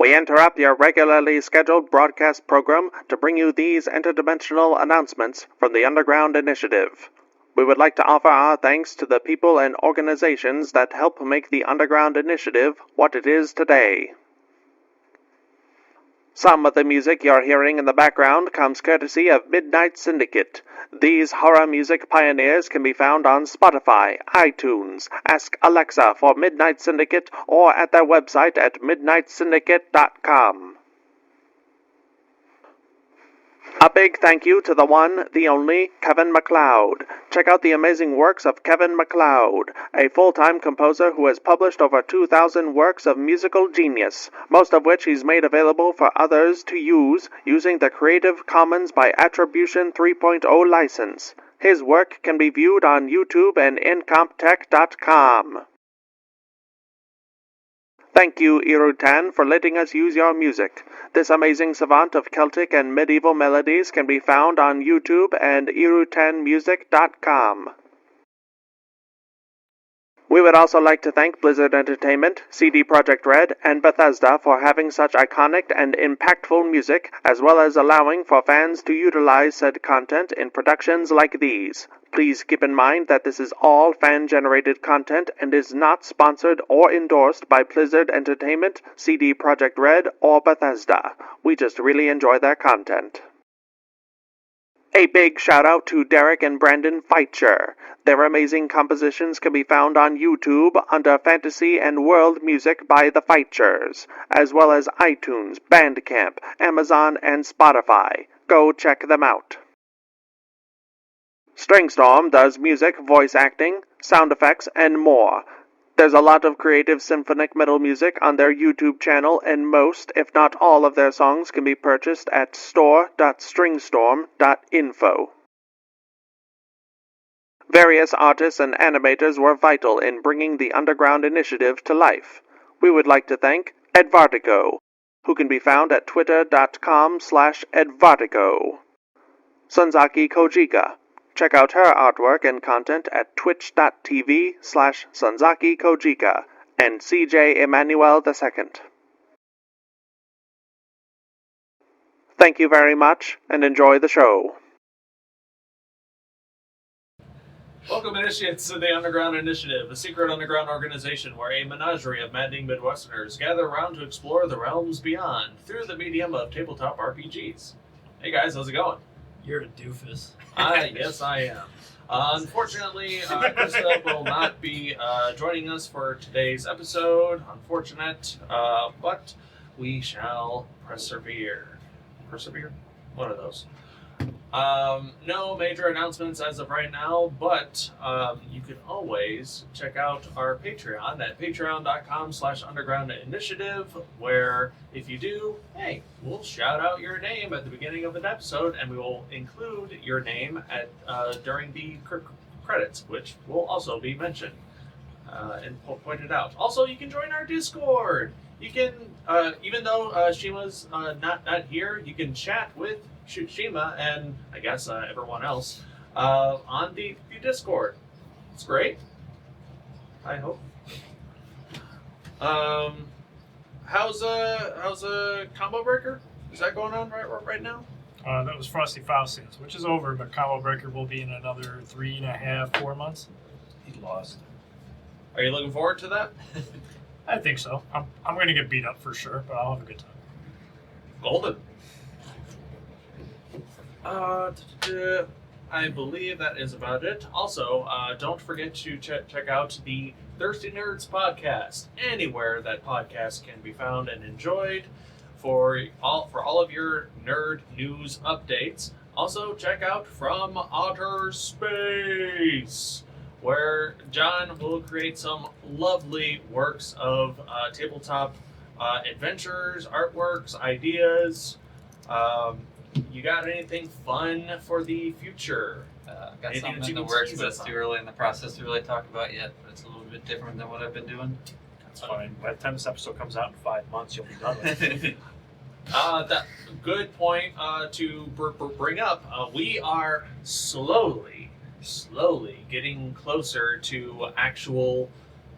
We interrupt your regularly scheduled broadcast program to bring you these interdimensional announcements from the Underground Initiative. We would like to offer our thanks to the people and organizations that help make the Underground Initiative what it is today. Some of the music you're hearing in the background comes courtesy of Midnight Syndicate. These horror music pioneers can be found on Spotify, iTunes, Ask Alexa for Midnight Syndicate, or at their website at midnightsyndicate.com. A big thank you to the one, the only, Kevin MacLeod. Check out the amazing works of Kevin MacLeod, a full-time composer who has published over 2,000 works of musical genius, most of which he's made available for others to use using the Creative Commons by Attribution 3.0 license. His work can be viewed on YouTube and incomptech.com. Thank you, Irutan, for letting us use your music. This amazing savant of Celtic and medieval melodies can be found on YouTube and irutanmusic.com. We would also like to thank Blizzard Entertainment, CD Projekt Red, and Bethesda for having such iconic and impactful music, as well as allowing for fans to utilize said content in productions like these. Please keep in mind that this is all fan-generated content and is not sponsored or endorsed by Blizzard Entertainment, CD Projekt Red, or Bethesda. We just really enjoy their content. A big shout-out to Derek and Brandon Feitcher. Their amazing compositions can be found on YouTube under Fantasy and World Music by the Feitchers, as well as iTunes, Bandcamp, Amazon, and Spotify. Go check them out. Stringstorm does music, voice acting, sound effects, and more. There's a lot of creative symphonic metal music on their YouTube channel, and most, if not all, of their songs can be purchased at store.stringstorm.info. Various artists and animators were vital in bringing the Underground Initiative to life. We would like to thank Edvartigo, who can be found at twitter.com/Edvartigo. Sunzaki Kojika. Check out her artwork and content at twitch.tv/Sunzaki Kojika, and CJ Emmanuel II. Thank you very much, and enjoy the show. Welcome, initiates, to the Underground Initiative, a secret underground organization where a menagerie of maddening Midwesterners gather around to explore the realms beyond through the medium of tabletop RPGs. Hey guys, how's it going? You're a doofus. Yes, I am. Unfortunately, Christa will not be joining us for today's episode. Unfortunate, but we shall persevere. Persevere? One of those. No major announcements as of right now, but you can always check out our Patreon at patreon.com/undergroundinitiative, where if you do, hey, we'll shout out your name at the beginning of an episode, and we will include your name at during the credits, which will also be mentioned and pointed out. Also, you can join our Discord. You can, even though Shiima's not here, you can chat with Shiima and I guess everyone else on the Discord. It's great. I hope. How's a combo breaker? Is that going on right now? That was Frosty Faustians, which is over, but combo breaker will be in another 3.5, 4 months. He lost. Are you looking forward to that? I think so. I'm going to get beat up for sure, but I'll have a good time. Golden. I believe that is about it. Also, don't forget to check out the Thirsty Nerds podcast anywhere that podcasts can be found and enjoyed for all of your nerd news updates. Also, check out From Outer Space, where John will create some lovely works of tabletop adventures, artworks, ideas. You got anything fun for the future? Got something in the works that's too early in the process to really talk about yet, but it's a little bit different than what I've been doing. That's fine. By the time this episode comes out in 5 months, you'll be done with it. That good point to bring up. We are slowly getting closer to actual,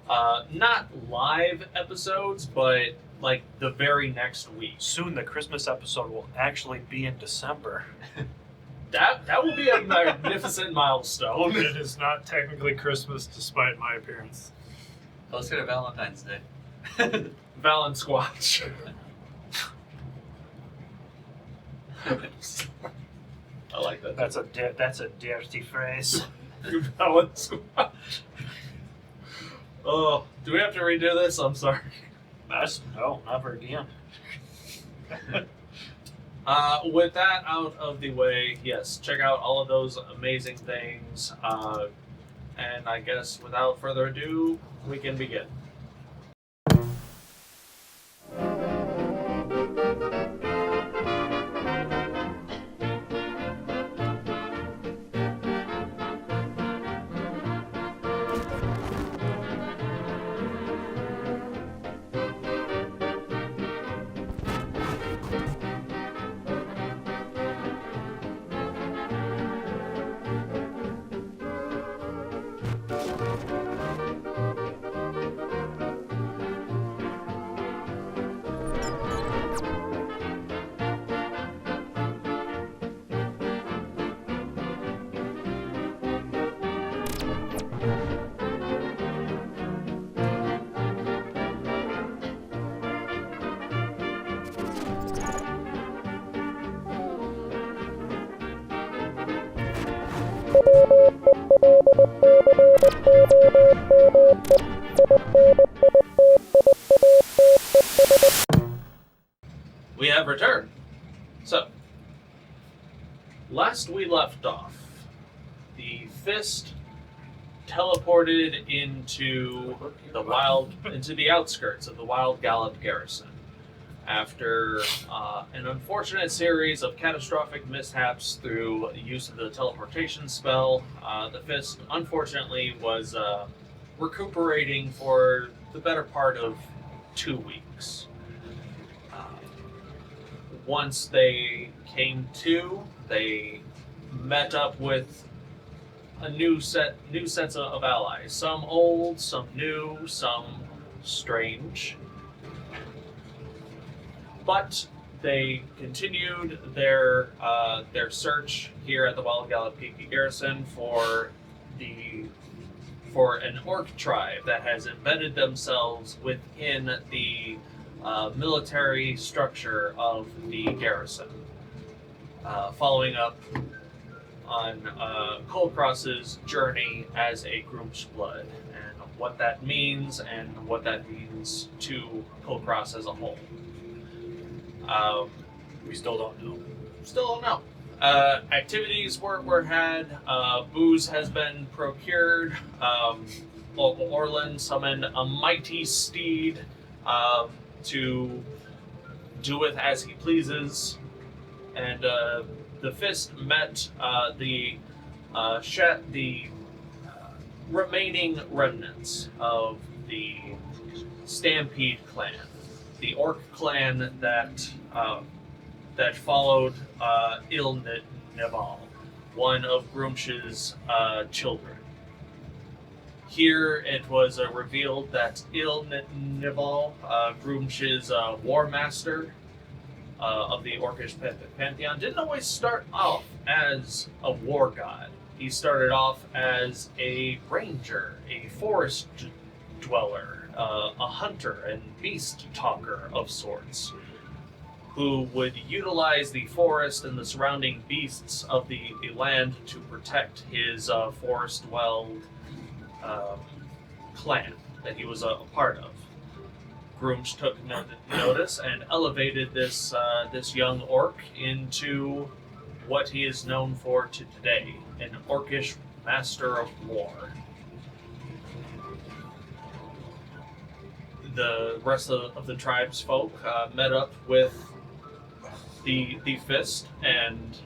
not live episodes, but like the very next week. Soon the Christmas episode will actually be in December. That will be a magnificent milestone. It is not technically Christmas despite my appearance. Closer to Valentine's Day. Valen Squatch. I like that. That's a dirty phrase. Valen Squatch. Oh, do we have to redo this? I'm sorry. No, never again. With that out of the way, yes, check out all of those amazing things. And I guess without further ado, we can begin. We have returned. So, last we left off, the fist teleported into the outskirts of the Wild Gallop garrison. After an unfortunate series of catastrophic mishaps through the use of the teleportation spell, the fist unfortunately was recuperating for the better part of 2 weeks. Once they came to, they met up with a new sets of allies. Some old, some new, some strange. But they continued their search here at the Wild Gallop garrison for an orc tribe that has embedded themselves within the military structure of the garrison. Following up on Kulkras's journey as a Group's Blood, and what that means to Kulkras as a whole. We still don't know. Still don't know. Activities were had. Booze has been procured. Local Orlin summoned a mighty steed to do with as he pleases, and the fist met the remaining remnants of the Stampede clan, the orc clan that followed Neval, one of Grumsh's children. Here it was revealed that Neval, Grumsh's war master of the Orcish pantheon, didn't always start off as a war god. He started off as a ranger, a forest dweller, a hunter and beast talker of sorts, who would utilize the forest and the surrounding beasts of the land to protect his forest-dwelled clan that he was a part of. Grooms took notice and elevated this young orc into what he is known for to today, an orcish master of war. The rest of the tribe's folk met up with the fist, and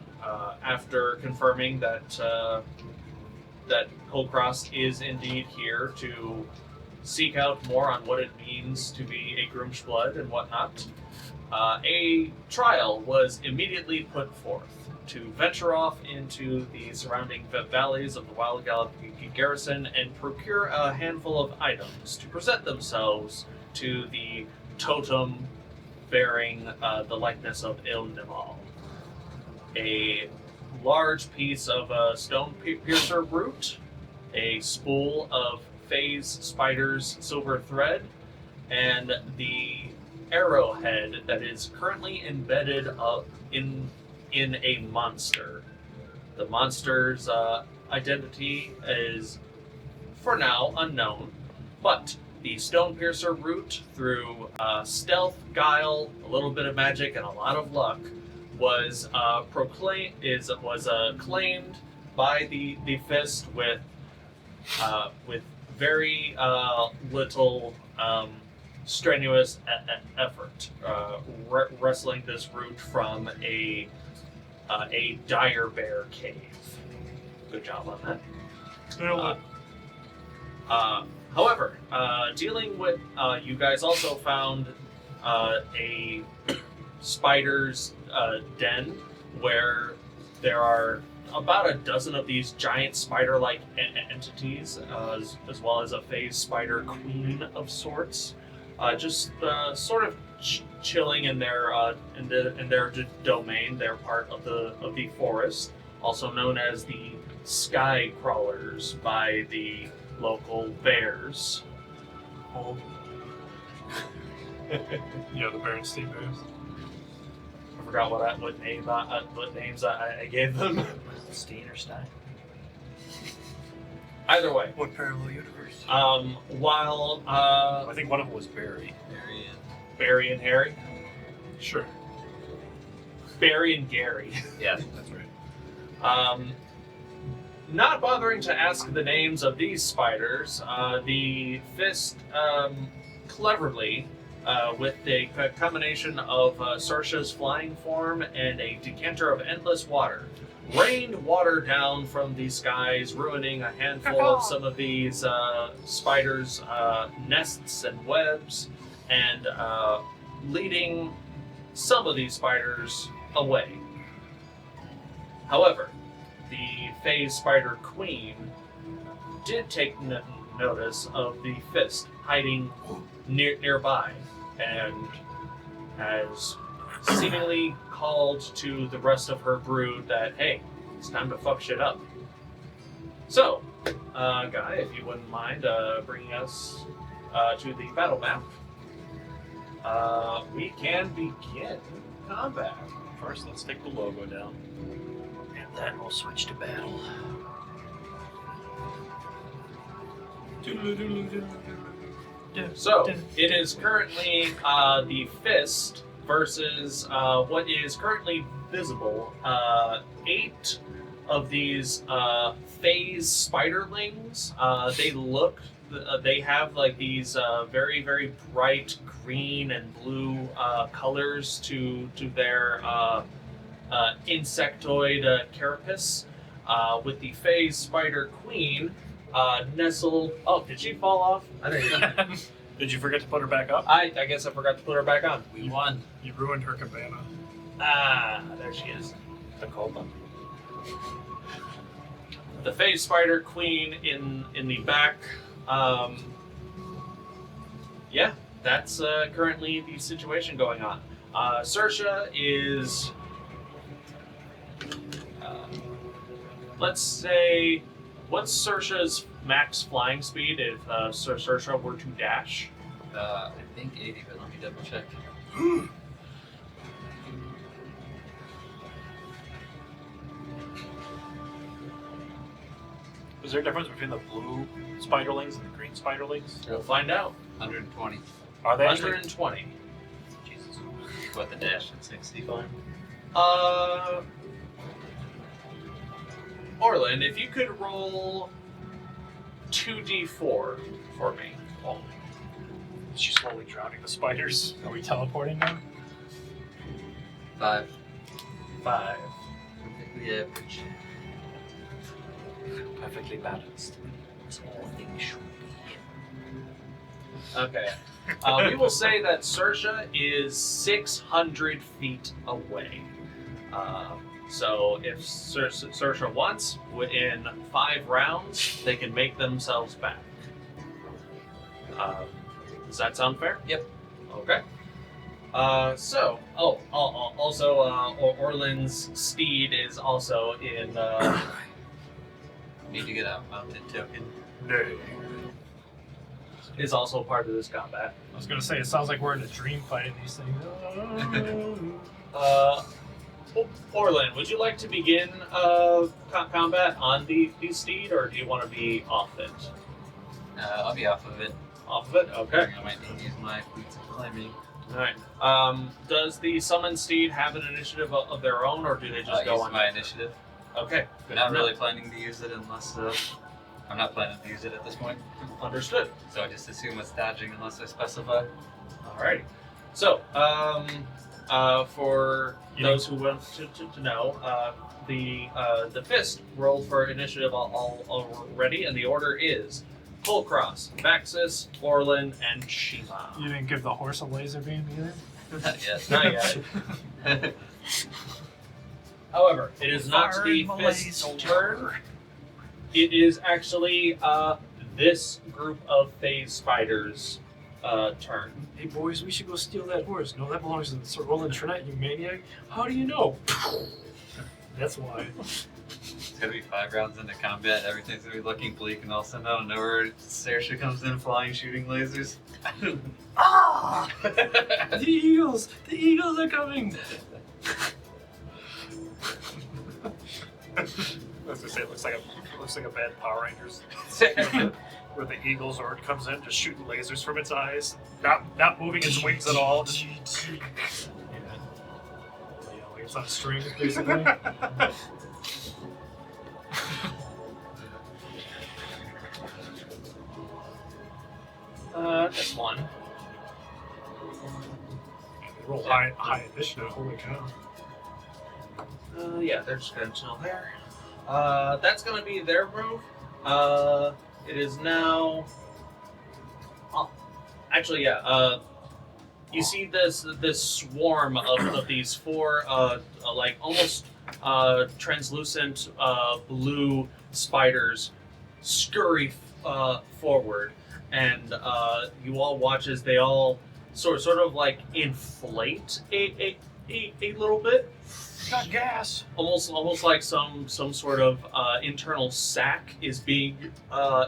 after confirming that Kulkras is indeed here to seek out more on what it means to be a Groom's Blood and whatnot, a trial was immediately put forth to venture off into the surrounding valleys of the Wild Gallop garrison and procure a handful of items to present themselves to the totem bearing the likeness of Ilnimal. A large piece of stone piercer root, a spool of phase spider's silver thread, and the arrowhead that is currently embedded up in a monster. The monster's identity is, for now, unknown, but the stone piercer root, through stealth, guile, a little bit of magic, and a lot of luck, was claimed by the fist with very little strenuous effort, wrestling this root from a dire bear cave. Good job on that. However, dealing with, you guys also found a spider's den where there are about a dozen of these giant spider-like entities, as well as a phase spider queen of sorts, just sort of chilling in their domain. They're part of the forest, also known as the sky crawlers by the local bears. Oh. Yeah, the Berenstein Bears. I forgot what names I gave them. Steen or Stein? Either way, What parallel universe? while I think one of them was Barry. Barry and Harry, Sure. Barry and Gary, Yeah, that's right. not bothering to ask the names of these spiders, the fist cleverly, with a combination of Saoirse's flying form and a decanter of endless water, rained water down from the skies, ruining a handful of some of these spiders' nests and webs, and leading some of these spiders away. However, the phase spider queen did take notice of the fist hiding nearby, and has seemingly called to the rest of her brood that, hey, it's time to fuck shit up. So, Guy, if you wouldn't mind bringing us to the battle map, we can begin combat. First, let's take the logo down. And then we'll switch to battle. So, it is currently the fist versus what is currently visible. 8 of these phase spiderlings. They have like these very, very bright green and blue colors to their insectoid carapace. With the phase spider queen nestled. Oh, did she fall off? I didn't. Did you forget to put her back up? I guess I forgot to put her back on. We won. You ruined her cabana. Ah, there she is. The Copa. The phase spider queen in the back. Yeah, that's currently the situation going on. Saoirse is, let's say, what's Saoirse's max flying speed if Saoirse were to dash? I think 80, but let me double check. Is there a difference between the blue spiderlings and the green spiderlings? We'll find out. 120. Are they actually? 120. Jesus. What, the dash at 65? Orlin, if you could roll 2d4 for me. Oh. Is she slowly drowning the spiders? Are we teleporting now? 5. 5. Perfectly average. Perfectly balanced. As all things should be. Okay. We will say that Saoirse is 600 feet away. So if Saoirse wants, within 5 rounds, they can make themselves back. Does that sound fair? Yep. Okay. Orlin's steed is also in. Need to get a mounted token. Is also part of this combat. I was gonna say, it sounds like we're in a dream fighting these things. Orlin, would you like to begin combat on the steed, or do you want to be off it? I'll be off of it. Off of it? Okay. I might need to use my feats of climbing. Alright. Does the summoned steed have an initiative of their own, or do they just go use on my initiative. Okay. I'm not really planning to use it unless I'm not planning to use it at this point. Understood. So I just assume it's dodging unless I specify. Alrighty. So, for those who want to know, the fist rolled for initiative already, and the order is Kulkras, Vaxxus, Orlin, and Shiima. You didn't give the horse a laser beam either? Not yet. Not yet. However, it is not the fist's turn. It is actually this group of phase spiders' turn. Hey boys, we should go steal that horse. No, that belongs to Sir Orlin Trinette, you maniac. How do you know? That's why. It's gonna be 5 rounds into combat, everything's gonna be looking bleak, and all of a sudden out of nowhere, Saoirse comes in flying, shooting lasers. Ah! The eagles! The eagles are coming! I was gonna say it looks like a bad Power Rangers. Where the Eagle Zord comes in, just shooting lasers from its eyes, not moving its wings at all. Just... Yeah, like it's on strings, basically. This one. Roll high initiative, holy cow. Yeah, they're just gonna chill there. That's gonna be their move. It is now. Oh, actually, yeah. You see this swarm of these 4 like almost translucent blue spiders scurry forward, and you all watch as they all sort of like inflate a little bit. Got gas. Almost like some sort of internal sac is being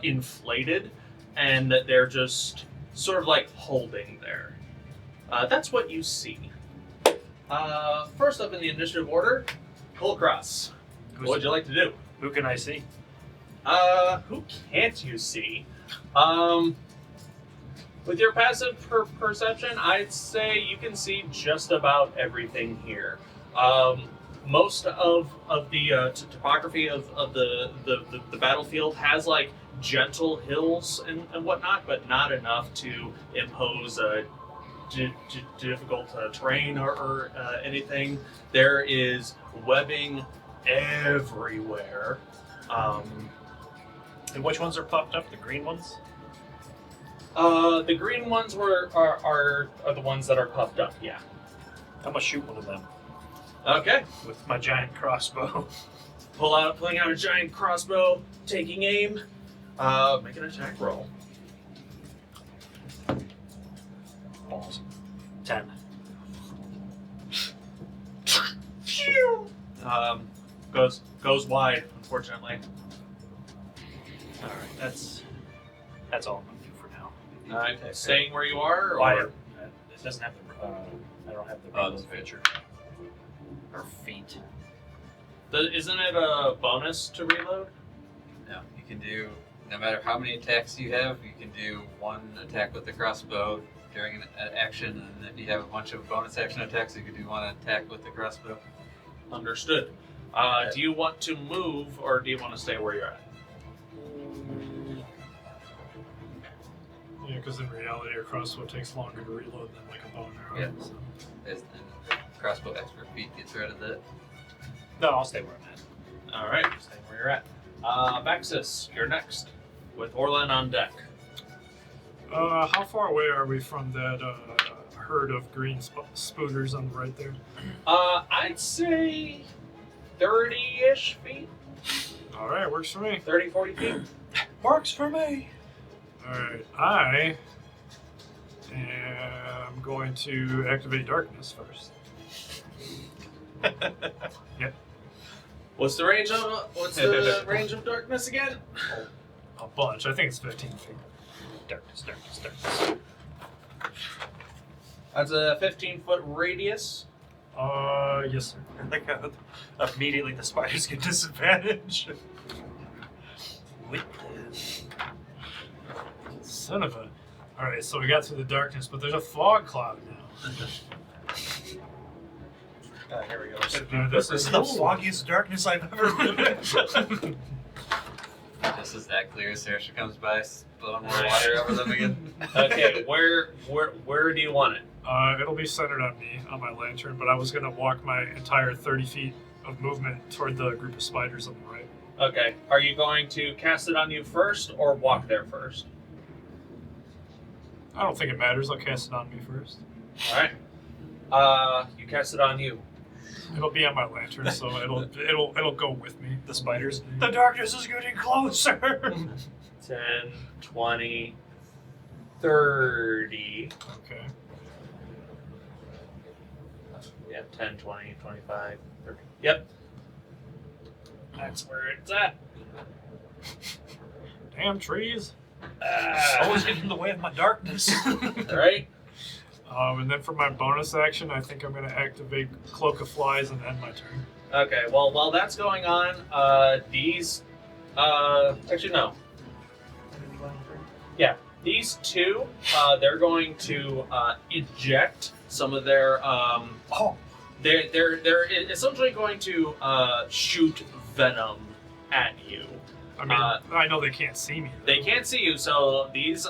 inflated, and that they're just sort of like holding there. That's what you see. First up in the initiative order, Kulkras. What would you like to do? Who can I see? Who can't you see? With your passive perception, I'd say you can see just about everything here. Most of the topography of the battlefield has like gentle hills and whatnot, but not enough to impose a difficult terrain or anything. There is webbing everywhere. And which ones are popped up? The green ones? The green ones are the ones that are puffed up. Yeah. I'm gonna shoot one of them Okay. with my giant crossbow. Pulling out a giant crossbow, taking aim. Make an attack roll. Balls. 10. Goes wide, unfortunately. All right, that's all I'm gonna do for now. Alright, staying where you are, Why? or It doesn't have the. I don't have the Oh, reload that's feature. Or feet. isn't it a bonus to reload? No, you can do, no matter how many attacks you have, you can do 1 attack with the crossbow during an action, and if you have a bunch of bonus action attacks, you can do 1 attack with the crossbow. Understood. Do you want to move, or do you want to stay where you're at? Yeah, because in reality, a crossbow takes longer to reload than like a bow and arrow. Yeah. So. And the crossbow expert feat gets rid of that. No, I'll stay where I'm at. Alright, staying where you're at. Vaxxus, you're next, with Orlin on deck. How far away are we from that herd of green spooters on the right there? I'd say 30-ish feet. Alright, works for me. 30, 40 feet. Works for me. Alright, I And I'm going to activate darkness first. Yep. What's the range of darkness again? A bunch. I think it's 15 feet. Darkness. That's a 15-foot radius. Yes, sir. Like immediately the spiders get disadvantage. Son of a... Alright, so we got through the darkness, but there's a fog cloud now. Here we go. This This is is the cool. foggiest darkness I've ever been in. Just as that clears, Sarah comes by, blowing more water over them again. Okay, where do you want it? It'll be centered on me, on my lantern, but I was going to walk my entire 30 feet of movement toward the group of spiders on the right. Okay, are you going to cast it on you first or walk there first? I don't think it matters. I'll cast it on me first. Alright. You cast it on you. It'll be on my lantern, so it'll go with me. The spiders. The darkness is getting closer. 10, 20, 30. Okay. Yeah, 10, 20, 25, 30. Yep. That's where it's at. Damn trees. Always getting in the way of my darkness. Alright. And then for my bonus action, I think I'm going to activate Cloak of Flies and end my turn. Okay, well, while that's going on, these... actually, no. Yeah, these two, they're going to eject some of their... They're essentially going to shoot venom at you. I mean, I know they can't see me. They can't see you, so these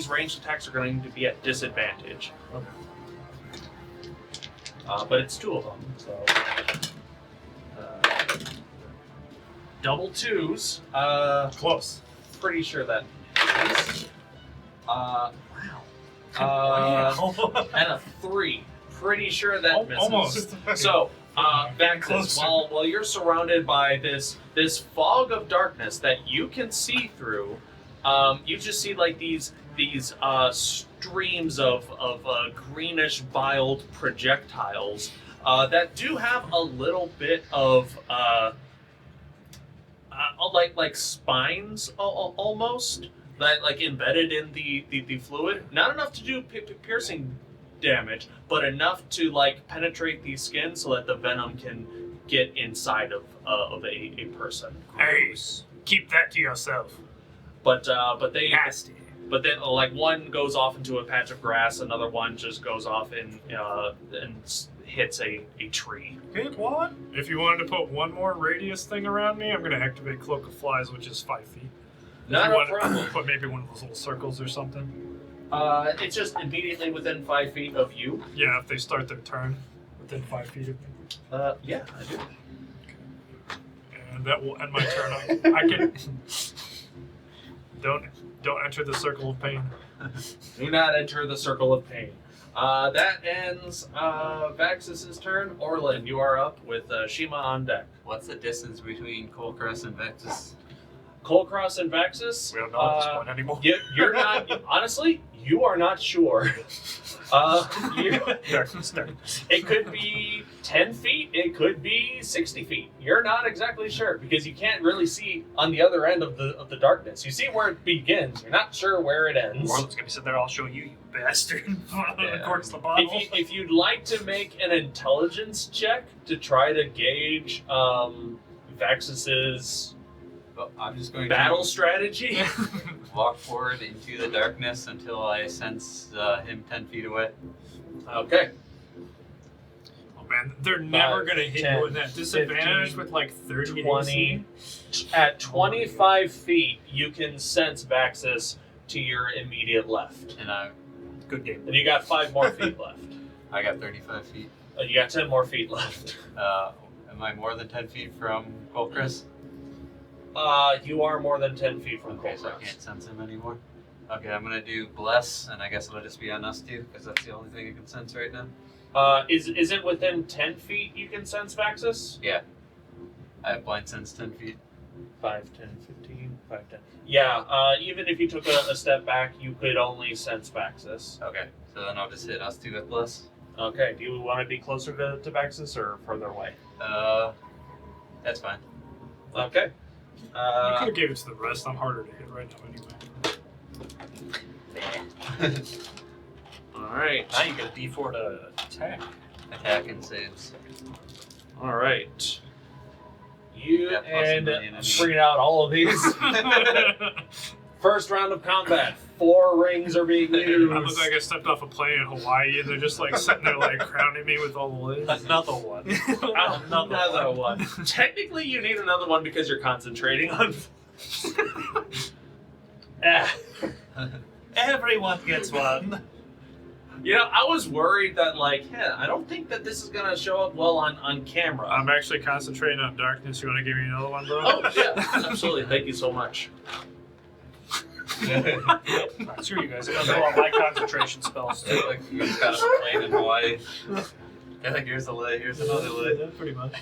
ranged attacks are going to be at disadvantage. Okay. But it's two of them, so double twos. Close. Pretty sure that. Wow. And a 3. Pretty sure that misses. Almost. So, Vaxxus, Closer. while you're surrounded by this fog of darkness that you can see through, you just see like these streams of greenish biled projectiles that do have a little bit of like spines almost, that like embedded in the fluid. Not enough to do piercing damage, but enough to like penetrate the skin so that the venom can get inside of a person. Hey, keep that to yourself. But they Nasty. But then, like, one goes off into a patch of grass, another one just goes off and hits a tree. Hit one. If you wanted to put one more radius thing around me, I'm going to activate Cloak of Flies, which is 5 feet. Not if a you want problem. to put maybe one of those little circles or something. It's just immediately within 5 feet of you. Yeah, if they start their turn within 5 feet of me. Yeah, I do. And that will end my turn. I can... Don't enter the circle of pain. Do not enter the circle of pain. That ends Vaxxus' turn. Orlin, you are up with Shiima on deck. What's the distance between Kulkras and Vaxxus? Kulkras and Vaxxus. We don't know at this point anymore. You're not. Honestly, you are not sure. Darkness. It could be 10 feet. It could be 60 feet. You're not exactly sure because you can't really see on the other end of the darkness. You see where it begins. You're not sure where it ends. Orlin's gonna be sitting there. I'll show you, you bastard. Yeah. According to the bottle. If you'd like to make an intelligence check to try to gauge Vaxxus's Well, I'm just going battle to strategy. walk forward into the darkness until I sense him 10 feet away. Okay. Oh man, they're never 5, going to hit 10, you with that disadvantage 15, with like 30 20. AC. At 25 feet, you can sense Vaxxus to your immediate left. And Good game. And you got 5 more feet left. I got 35 feet. You got 10 more feet left. Am I more than 10 feet from Kulkras? You are more than 10 feet from Okay, so I Kulkras. can't sense him anymore. Okay, I'm gonna do Bless, and I guess it'll just be on us too, because that's the only thing I can sense right now. Is it within 10 feet you can sense Vaxxus? Yeah. I have Blind Sense 10 feet. 5, 10, 15. 5, 10. Yeah, even if you took a step back, you could only sense Vaxxus. Okay, so then I'll just hit us 2 with plus. Okay, do you want to be closer to Vaxxus or further away? That's fine. Okay. You could have gave it to the rest. I'm harder to hit right now anyway. Alright. Now you get a D4 to attack. Attack and saves. Alright. You Yeah, and possibly an enemy. bringing out all of these. First round of combat. 4 rings are being used. I look like I stepped off a plane in Hawaii and they're just like sitting there like crowning me with all the lids. Another one. Another one. Technically, you need another one because you're concentrating on. Everyone gets one. You know, I was worried that, like, I don't think that this is gonna show up well on camera. I'm actually concentrating on darkness. You want to give me another one, bro? Oh yeah, absolutely. Thank you so much. Screw you guys. I'm gonna go on my concentration spells. It's like you just got a plane in Hawaii. Yeah, like here's a lay, here's another lay. Yeah, pretty much.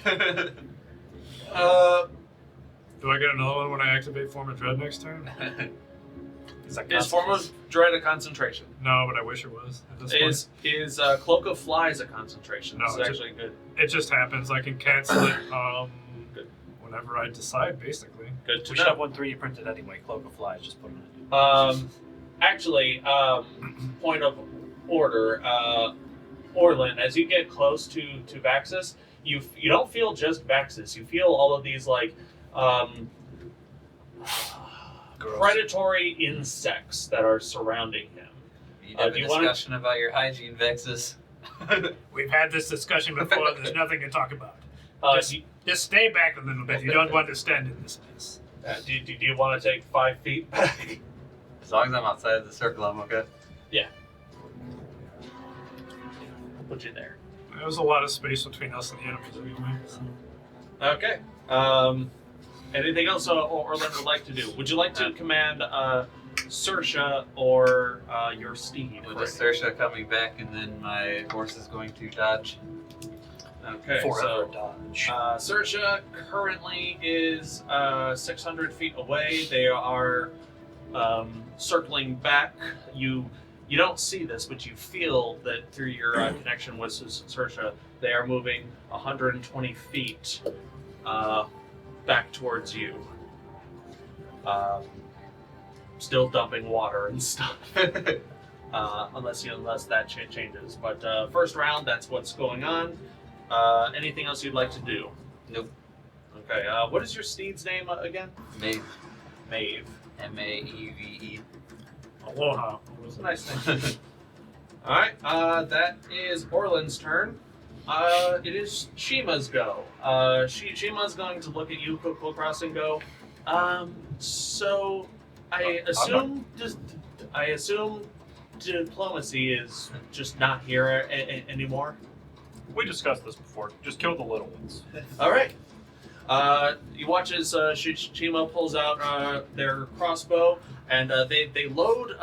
Do I get another one when I activate Form of Dread next turn? Is Form of Dread a concentration? No, but I wish it was. At this point. Is Cloak of Flies a concentration? No, This is it's actually good. It just happens. I can cancel it Good. whenever I decide, basically. Good to We should have know. one 3D printed anyway. Cloak of Flies. Just put it in. Actually, point of order, Orlin, as you get close to Vaxxus, you don't feel just Vaxxus. You feel all of these like predatory insects that are surrounding him. You have a do you wanna- discussion about your hygiene, Vaxxus. We've had this discussion before. There's nothing to talk about. Do you- Just stay back a little bit. You don't understand in this mess. do you want to take 5 feet back? As long as I'm outside of the circle, I'm okay. I'll put you there. There's a lot of space between us and the enemies anyway. So. Okay. Anything else Orlin would like to do? Would you like to command Sersha or your steed? With the Sersha coming back, and then my horse is going to dodge. Okay, Forever so dodge. Sersha currently is 600 feet away. They are circling back. You don't see this, but you feel that through your connection with Sersha, they are moving 120 feet back towards you. Still dumping water and stuff. Unless that changes. But first round, that's what's going on. Anything else you'd like to do? Nope. Okay. What is your steed's name again? Maeve. Maeve. M-A-E-V-E. Aloha. It's a nice name. All right. That is Orlin's turn. It is Shiima's go. Shiima's going to look at you, Kulkras, and go. So I assume diplomacy is just not here anymore. We discussed this before. Just kill the little ones. All right. You watch as Shiima pulls out their crossbow, and they load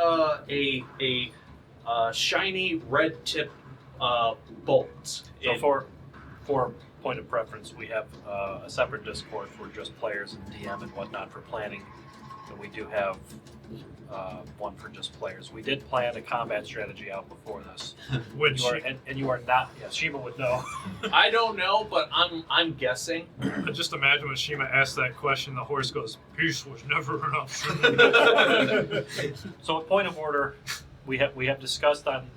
a shiny red tip bolt. So for point of preference, we have a separate Discord for just players and DM and whatnot for planning. And we do have one for just players. We did plan a combat strategy out before this. Which You are not. Yeah, Shiima would know. I don't know, but I'm guessing. just imagine when Shiima asks that question, the horse goes, "Peace was never an option." So, at point of order, we have discussed on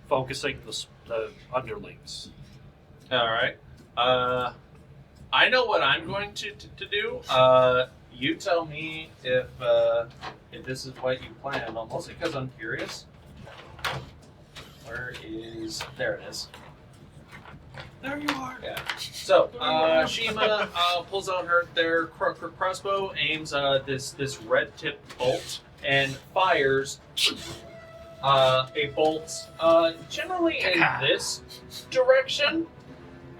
focusing the underlings. All right. I know what I'm going to do. You tell me if this is what you plan. Mostly because I'm curious. There it is. There you are. Yeah. So Shiima pulls out their crossbow, aims this red tip bolt, and fires a bolt generally in this direction.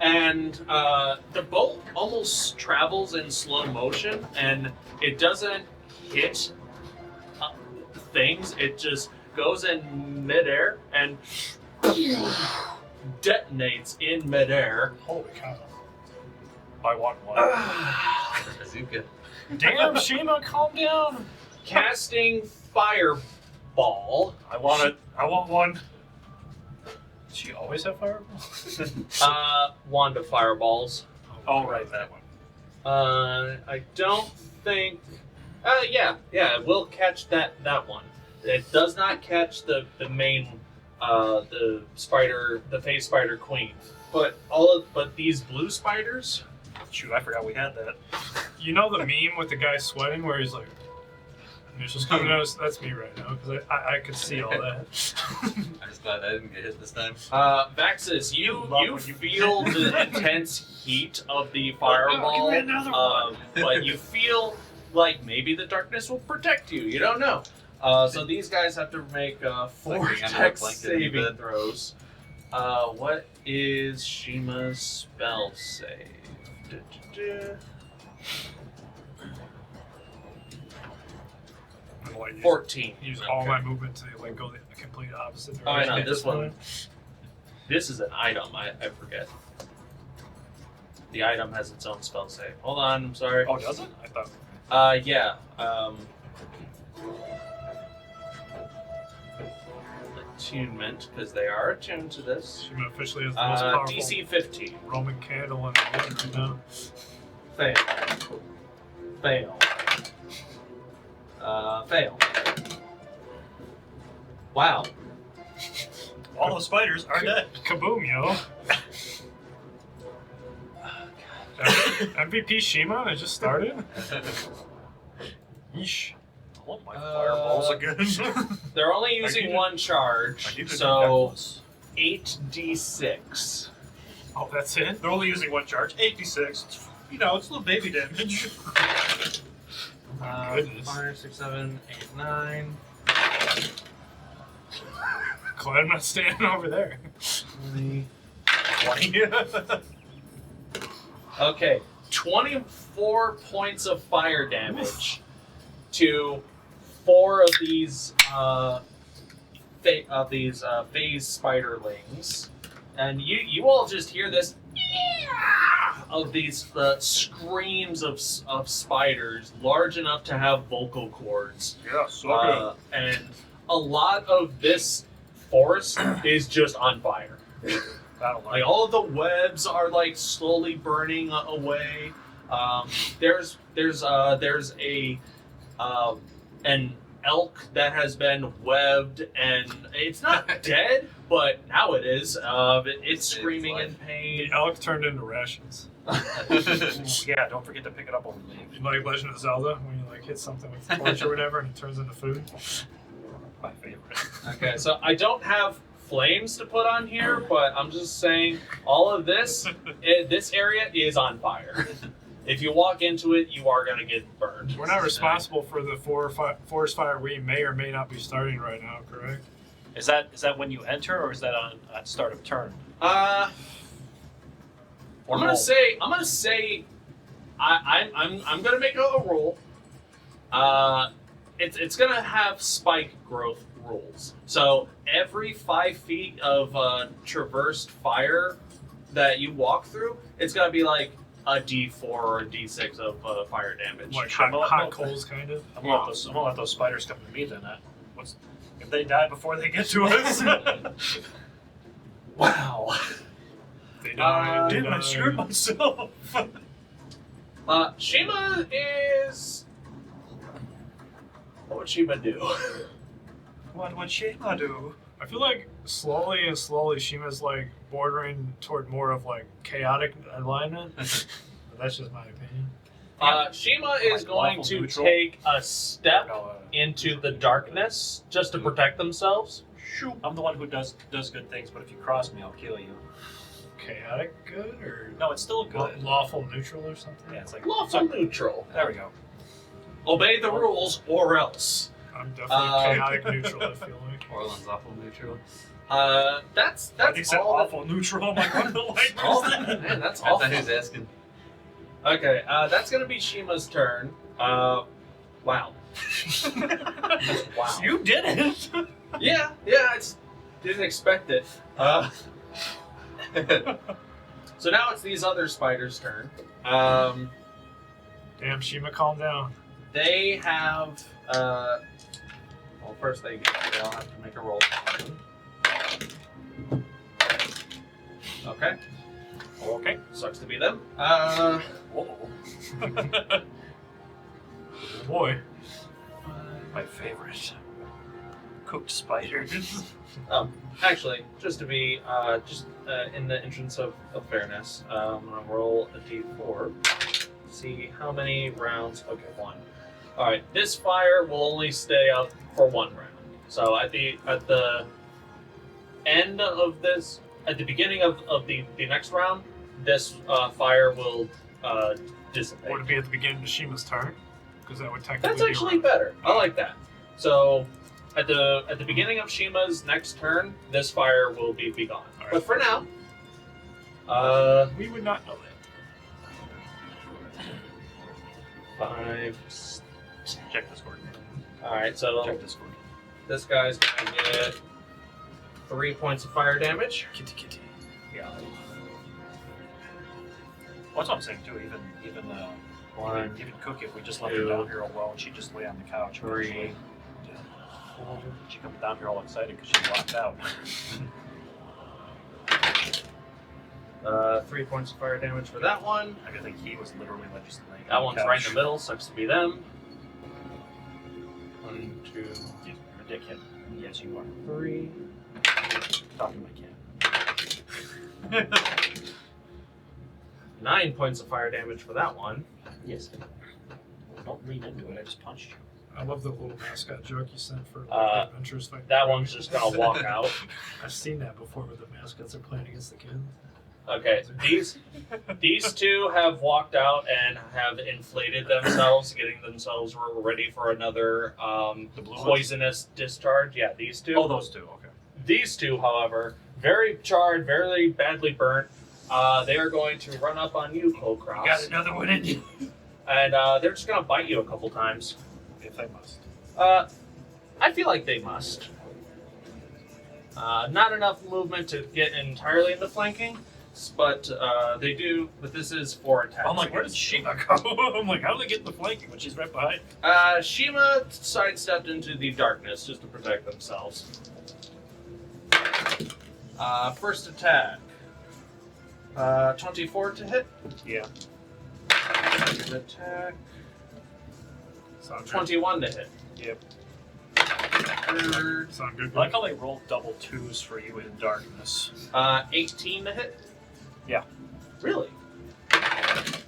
And the bolt almost travels in slow motion, and it doesn't hit things. It just goes in midair and detonates in midair. Holy cow. By one. Bazooka. Damn, Shiima, calm down. Casting Fireball. I want it. I want one. Does she always have fireballs? Wand of Fireballs. Oh, right, that one. I don't think. Yeah, it will catch that one. It does not catch the main, the spider, the phase spider queen. But these blue spiders. Shoot, I forgot we had that. You know the meme with the guy sweating where he's like, and it's just coming out? That's me right now because I could see all that. I'm just glad I didn't get hit this time. Vaxxus, you feel the intense heat of the fireball, give me another one. but you feel like maybe the darkness will protect you. You don't know. So these guys have to make 4 Like being under a dex blanket in saving bed. throws. What is Shima's spell save? 14. Use all my movement to like go the complete opposite direction. Oh, I know, at this one. point. This is an item, I forget. The item has its own spell save. Hold on, I'm sorry. Oh, does it? I thought. Yeah. Attunement, because they are attuned to this. Shiima officially has the most powerful DC 15. Roman candle in the world right now. Fail. Fail. Fail. Wow. All the spiders are dead. Kaboom, yo. MVP Shiima, I just started. Yeesh. I want my fireballs again. They're only I using need to- one I charge, need to do so necklace. 8d6. Oh, that's it? They're only using one charge. 86. You know, it's little baby damage. Goodness. 5, 6, 7, 8, 9. Glad I'm not standing over there. 20. 20. Okay, 24 points of fire damage to 4 of these phase spiderlings, and you all just hear this of these screams of spiders large enough to have vocal cords, Yeah, so good. and a lot of this forest is just on fire. I don't Like all of the webs are like slowly burning away. There's an elk that has been webbed, and it's not dead, but now it is. It's screaming in pain. The elk turned into rations. Yeah, don't forget to pick it up on the leaf. Like Legend of Zelda, when you like hit something with a torch or whatever and it turns into food. My favorite. Okay, so I don't have flames to put on here, but I'm just saying all of this, this area is on fire. If you walk into it, you are going to get burned. We're not responsible for the forest fire we may or may not be starting right now, correct? Is that when you enter, or is that on at start of turn? I'm gonna say I'm gonna make a rule. It's gonna have spike growth rules. So every 5 feet of traversed fire that you walk through, it's gonna be like a D4 or a D6 of fire damage. Like Sure, hot coals, kind of. I'm gonna let those spiders come to me then. If they die before they get to us? Wow. They die. Damn, I screwed myself. Shiima is. What would Shiima do? What would Shiima do? I feel like slowly Shima's like bordering toward more of like chaotic alignment. But that's just my opinion. Shiima is Like going lawful to neutral? take a step No, into the darkness just to protect themselves. Shoot. I'm the one who does good things, but if you cross me, I'll kill you. Chaotic good or No, it's still good. lawful neutral or something? Yeah, it's like Lawful neutral. There we go. Obey the rules or else. I'm definitely chaotic neutral, I feel like. Orlin's awful neutral. That's He said all. awful neutral. I'm like, what the like? All man, that's I thought awful. he was asking. Okay, that's gonna be Shima's turn. Wow. Wow. You did it. Yeah, I just didn't expect it. So now it's these other spiders' turn. Damn, Shiima, calm down. They have. Well, first they'll have to make a roll. Okay. Okay. Sucks to be them. Oh. Boy. My favorite. Cooked spiders. Actually, just to be in the interest of fairness, I'm gonna roll a d4. See how many rounds. Okay, 1. All right. This fire will only stay up for 1 round. So at the end of this, at the beginning of the next round, this fire will dissipate. Would it be at the beginning of Shima's turn? Because that would technically That's be actually around. better. I like that. So at the beginning of Shima's next turn, this fire will be gone. All right. But for now, We would not know that. 5. Check Discord. All right. So Check Discord. this guy's gonna get 3 points of fire damage. Kitty. Yeah. Well, that's what I'm saying too. Even Cook, if we just left her 2, down here alone, she'd just lay on the couch. 3. She comes down here all excited because she's locked out. 3 points of fire damage for that one. I think he was literally like just laying That on one's the right in couch. the middle. Sucks to be them. 1, 2, You're a dickhead. Yes, you are. 3. Talking to my cat. 9 points of fire damage for that one. Yes. Don't lean into it. I just punched you. I love the little mascot joke you sent for Adventures. That one's just gonna walk out. I've seen that before where the mascots are playing against the kids. Okay, these two have walked out and have inflated themselves, getting themselves ready for another The blue ones? poisonous discharge. Yeah, these two. Oh, those two. Okay. These two, however, very charred, very badly burnt. They are going to run up on you, Kulkras. Got another one in you. And they're just going to bite you a couple times. If I must. I feel like they must. Not enough movement to get entirely into flanking, but they do. But this is 4 attacks. I'm like, where did Shiima go? I'm like, how do they get in the flanking when she's right behind? Shiima sidestepped into the darkness just to protect themselves. First attack. 24 to hit. Yeah. Second attack. Sound good. 21 to hit. Yep. Third. Sound good. I like how they roll double 2s for you in darkness. 18 to hit. Yeah. Really?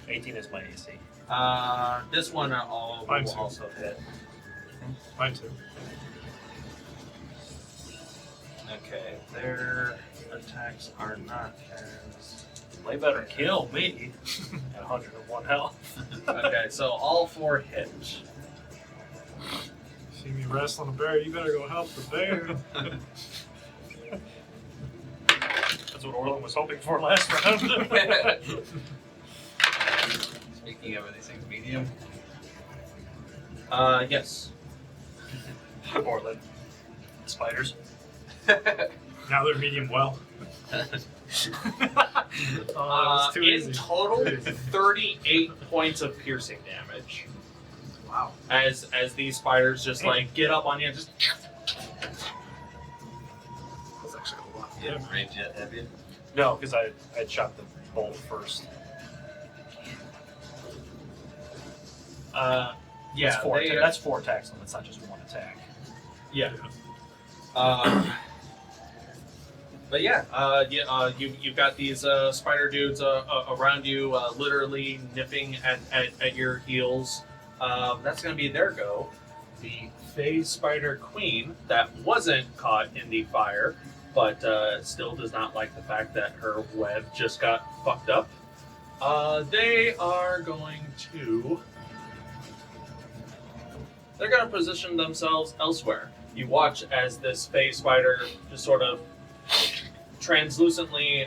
18 is my AC. This one Mine will too. also hit. Mine too. Okay, their attacks are not as. They better kill me at 101 health. Okay, so all 4 hit. See me wrestling a bear, you better go help the bear. That's what Orlin was hoping for last round. Speaking of, are these things medium? Yes. Orlin. Spiders. Now they're medium well. It's too In easy. total, 38 points of piercing damage. Wow. As these spiders just like get up on you, just That's actually a lot. Yeah, range yet, have you? No, because I shot the bolt first. yeah, That's 4 attacks, and it's not just 1 attack. yeah. But yeah, you've got these spider dudes around you, literally nipping at your heels. That's going to be their go. The Phase Spider Queen that wasn't caught in the fire, but still does not like the fact that her web just got fucked up. They are going to. They're going to position themselves elsewhere. You watch as this Phase Spider just sort of translucently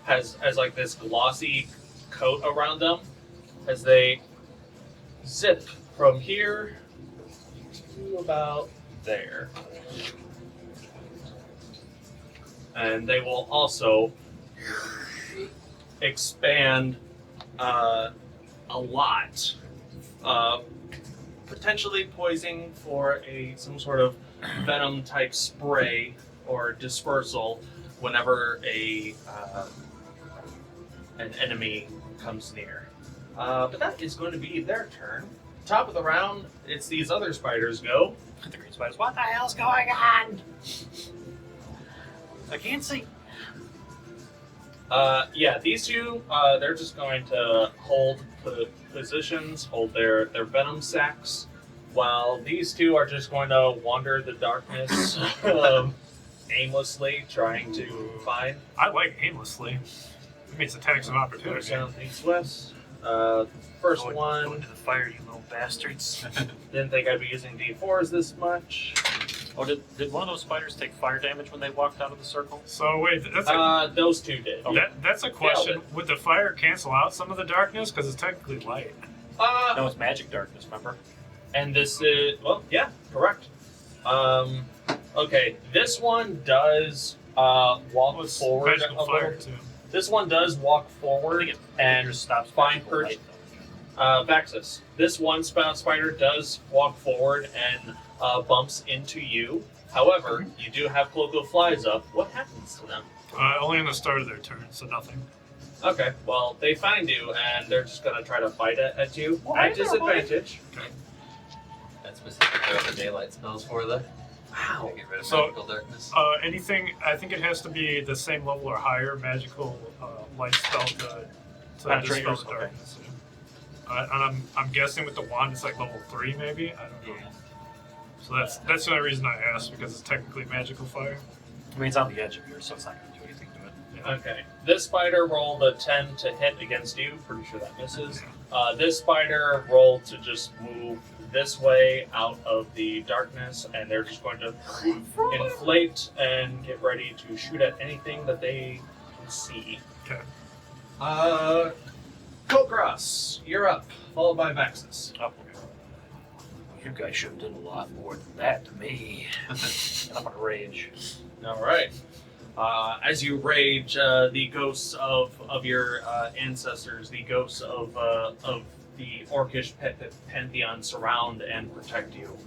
has like this glossy coat around them as they zip from here to about there. And they will also expand a lot. Potentially poising for some sort of venom type spray or dispersal whenever an enemy comes near. But that is going to be their turn. Top of the round, it's these other spiders go. The green spiders. What the hell's going on? I can't see. Yeah, these two, they're just going to hold positions, hold their venom sacs, while these two are just going to wander the darkness aimlessly, trying to find. I like aimlessly. It means attacks of opportunity. South, east, west. First Go one, into the fire, you little bastards. didn't think I'd be using D4s this much. Oh, did one of those spiders take fire damage when they walked out of the circle? So wait, that's Those two did. that's a question. Would the fire cancel out some of the darkness? Because it's technically light. No, it's magic darkness, remember? And this is, well, yeah, correct. Okay, this one does walk It's forward a magical little. fire too. This one does walk I forward think it and stops find magical perch. light, though. Vaxxus. This one spider does walk forward and bumps into you. However, you do have Cloak of Flies up. What happens to them? Only on the start of their turn, so nothing. Okay, well, they find you and they're just going to try to bite at you Why at is there disadvantage. That's specifically what the daylight spells for, though. Wow. To get rid of So- magical darkness. Anything, I think it has to be the same level or higher magical light spell to Penetrators, dispel the okay. darkness. And I'm guessing with the wand it's like level 3 maybe. I don't know. Yeah. So that's the only reason I asked, because it's technically magical fire. I mean, it's on the edge of yours, so it's not going to do anything to it. Yeah. Okay. This spider rolled a 10 to hit against you. Pretty sure that misses. This spider rolled to just move this way out of the darkness, and they're just going to inflate and get ready to shoot at anything that they can see. Okay. Kulkras, you're up, followed by Vaxxus. Oh, okay. You guys should have done a lot more than that to me. And I'm going to rage. All right. As you rage, the ghosts of your ancestors, the ghosts of the Orcish pantheon surround and protect you.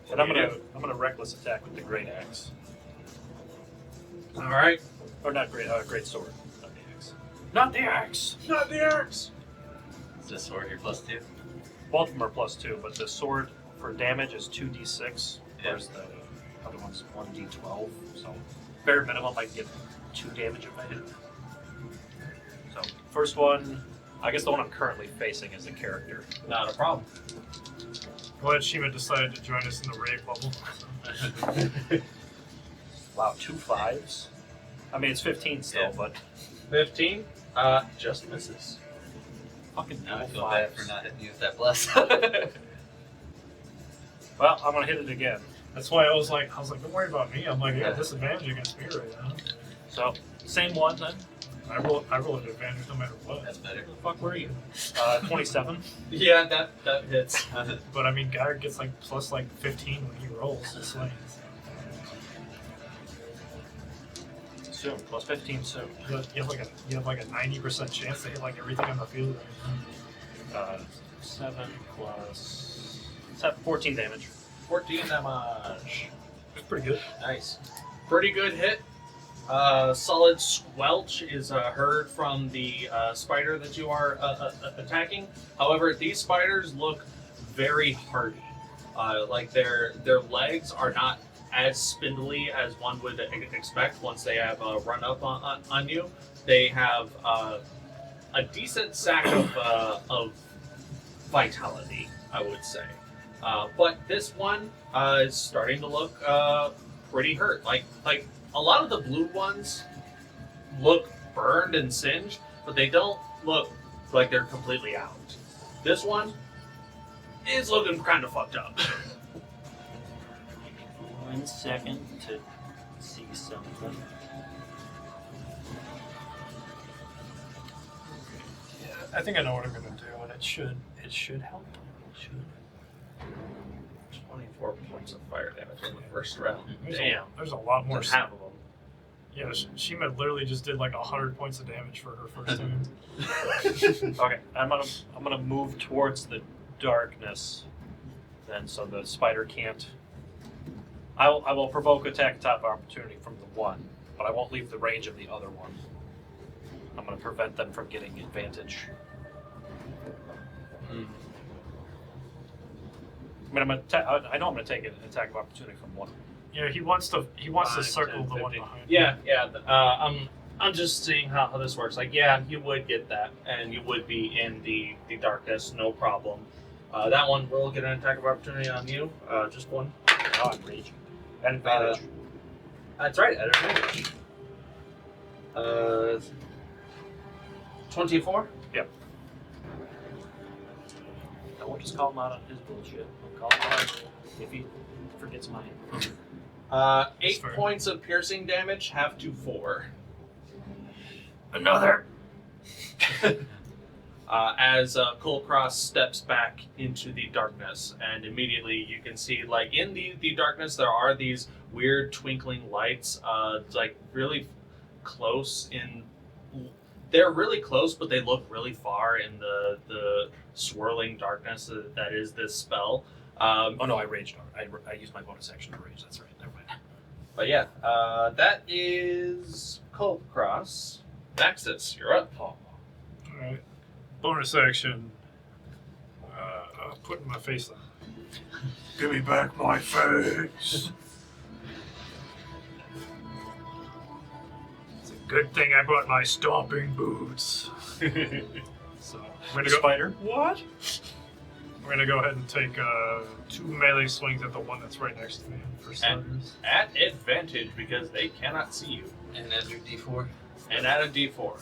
And I'm gonna reckless attack with the great axe. All right. Or not great sword. Not the axe. Not the axe. Not the axe. Is this sword your +2? Both of them are +2, but the sword for damage is 2d6, Yeah. whereas the other one's 1d12. So bare minimum, I can get 2 damage if I hit. So first one, I guess the one I'm currently facing is a character. Not a problem. Glad Shiima decided to join us in the raid bubble. Wow, 2 5s. I mean, it's 15 still, Yeah. but 15. Just misses. fucking Now I double feel bad 5s. for not hitting you with that bless. Well, I'm gonna hit it again. That's why I was like, don't worry about me. I'm like, yeah, disadvantage against me right now. So same one then. I roll an advantage no matter what. That's better. Where the fuck were you? 27. Yeah, that hits. But I mean, guy gets like plus like 15 when he rolls. It's like Soon, plus 15 soon. you have like a 90% chance to hit like everything on the field. 7 plus 14 damage. 14 damage. It's pretty good. Nice. Pretty good hit. Solid squelch is heard from the spider that you are attacking. However, these spiders look very hardy. Like their legs are not as spindly as one would expect once they have run up on you. They have a decent sack of vitality, I would say. But this one is starting to look pretty hurt. Like a lot of the blue ones look burned and singed, but they don't look like they're completely out. This one is looking kind of fucked up. 1 second to see something. I think I know what I'm gonna do, and it should help. It should. 24 points of fire damage in the first round. There's Damn. there's a lot more. There's half of them. Yeah, Shiima literally just did like 100 points of damage for her first time. Okay, I'm gonna move towards the darkness, then, so the spider can't. I will provoke attack top opportunity from the one, but I won't leave the range of the other one. I'm gonna prevent them from getting advantage. I mean, I know I'm gonna take an attack of opportunity from one. Yeah, he wants to 5, circle 10, the one 15. behind. Yeah. I'm just seeing how this works. Like, yeah, you would get that, and you would be in the darkness, no problem. That one will get an attack of opportunity on you. Just one. Oh, I'm raging. And advantage. That's right, at advantage. 24? Yep. I won't just call him out on his bullshit. I'll call him out if he forgets mine. 8 points of piercing damage, half to 4. Another! As Kulkras steps back into the darkness, and immediately you can see, like, in the darkness, there are these weird twinkling lights, like, really close in... They're really close, but they look really far in the swirling darkness that is this spell. Oh no, I raged. I used my bonus action to rage, that's right, never mind. But yeah, that is Kulkras. Vaxxus, you're up. Alright. Bonus action. Putting my face on. Give me back my face. It's a good thing I brought my stomping boots. So I'm gonna go. Spider? What? I'm gonna go ahead and take 2 melee swings at the one that's right next to me for starters. At advantage because they cannot see you. And add your D4. And add a d4.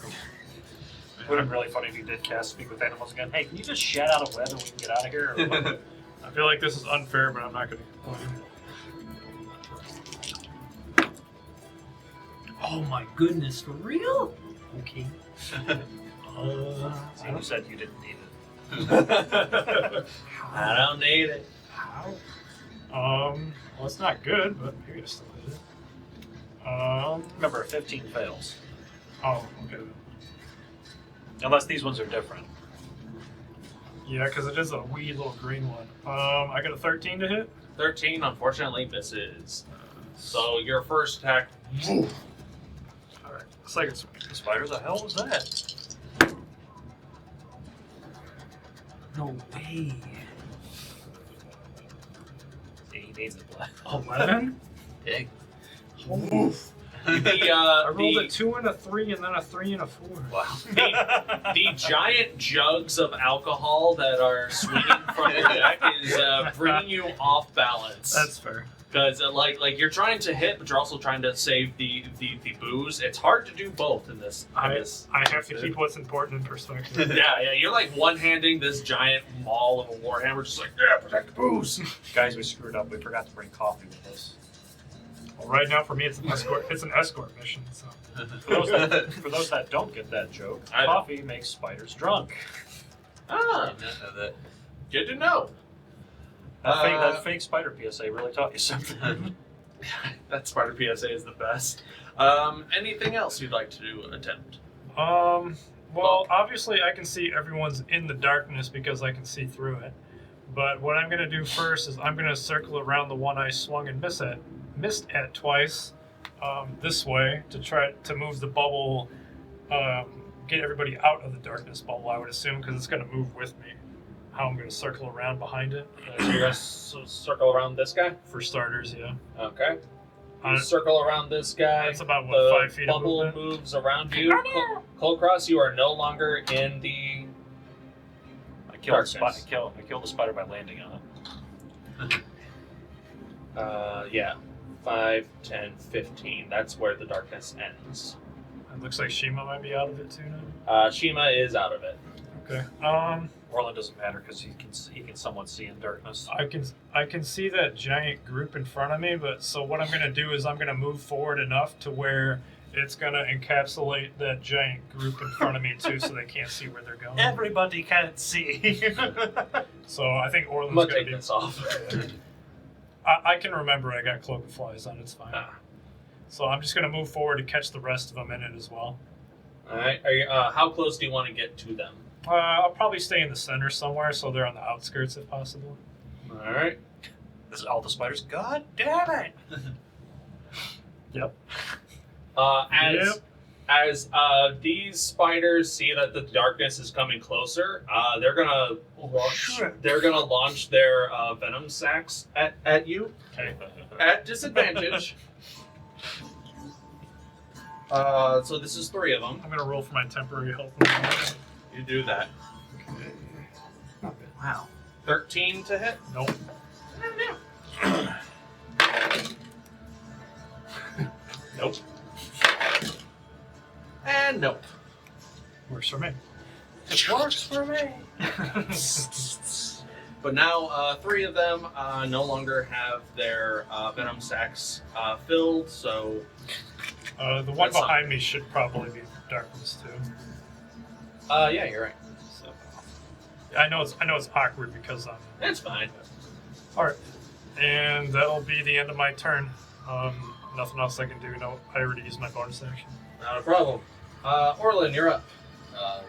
It would have been really funny if you did cast Speak with Animals again. Hey, can you just shed out a web and we can get out of here? Or what? I feel like this is unfair, but I'm not gonna complain. Oh my goodness, for real? Okay. See, you said you didn't need it. I don't need it. How? Well, it's not good, but maybe I still did it. Remember, 15 fails. Oh, okay. Unless these ones are different. Yeah, because it is a wee little green one. I got a 13 to hit. 13, unfortunately, misses. So your first attack. Alright, second swing. The spider, the hell was that? No way. He needs the black. 11? Big. Oof. I rolled a 2 and a 3 and then a 3 and a 4. Wow. The giant jugs of alcohol that are swinging from your deck is bringing you off balance. That's fair. Because like you're trying to hit, but you're also trying to save the booze. It's hard to do both in this. I have to keep what's important in perspective. Yeah, you're like one-handing this giant maul of a warhammer, just like, yeah, protect the booze. Guys, we screwed up. We forgot to bring coffee with us. Well, right now for me it's an escort. It's an escort mission. So. For those that don't get that joke, I- coffee makes spiders drunk. Ah, Did not know that. good to know. That fake spider PSA really taught you something. That Spider PSA is the best. Anything else you'd like to attempt? Well, obviously I can see everyone's in the darkness because I can see through it. But what I'm gonna do first is I'm gonna circle around the one I swung and missed at twice, this way to try to move the bubble, get everybody out of the darkness bubble. I would assume because it's gonna move with me. How I'm gonna circle around behind it. So you're gonna circle around this guy? For starters, yeah. Okay. You circle around this guy. That's about the 5 feet of bubble movement. moves around you. Kulkras, you are no longer in the I killed Darkness. I killed the spider by landing on it. yeah. 5, 10, 15. That's where the darkness ends. It looks like Shiima might be out of it too now. Shiima is out of it. Okay. Orlin doesn't matter because he can somewhat see in darkness. I can see that giant group in front of me, but so what I'm gonna do is I'm gonna move forward enough to where it's gonna encapsulate that giant group in front of me too, so they can't see where they're going. Everybody can't see. So I think Orlin's I'm gonna gonna take be. this off. I can remember I got Cloak of Flies on. It's fine. Ah. So I'm just going to move forward to catch the rest of them in it as well. All right. Are you, how close do you want to get to them? I'll probably stay in the center somewhere, so they're on the outskirts if possible. All right. This is all the spiders. God damn it! Yep. As these spiders see that the darkness is coming closer, they're gonna launch their venom sacs at you at disadvantage. So this is 3 of them. I'm going to roll for my temporary health. You do that. Wow. 13 to hit. Nope. Nope. And nope. Works for me. It works for me. But now 3 of them no longer have their venom sacs filled, so... The one behind me should probably be darkness too. Yeah, you're right. So, I know it's awkward because It's fine. all right, and that'll be the end of my turn. Nothing else I can do. No, I already used my bonus action. Not a problem. Orlin, you're up.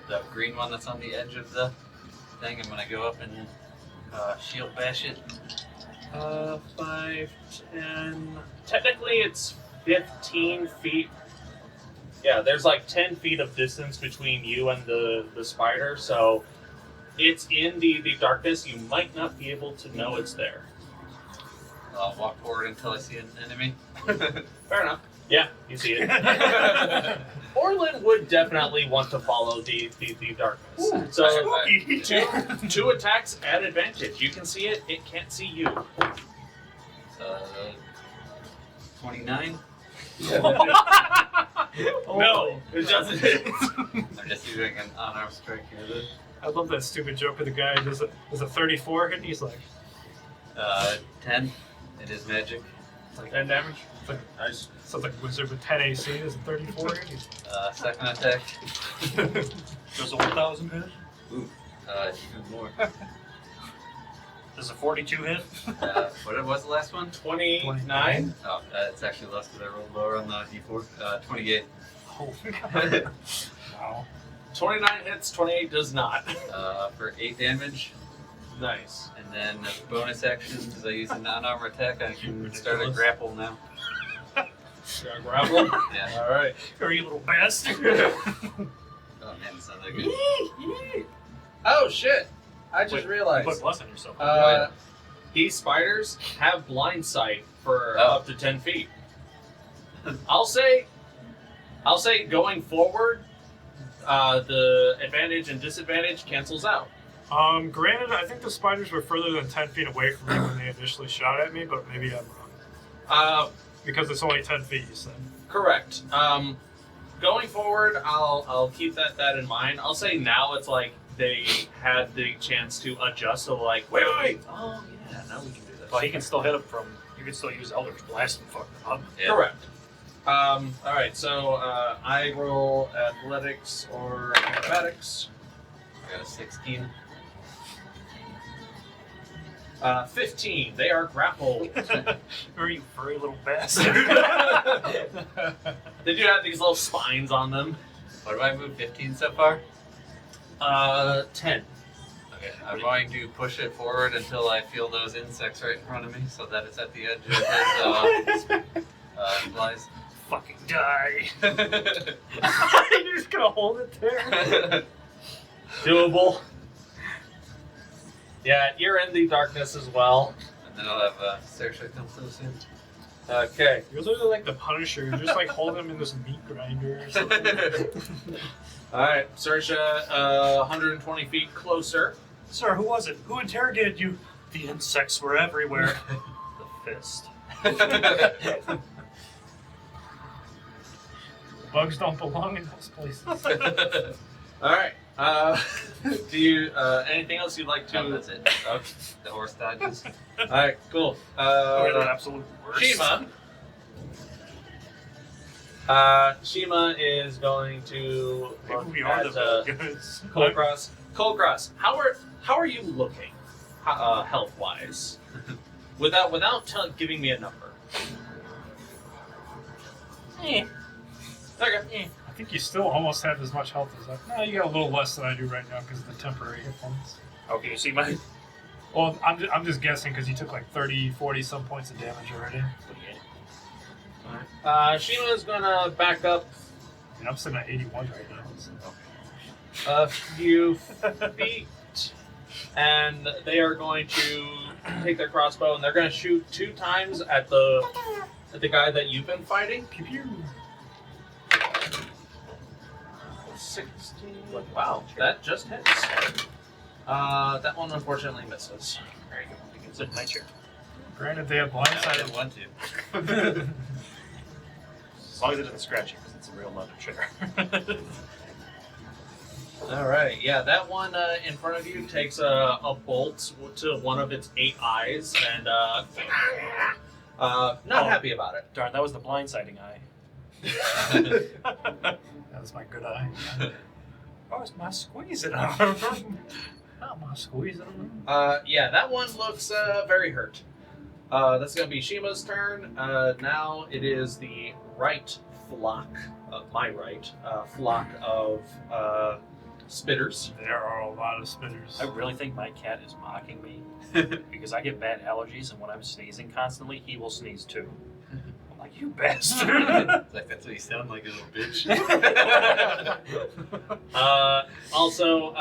The green one that's on the edge of the thing, I'm gonna go up and shield bash it. 5, 10... Technically, it's 15 feet. Yeah, there's like 10 feet of distance between you and the spider, so it's in the darkness. You might not be able to know it's there. I'll walk forward until I see an enemy. Fair enough. Yeah, you see it. Orlin would definitely want to follow the darkness. Ooh, so, two attacks at advantage. You can see it, it can't see you. 29. No, it doesn't hit. I'm just using an unarmed strike here. I love that stupid joke of the guy. Does a 34 hit? And he's like, 10. It is magic. it's like 10 damage. It's like, Nice. sounds like a wizard with 10 AC. Does a 34 hit? He's- Second attack. Does a 1,000 hit? Ooh, even more. Does a 42 hit? What was the last one? 29. Oh, it's actually less because I rolled lower on the d4. 28. Oh, God. Wow. 29 hits, 28 does not. For 8 damage. Nice. And then as a bonus action, because I use a non-armor attack, I can start a grapple now. Got grapple? Yeah. Alright. Are you little bastard? Oh man, it's not that good. Oh shit! I just realized. Put plus on yourself. These spiders have blind sight for Oh. up to 10 feet. I'll say going forward, the advantage and disadvantage cancels out. Granted, I think the spiders were further than 10 feet away from me when they initially shot at me, but maybe I'm wrong. Because it's only 10 feet, you said. Correct. Going forward, I'll keep that in mind. I'll say now it's like they had the chance to adjust. So like, wait. Oh yeah, now we can do this. Well, he can still hit him from. You can still use Eldritch Blast and fuck them up. Yeah. Correct. All right. So I roll athletics or acrobatics. I got a 16. 15. They are grappled. Are you furry little bastard? They do have these little spines on them. What have I moved 15 so far? 10. Okay, I'm going to push it forward until I feel those insects right in front of me, so that it's at the edge of his flies. Fucking die. You're just gonna hold it there? Doable. Yeah, you're in the darkness as well. And then I'll have Saoirse come close in. Okay. You're literally like the Punisher. You're just like holding him in this meat grinder or something. Alright, Saoirse, 120 feet closer. Sir, who was it? Who interrogated you? The insects were everywhere. The fist. Bugs don't belong in those places. Alright. Do you, anything else you'd like to... No, that's it. Okay. The horse dodges. Alright, cool. We're the absolute worst. Shiima. Shiima is going to Maybe look we are at the bad guys. Kulkras. Kulkras, how are you looking, health wise? Without giving me a number. Okay. I think you still almost have as much health as I. No, you got a little less than I do right now because of the temporary hit points. Okay, you see my. Well, I'm just guessing because you took like 30, 40 some points of damage already. Shiima's gonna back up And I'm sitting at 81 right now. So. a few feet, and they are going to take their crossbow and they're going to shoot 2 times at the guy that you've been fighting. Pew pew. 16. Wow, that just hits. That one unfortunately misses. There you go. It's a nice chair. Granted, they have I blindsided. didn't want to. As long as it doesn't scratch you, because it's a real leather chair. All right, yeah, that one in front of you takes a bolt to one of its 8 eyes, and not happy about it. Darn, that was the blindsiding eye. That was my good eye. Oh, it's my squeezing arm. Not my squeezing. Yeah, that one looks very hurt. That's going to be Shiima's turn. Now it is the right flock, my right flock of spitters. There are a lot of spinners. I really think my cat is mocking me because I get bad allergies, and when I'm sneezing constantly, he will sneeze too. I'm like, you bastard! It's like, that's what you sound like, a little bitch. Also,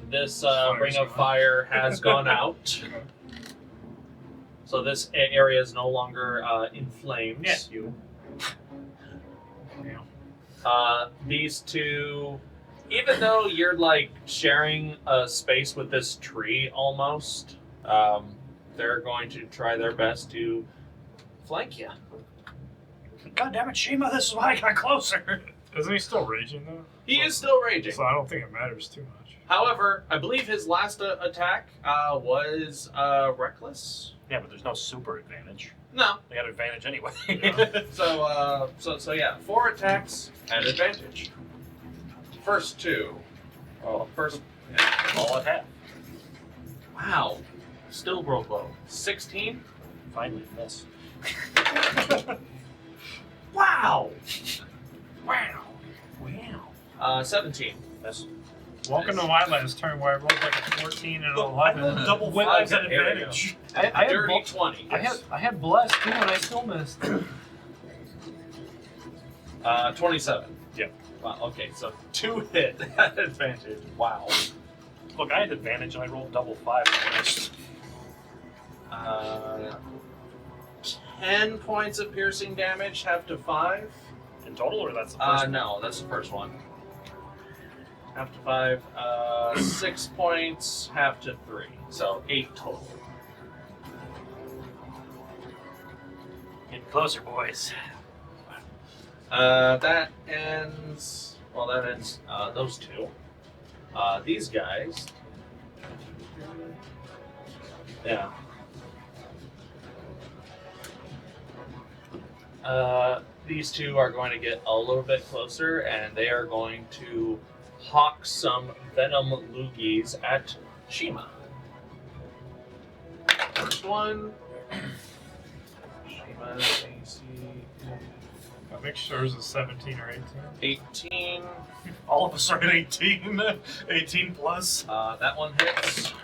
this ring of fire has gone out. So this area is no longer in flames. Yeah, you. These two, even though you're like sharing a space with this tree almost, they're going to try their best to flank you. God damn it, Shiima, this is why I got closer. Isn't he still raging though? He is still raging. So I don't think it matters too much. However, I believe his last attack was reckless. Yeah, but there's no super advantage. No. They got advantage anyway. So yeah, 4 attacks at advantage. First 2. Oh, First. all at half. Wow. Still broke low. 16. Finally, miss. Wow. Wow. Wow. 17. Miss. Welcome to my last turn where I rolled like a 14 and an 11. Double With- fives at okay, here we advantage. I had Dirty 20. I had blessed too, and I still missed. 27. Yep. Wow. Okay, so 2 hit at advantage. Wow. Look, I had advantage and I rolled double fives and missed. 10 points of piercing damage, half to 5. In total, or that's the first one? No, that's the first one. Half to 5. 6 points, half to 3. So 8 total. Get closer, boys. That ends. Well, that ends those 2. These guys. Yeah. These 2 are going to get a little bit closer, and they are going to hawk some venom loogies at Shiima. First one. Shiima, AC. I'll make sure it's a 17 or 18. 18. All of us are at 18. 18 plus. That one hits.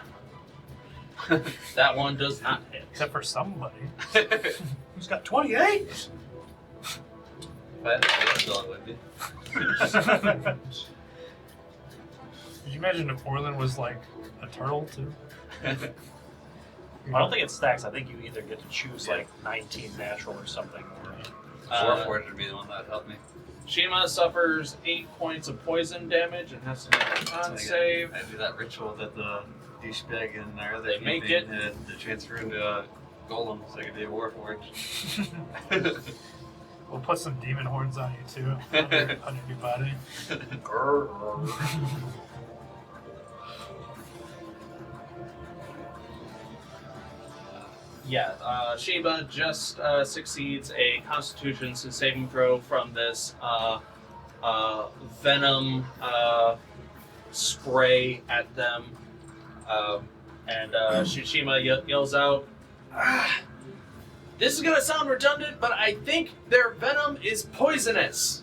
That one does not hit. Except for somebody. Who's got 28? But that's all it would be. Could you imagine if Orlin was like a turtle too? I don't think it stacks. I think you either get to choose like 19 natural or something. Or, Warforged would be the one that would help me. Shiima suffers 8 points of poison damage and has to make a con save. I do that ritual that the douchebag in our other They team make made it. to transfer into a golem so I could do a Warforged. We'll put some demon horns on you too, on your new body. Yeah, Shiima just succeeds a Constitution saving throw from this venom spray at them, and Shiima yells out, This is gonna sound redundant, but I think their venom is poisonous.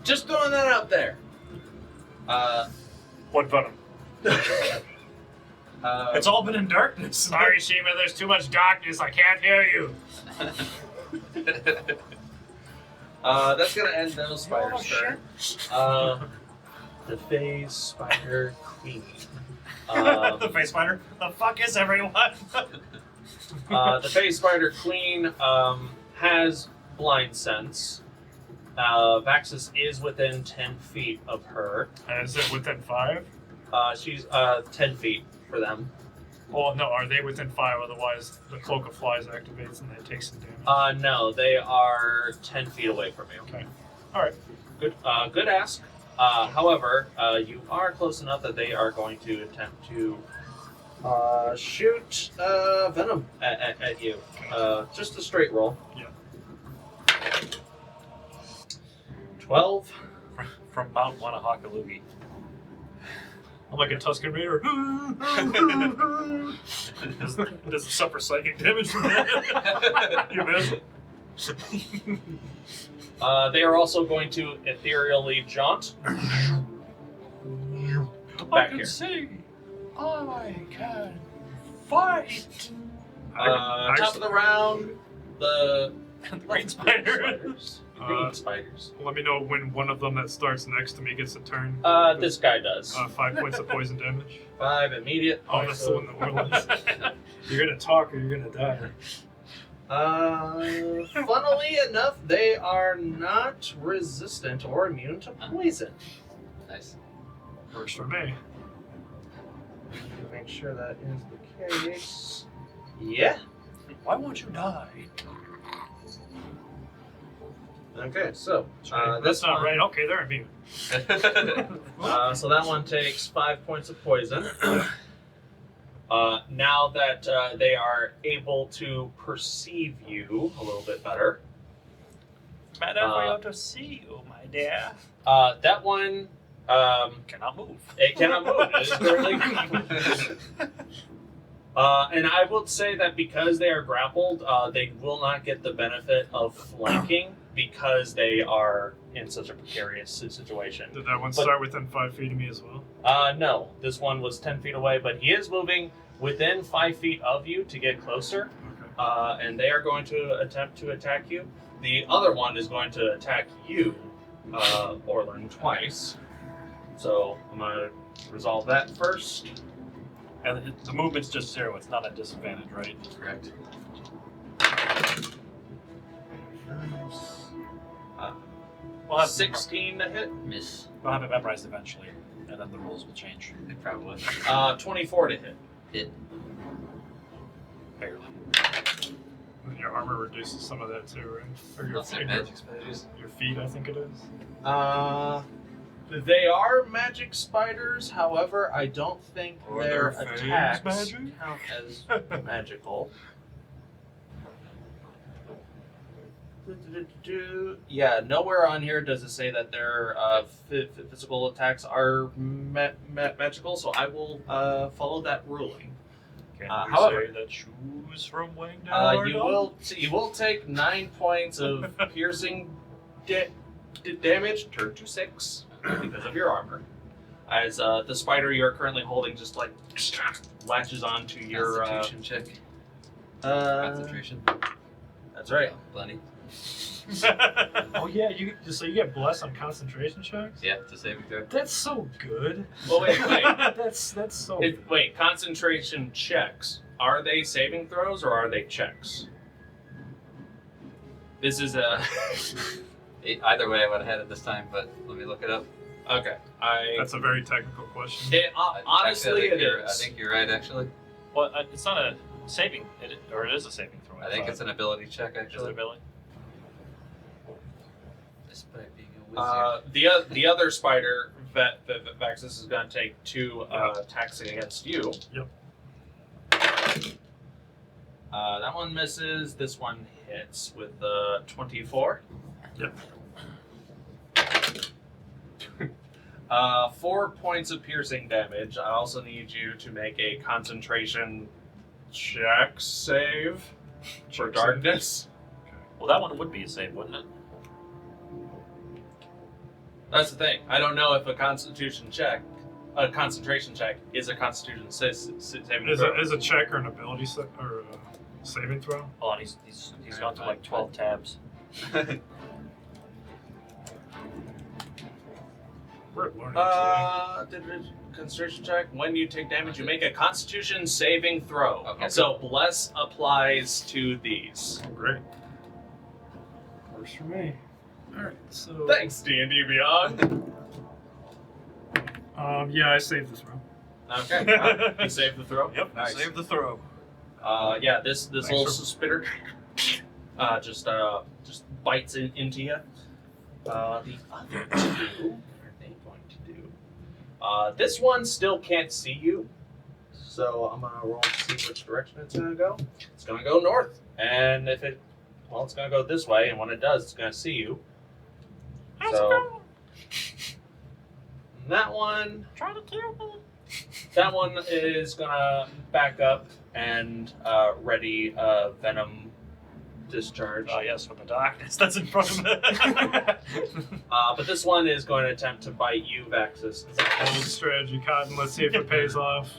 Just throwing that out there. What venom? It's all been in darkness. Sorry, Shiima, there's too much darkness. I can't hear you. That's gonna end those spiders' turn. The phase spider queen. The face spider. The fuck is everyone? The phase spider queen has blind sense. Vaxxus is within 10 feet of her. Is it within 5? She's 10 feet for them. Well, no, are they within 5? Otherwise, the Cloak of Flies activates and they take some damage. No, they are 10 feet away from you. Okay. Alright. Good ask. However, you are close enough that they are going to attempt to shoot venom at you. Just a straight roll. Yeah. 12. From Mount Wanahakalugi. I'm like a Tusken Raider. Does it suffer psychic damage from that? You miss? They are also going to ethereally jaunt back here. See. I can fight. Top of the round, the Green spiders. Green spiders. Let me know when one of them that starts next to me gets a turn. This guy does. 5 points of poison damage. 5 immediate. Oh, that's the one that Orlin's. You're gonna talk or you're gonna die. Funnily enough, they are not resistant or immune to poison. Nice. Works for me. Make sure that is the case. Yeah. Why won't you die? Okay, so That's this not one, right. Okay, they're immune. so that one takes 5 points of poison. Now that they are able to perceive you a little bit better, Better for you to see you, my dear. that one Cannot move. it cannot move. It is currently and I will say that because they are grappled, they will not get the benefit of flanking because they are in such a precarious situation. Did that one start within 5 feet of me as well? No, this one was 10 feet away, but he is moving within 5 feet of you to get closer, Okay. and they are going to attempt to attack you. The other one is going to attack you, Orlin, twice. So I'm going to resolve that first. And the movement's just 0. It's not a disadvantage, right? Correct. We'll have 16 to hit, Miss. We'll have it memorized eventually, and then the rules will change. Probably. 24 to hit. Hit. Barely. And your armor reduces some of that too, right? Or your Unless they're feet, magic spiders. your feet, I think it is. They are magic spiders, however, I don't think Or their their fangs attacks magic? count as magical. Yeah, nowhere on here does it say that their physical attacks are magical, so I will follow that ruling. Can we however, say that shoes from weighing down? you will take 9 points of piercing damage, turn to 6 because of your armor. As the spider you're currently holding just like latches onto your Constitution check. Concentration. That's right. Plenty. Oh yeah, you get blessed on concentration checks. Yeah, it's a saving throw. That's so good. Well, wait. that's so. Wait, concentration checks. Are they saving throws or are they checks? This is a. Either way, I would have had it this time, but let me look it up. Okay. That's a very technical question. Honestly, Actually, it I is. think you're right, actually. Well, it's not a saving, or it is a saving throw. I think it's an ability check, Is it actually. ability? Despite being a wizard. The other spider, Vaxxus, is going to take 2 attacks against you. Yep. That one misses. This one hits with 24. Yep. 4 points of piercing damage. I also need you to make a concentration check save. for darkness. Well, that one would be a save, wouldn't it? That's the thing. I don't know if a concentration check is a constitution saving throw. Is a check or an ability or a saving throw? Hold on, he's gone to like 12 tabs. We're learning today. Concentration check. When you take damage, you make a Constitution saving throw. Okay. So bless applies to these. Great. Works for me. All right. So. Thanks, D&D Beyond. Yeah, I saved this throw. Okay, you saved the throw. Yep. Nice. Save the throw. Yeah, this little for- spitter just bites into you. The other two, what are they going to do? This one still can't see you, so I'm gonna roll to see which direction it's gonna go. It's gonna go north, and if it, well, it's gonna go this way, and when it does, it's gonna see you. So that one, Try to kill me. that one is gonna back up and ready venom discharge. Oh yes, from the darkness that's in front of it. But this one is going to attempt to bite you, Vaxxus. Old strategy, Cotton. Let's see if it pays off.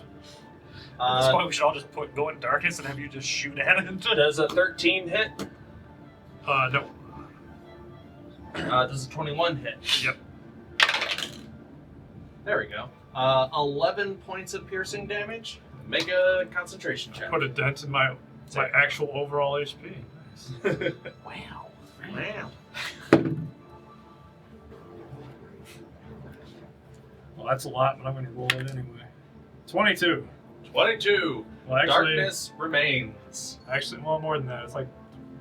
At this point, we should all just go in darkness and have you just shoot at it. Does a 13 hit? No. Does a 21 hit? Yep. There we go. 11 points of piercing damage. Make a concentration check. Put a dent in my actual overall HP. Wow. Wow. Well, that's a lot, but I'm going to roll it anyway. 22. 22. Well, actually, Darkness remains. well, more than that. It's like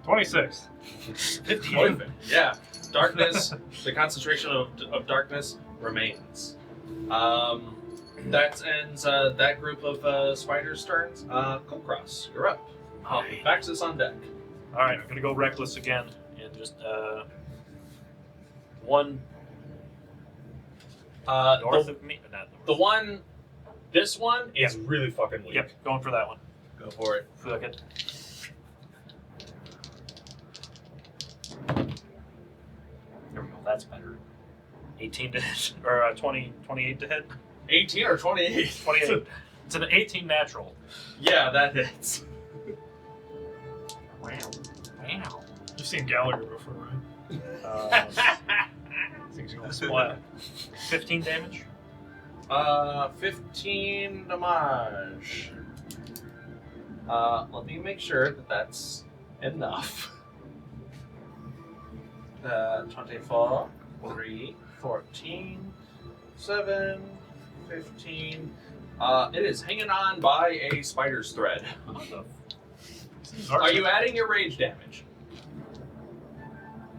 26. 15. Yeah. Darkness, the concentration of darkness remains. That ends that group of spiders' turns. Kulkras, you're up. Vaxxus on deck. All right, I'm gonna go reckless again and just one north of me. Not north. The one, this one is really fucking weak. Yep, going for that one. Go for it. Fuck it. There we go. That's better. 18 to hit, or 28 to hit. 18 or 28? 28. It's an 18 natural. Yeah, that hits. Wow. Wow. You've seen Gallagher before, right? Things going to splat. 15 damage. 15 damage. Let me make sure that that's enough. 24, 3, 14, 7, 15. It is hanging on by a spider's thread. Are you adding your rage damage?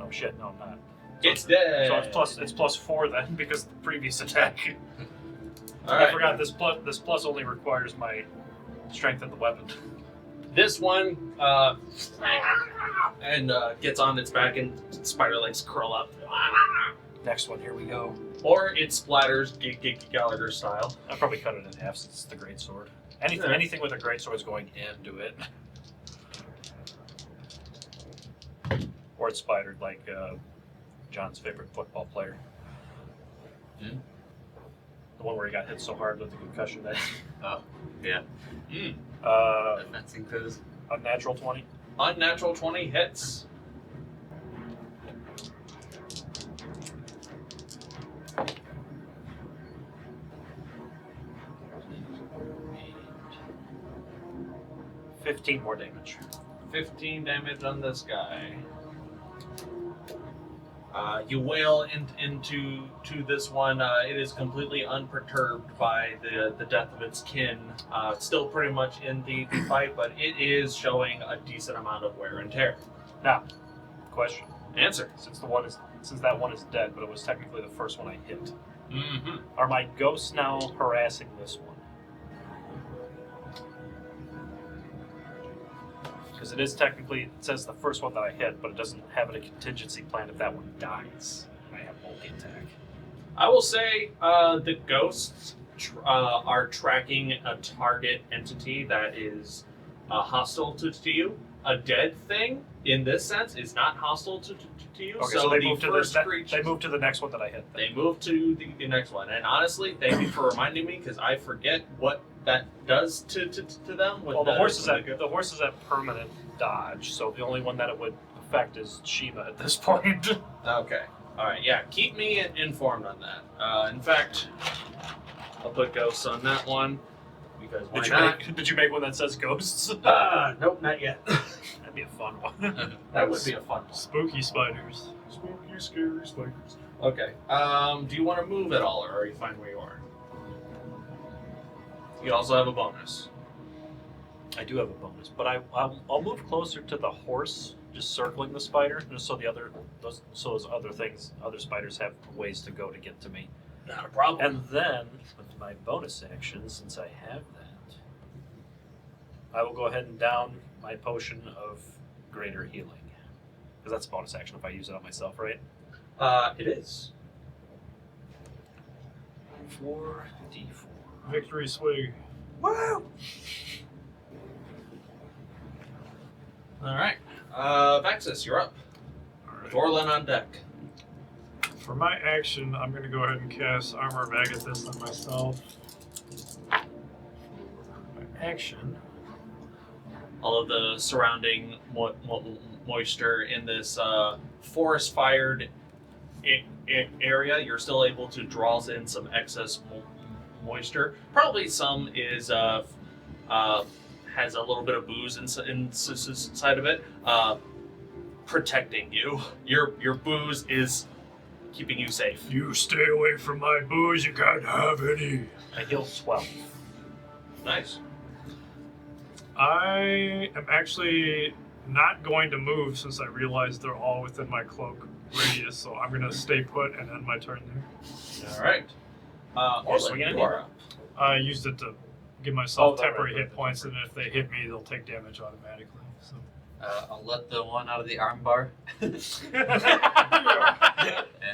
Oh shit, no, I'm not. It's dead. So it's plus 4 then because of the previous attack. All right. I forgot this plus only requires my strength of the weapon. This one gets on its back and spider legs curl up. Next one, here we go. Or it splatters Gallagher style. I'll probably cut it in half since it's the great sword. Anything with a great sword is going into it. Or it's spidered like John's favorite football player. Hmm? The one where he got hit so hard with the concussion that Oh, yeah. fencing quiz. unnatural 20. Unnatural 20 hits. $15 more damage. 15 damage on this guy. You wail into this one. It is completely unperturbed by the death of its kin. It's still pretty much in the fight, but it is showing a decent amount of wear and tear. Now, question. Answer. Since that one is dead, but it was technically the first one I hit. Mm-hmm. Are my ghosts now harassing this one? Because it is technically, it says the first one that I hit, but it doesn't have a contingency plan if that one dies. I have multi-attack. I will say the ghosts are tracking a target entity that is hostile to you. a dead thing in this sense is not hostile to you. Okay, so they the move to first the creature, they move to the next one that I hit. Then. They move to the next one. And honestly, thank you for reminding me because I forget what that does to them. Well, the horse is at permanent dodge, so the only one that it would affect is Shiima at this point. Okay. All right. Yeah. Keep me informed on that. In fact, I'll put ghosts on that one because why not? Did you make one that says ghosts? Nope, not yet. That'd be a fun one. That would be a fun one. Spooky spiders. Spooky, scary spiders. Okay. Do you want to move at all, or are you fine where you are? You also have a bonus. I do have a bonus, but I'll move closer to the horse, just circling the spider, just so those other spiders have ways to go to get to me. Not a problem. And then, with my bonus action, since I have that, I will go ahead and down my potion of greater healing. Because that's a bonus action if I use it on myself, right? It is. 4d4. Victory swig. Woo! All right. Vaxxus, you're up. With Orlin on deck. For my action, I'm going to go ahead and cast Armor of Agathis on myself. For my action, All of the surrounding moisture in this forest-fired area, you're still able to draw in some excess moisture. Probably some is has a little bit of booze inside of it, protecting you. Your booze is keeping you safe. you stay away from my booze, you can't have any. I heal 12. Nice. I am actually not going to move since I realize they're all within my cloak radius, so I'm going to stay put and end my turn there. All right. Orlin, swinging you at are me? up. I used it to give myself Oh, temporary right. hit points, and if they hit me, they'll take damage automatically. So. I'll let the one out of the arm bar, and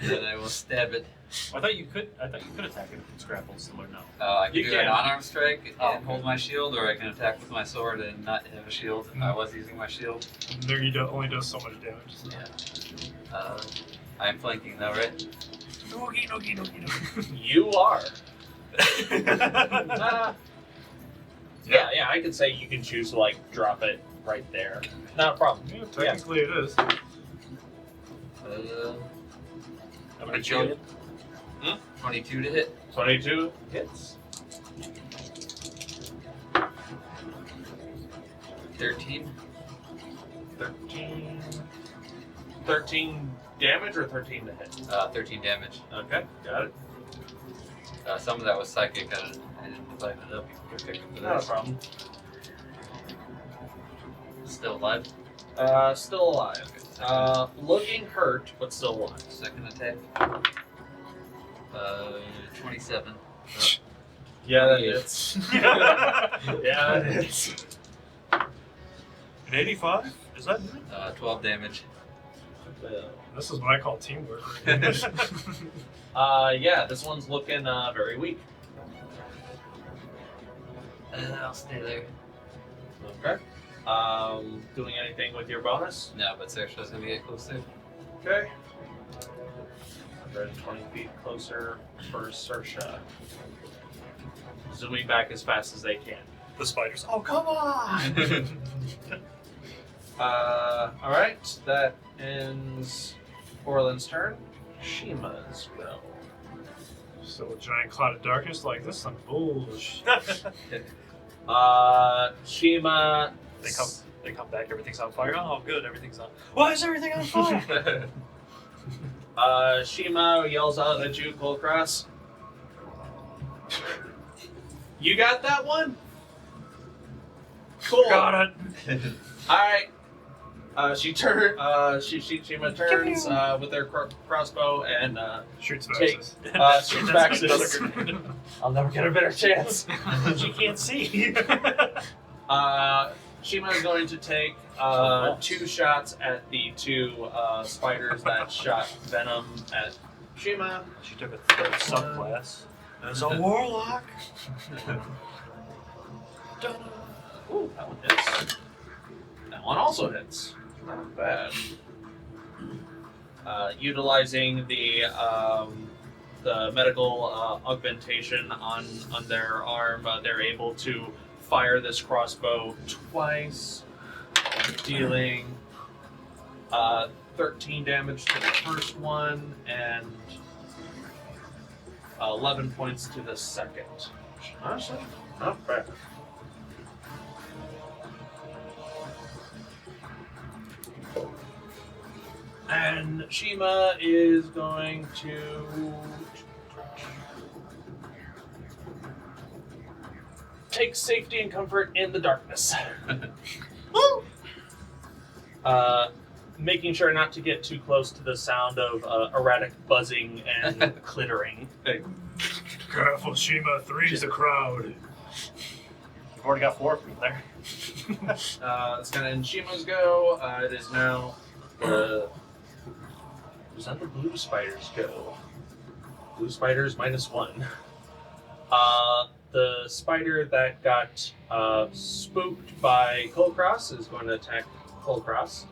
then I will stab it. I thought you could attack it if it's grappled still, or no? I can You do can. an unarmed strike Oh, and hold my shield, or I can attack with my sword and not have a shield. I was using my shield. There you only does so much damage. So. Yeah. I'm flanking though, right? You are. Yeah, I could say you can choose to drop it right there. Not a problem. Yeah, technically it is. How many trillion? 22 to hit. 22 hits. 13. 13 damage or 13 to hit? 13 damage. Okay, got it. Some of that was psychic. I didn't divide it up particularly for Not a this. problem. Still alive. Still alive. Looking hurt, but still alive. Second attack. 27. Yeah, that 28. hits. Yeah, that hits. An 85? Is that? 12 damage. This is what I call teamwork. Yeah, this one's looking very weak. I'll stay there. Okay. Doing anything with your bonus? No, but Saoirse's gonna get closer. Okay. 120 feet closer for Saoirse. Zooming back as fast as they can. The spiders. Oh, come on! Alright, that ends Orlin's turn. Shiima's go. So a giant cloud of darkness like this, some bullshit. Shiima. They come back, everything's on fire. Oh, good, everything's on. Why is everything on fire? Shiima yells out at you, Kulkras. You got that one? Cool. Got it. Alright. Shiima turns with her crossbow and Shoots take Vaxxus. shoots That's another Vaxxus. grenade. I'll never get a better chance. She can't see. Shiima is going to take 2 shots at the 2 spiders that shot venom at Shiima. She took a third subclass. As a warlock. Ooh, that one hits. That one also hits. Not bad. Utilizing the medical augmentation on their arm, they're able to fire this crossbow twice, dealing 13 damage to the first one and 11 points to the second. Honestly, not bad. And Shiima is going to take safety and comfort in the darkness. Making sure not to get too close to the sound of erratic buzzing and clittering. Careful, Shiima. 3's the crowd. We've already got 4 from there. It's going to end Shiima's go. It is now the... Was that the blue spiders go? Blue spiders -1. The spider that got spooked by Kulkras is going to attack Kulkras.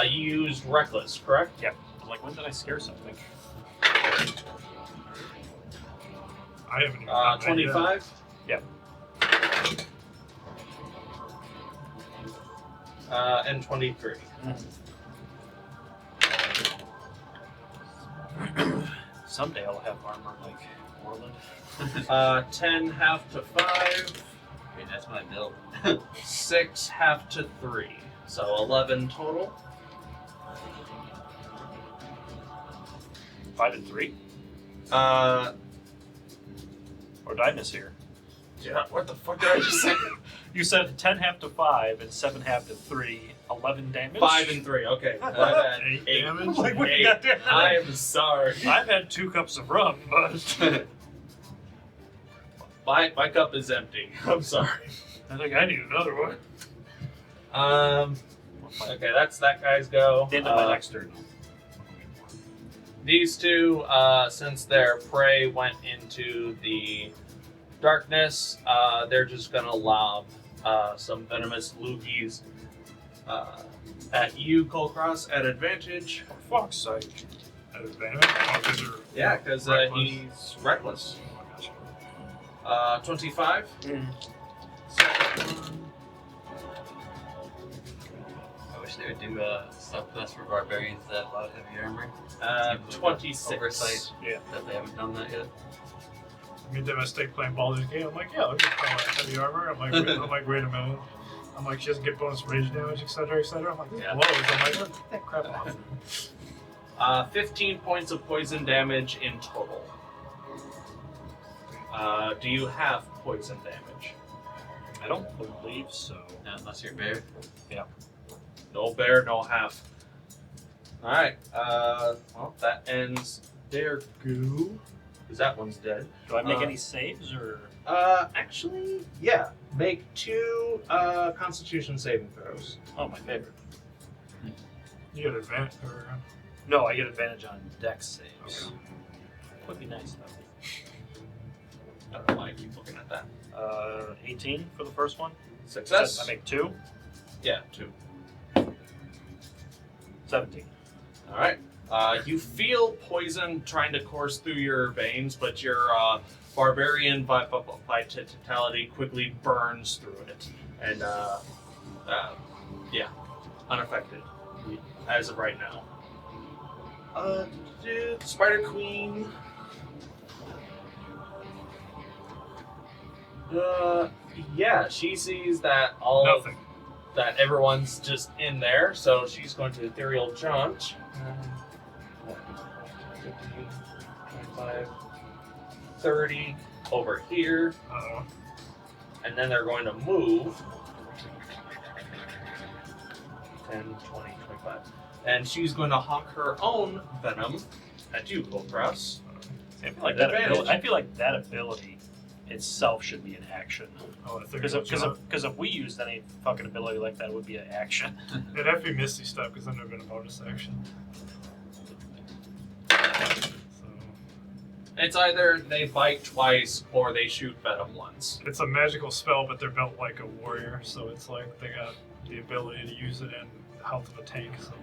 You used Reckless, correct? Yep. Like, when did I scare something? I haven't even done that 25? Yep. And 23. Someday I'll have armor like Orlin. 10 half to 5. Okay, that's my build. 6 half to 3. So 11 total. 5 and 3? Or did I miss here? Yeah, what the fuck did I just say? You said 10 half to 5 and 7 half to 3, 11 damage? 5 and 3, okay. I've had 8 damage? Like, what you Eight. got there? I am sorry. I've had 2 cups of rum, but My cup is empty. I'm sorry. I think I need another one. Okay, that's that guy's go. Into my next turn. These two, since their prey went into the darkness, they're just gonna lob some venomous loogies at you, Kulkras, at advantage. For fuck's sake. At advantage? Oh, 'cause you're Yeah, because reckless. he's reckless. Oh, gotcha. 25. Second one. I wish they would do a subclass for barbarians that allowed heavy armor. 26. Oversight Yeah. that they haven't done that yet. I made that mistake playing Baldur's Gate. I'm like, yeah, let me play heavy armor. I'm like, wait a minute. I'm like, she doesn't get bonus rage damage, etc., etc. I'm like, this Yeah. blows. I'm like, get that crap off. 15 points of poison damage in total. Do you have poison damage? I don't believe so. Not unless you're bear. No bear, no half. Alright, well, that ends their goo. Because that one's dead. Do I make any saves, or...? Actually, yeah. Make 2 Constitution saving throws. Oh, my favorite. You get advantage. Or, No, I get advantage on dex saves. Would be nice, though. I don't know why I keep looking at that. 18 for the first one. Success? I make 2. Yeah, 2. 17. Alright. You feel poison trying to course through your veins, but your barbarian vitality quickly burns through it. And, yeah, unaffected as of right now. Spider Queen. Yeah, she sees that nothing. that everyone's just in there, so she's going to ethereal jaunt. 15, 25, 30 over here, Uh-oh. and then they're going to move 10, 20, 25. And she's going to hawk her own venom at you, Kulkras. I feel like that ability itself should be an action. Oh, I think Because if we used any fucking ability like that, it would be an action. it'd have to be Misty stuff because then there'd been a bonus action. So It's either they bite twice or they shoot venom once. it's a magical spell, but they're built like a warrior, so it's like they got the ability to use it in the health of a tank. So.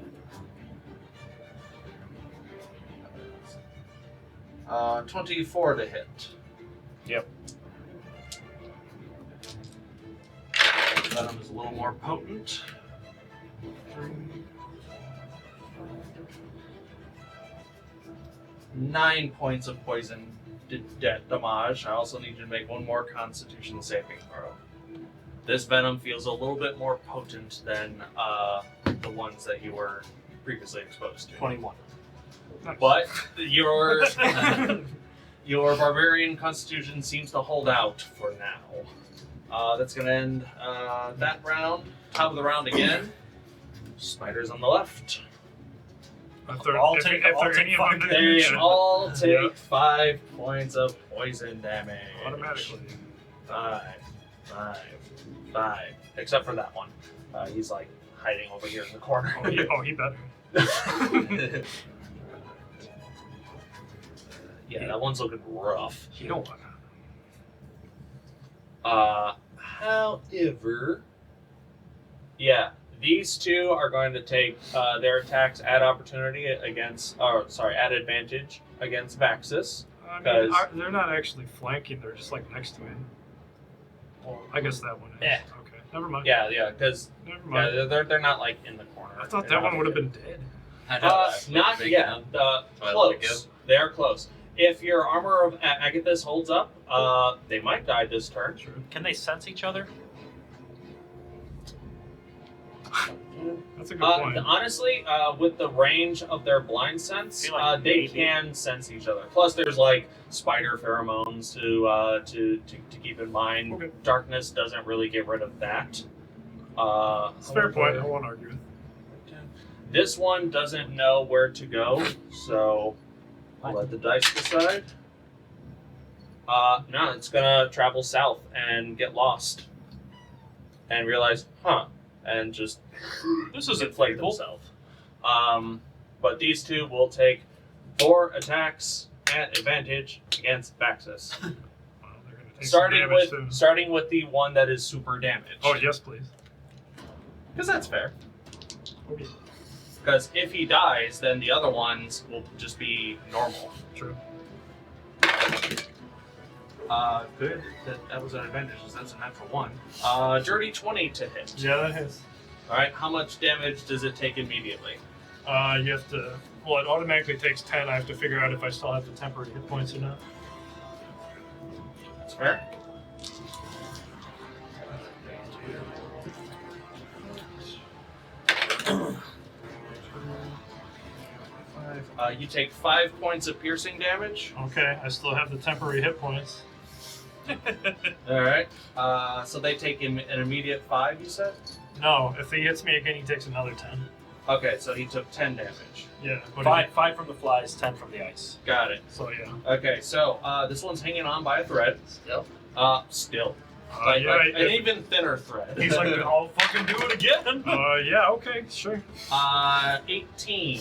24 to hit. Yep. Venom is a little more potent. 9 points of poison damage. I also need you to make one more Constitution saving throw. This venom feels a little bit more potent than the ones that you were previously exposed to. 21. But your your barbarian constitution seems to hold out for now. That's going to end that round. Top of the round again. Spiders on the left. If they're, I'll if, take- if I'll they're take any five. of them, They yeah. all take Yeah. 5 points of poison damage. Automatically. 5, 5. Except for that one. He's like hiding over here in the corner. He better. Yeah, that one's looking rough. You don't want However, yeah, these two are going to take their attacks at opportunity against, at advantage against Vaxxus. I mean, Because- they're not actually flanking, they're just like next to him. Well, I guess that one is. Yeah. Okay, never mind. Yeah, because Never mind. they're not like in the corner. I thought They're that one not- would have been dead. I know, that's Not big yet. enough. I let it Close. They're close. If your armor of Agathis holds up, they might die this turn. Can they sense each other? That's a good point. Honestly, with the range of their blind sense, Feel like they maybe. can sense each other. Plus, there's like spider pheromones to keep in mind. Okay. Darkness doesn't really get rid of that. It's a fair point. I however, won't argue with. This one doesn't know where to go, so I'll let the dice decide. No, it's gonna travel south and get lost, and realize, and just This is inflate themselves. But these two will take 4 attacks at advantage against Vaxxus. Well, they're gonna take some damage too. Starting with the one that is super damaged. Oh yes, please. Because that's fair. Okay. Because if he dies, then the other ones will just be normal. True. Good. That was an advantage. That's a natural 1. Dirty 20 to hit. Yeah, that hits. All right. How much damage does it take immediately? You have to. Well, it automatically takes 10. I have to figure out if I still have the temporary hit points or not. That's fair. You take 5 points of piercing damage. Okay, I still have the temporary hit points. All right. So they take an immediate 5. You said. No, if he hits me again, he takes another 10. Okay, so he took 10 damage. Yeah, but Five from the flies, 10 from the ice. Got it. So yeah. Okay, so this one's hanging on by a thread. Still? Still. Yeah, An even thinner thread. he's like, I'll fucking do it again. Yeah, okay, sure. 18.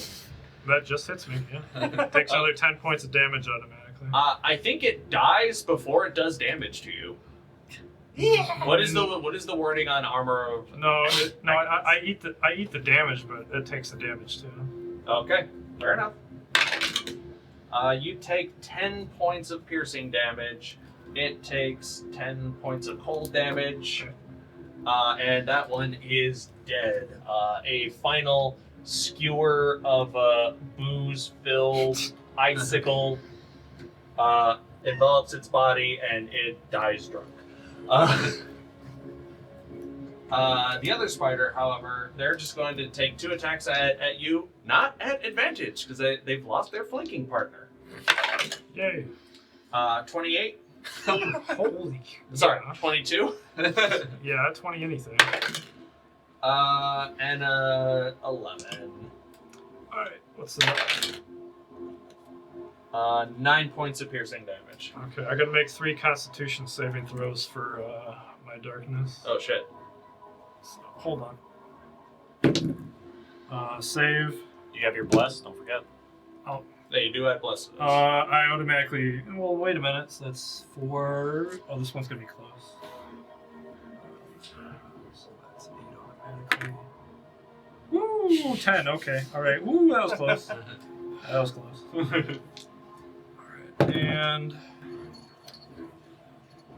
That just hits me. Yeah, takes another 10 points of damage automatically. I think it dies before it does damage to you. What is the wording on armor of? No, I eat the damage, but it takes the damage too. Okay, fair enough. You take 10 points of piercing damage. It takes 10 points of cold damage. And that one is dead. A final skewer of booze-filled icicle envelops its body, and it dies drunk. The other spider, however, they're just going to take 2 attacks at you, not at advantage, because they've lost their flanking partner. Yay! 28. Holy. Sorry, Yeah. 22. Yeah, 20 anything. And 11. All right, what's the number? 9 points of piercing damage. Okay, I gotta make 3 Constitution saving throws for my darkness. Oh shit. So, hold on. Save. You have your bless, don't forget. Yeah, you do have blesses. I automatically. Well, wait a minute. So that's 4. Oh, this one's gonna be close. So that's 8 automatically. Ooh, 10. Okay. All right. Ooh, that was close. That was close. All right. And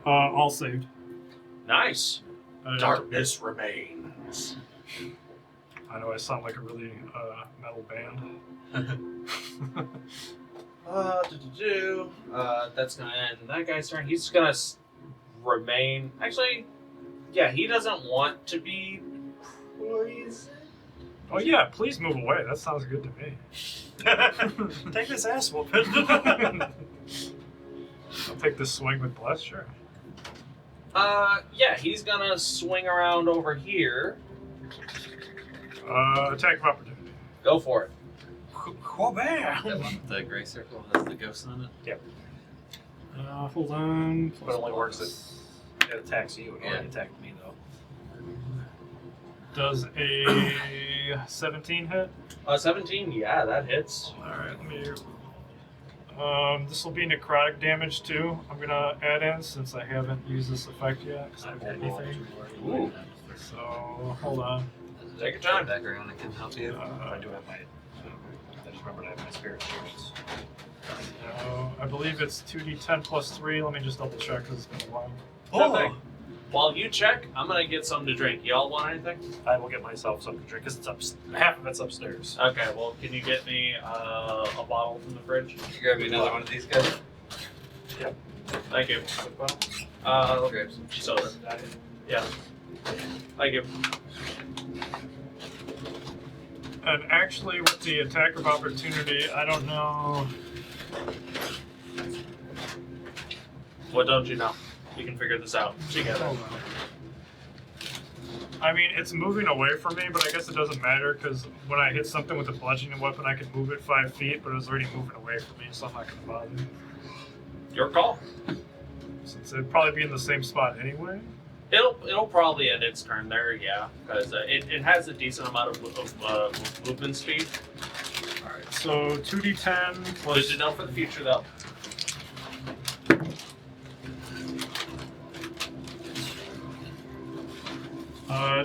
all saved. Nice. I Darkness remains. know I sound like a really metal band. That's gonna end that guy's turn. He's gonna remain. Actually, yeah, he doesn't want to be poisoned. Oh yeah, please move away. That sounds good to me. Take this ass whooping. I'll take this swing with bless, sure. Yeah, he's gonna swing around over here. Attack of opportunity. Go for it. Bam! That one with the gray circle has the ghost on it. Hold on. But it only works if it attacks you. It only attacked me, though. Does a 17 hit? 17, yeah, that hits. Alright, let me... this will be necrotic damage too. I'm gonna add in since I haven't used this effect yet because I have anything. Ooh. So, hold on. Take your time. Back around, I can help you. I do have my. I just remembered I have my spirit spirits. I believe it's 2d10 plus 3. Let me just double check because it's been a while. No thing. While you check, I'm gonna get something to drink. Y'all want anything? I will get myself something to drink because half of it's upstairs. Okay, well, can you get me a bottle from the fridge? Can you grab me another one of these guys? Thank you. Grab some Soda. Yeah. Thank you. And actually, with the attack of opportunity, I don't know. What don't you know? We can figure this out together. Hold on. I mean, it's moving away from me, but I guess it doesn't matter because when I hit something with a bludgeoning weapon, I can move it 5 feet, but it was already moving away from me, so I'm not going to bother. Your call. Since it'd probably be in the same spot anyway. It'll probably end its turn there, yeah, because it has a decent amount of movement speed. Alright, so 2d10 plus... Good to know for the future, though.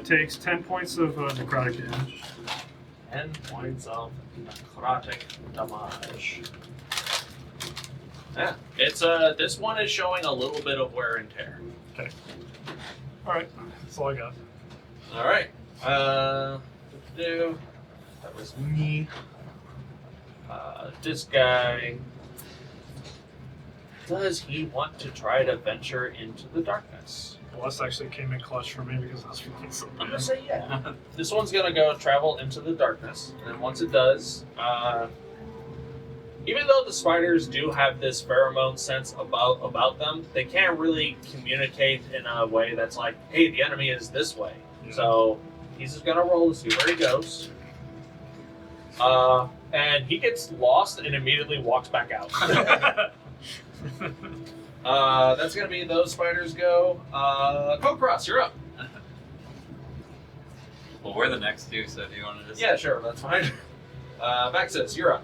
Takes 10 points of necrotic damage. 10 points of necrotic damage. Yeah, it's this one is showing a little bit of wear and tear. Okay. Alright, that's all I got. All right. That was me. This guy. Does he want to try to venture into the darkness? Bless actually came in clutch for me because I was feeling so I'm gonna bad. say yeah. This one's gonna go travel into the darkness, and once it does, even though the spiders do have this pheromone sense about them, they can't really communicate in a way that's like, hey, the enemy is this way. Yeah. So he's just gonna roll to see where he goes. And he gets lost and immediately walks back out. That's gonna be those spiders go. Kulkras, you're up. Well, we're the next two, so do you want to just... Yeah, sure, that's fine. Vaxxus, you're up.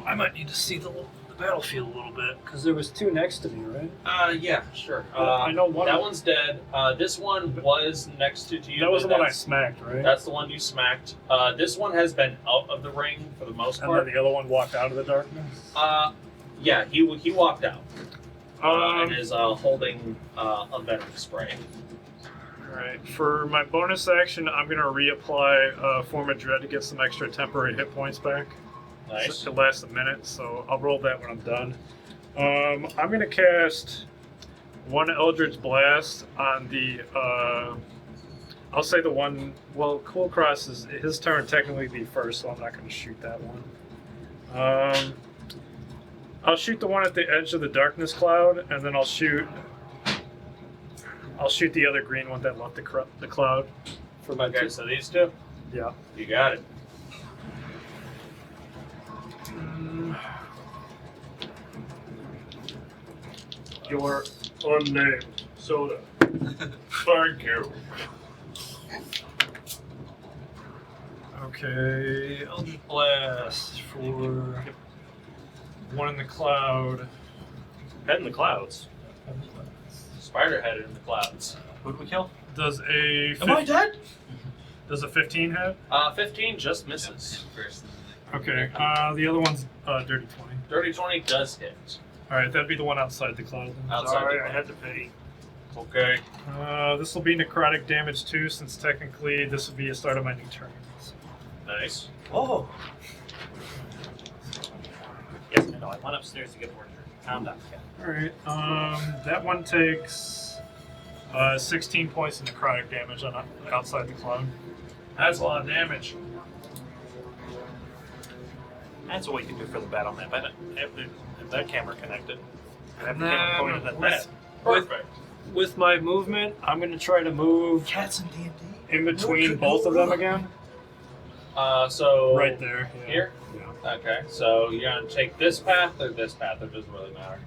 I might need to see the battlefield a little bit because there was 2 next to me, right? Yeah, sure. I know one. That one's dead. This one was next to you. That was the but one I that's- smacked, right? That's the one you smacked. This one has been out of the ring for the most And part. then the other one walked out of the darkness. Yeah, he walked out and Um, is holding a venom spray. Alright, for my bonus action, I'm going to reapply Form of Dread to get some extra temporary hit points back. Nice. It lasts a minute, so I'll roll that when I'm done. I'm going to cast one Eldritch Blast on the, I'll say the one, well, Kulkras is his turn technically be first, so I'm not going to shoot that one. I'll shoot the one at the edge of the darkness cloud, and then I'll shoot the other green one that left the cloud. For my Okay, so these two. Yeah. You got it. Your unnamed soda. Thank you. Okay, Eldritch Blast for one in the cloud. Head in the clouds. Spider headed in the clouds. Who did we kill? Does a Am I dead? Does a 15 hit? 15 just misses. First. Okay. The other one's dirty 20. Dirty 20 does hit. All right, that'd be the one outside the cloud. Outside Sorry, the I had to pay. Okay. This will be necrotic damage too, since technically this would be a start of my new turn. Nice. Oh. Yes, I know. I went upstairs to get more drink. Calm down, cat. All right. That one takes 16 points of necrotic damage on outside the cloud. That's a lot of damage. That's what we can do for the battle map. If that camera connected, and have the Nah, camera pointed at that. Perfect. With my movement, I'm going to try to move Cats and D&D. in between both of them again. So Right there. Yeah. Here? Yeah. Okay. So you're gonna take this path or this path? It doesn't really matter.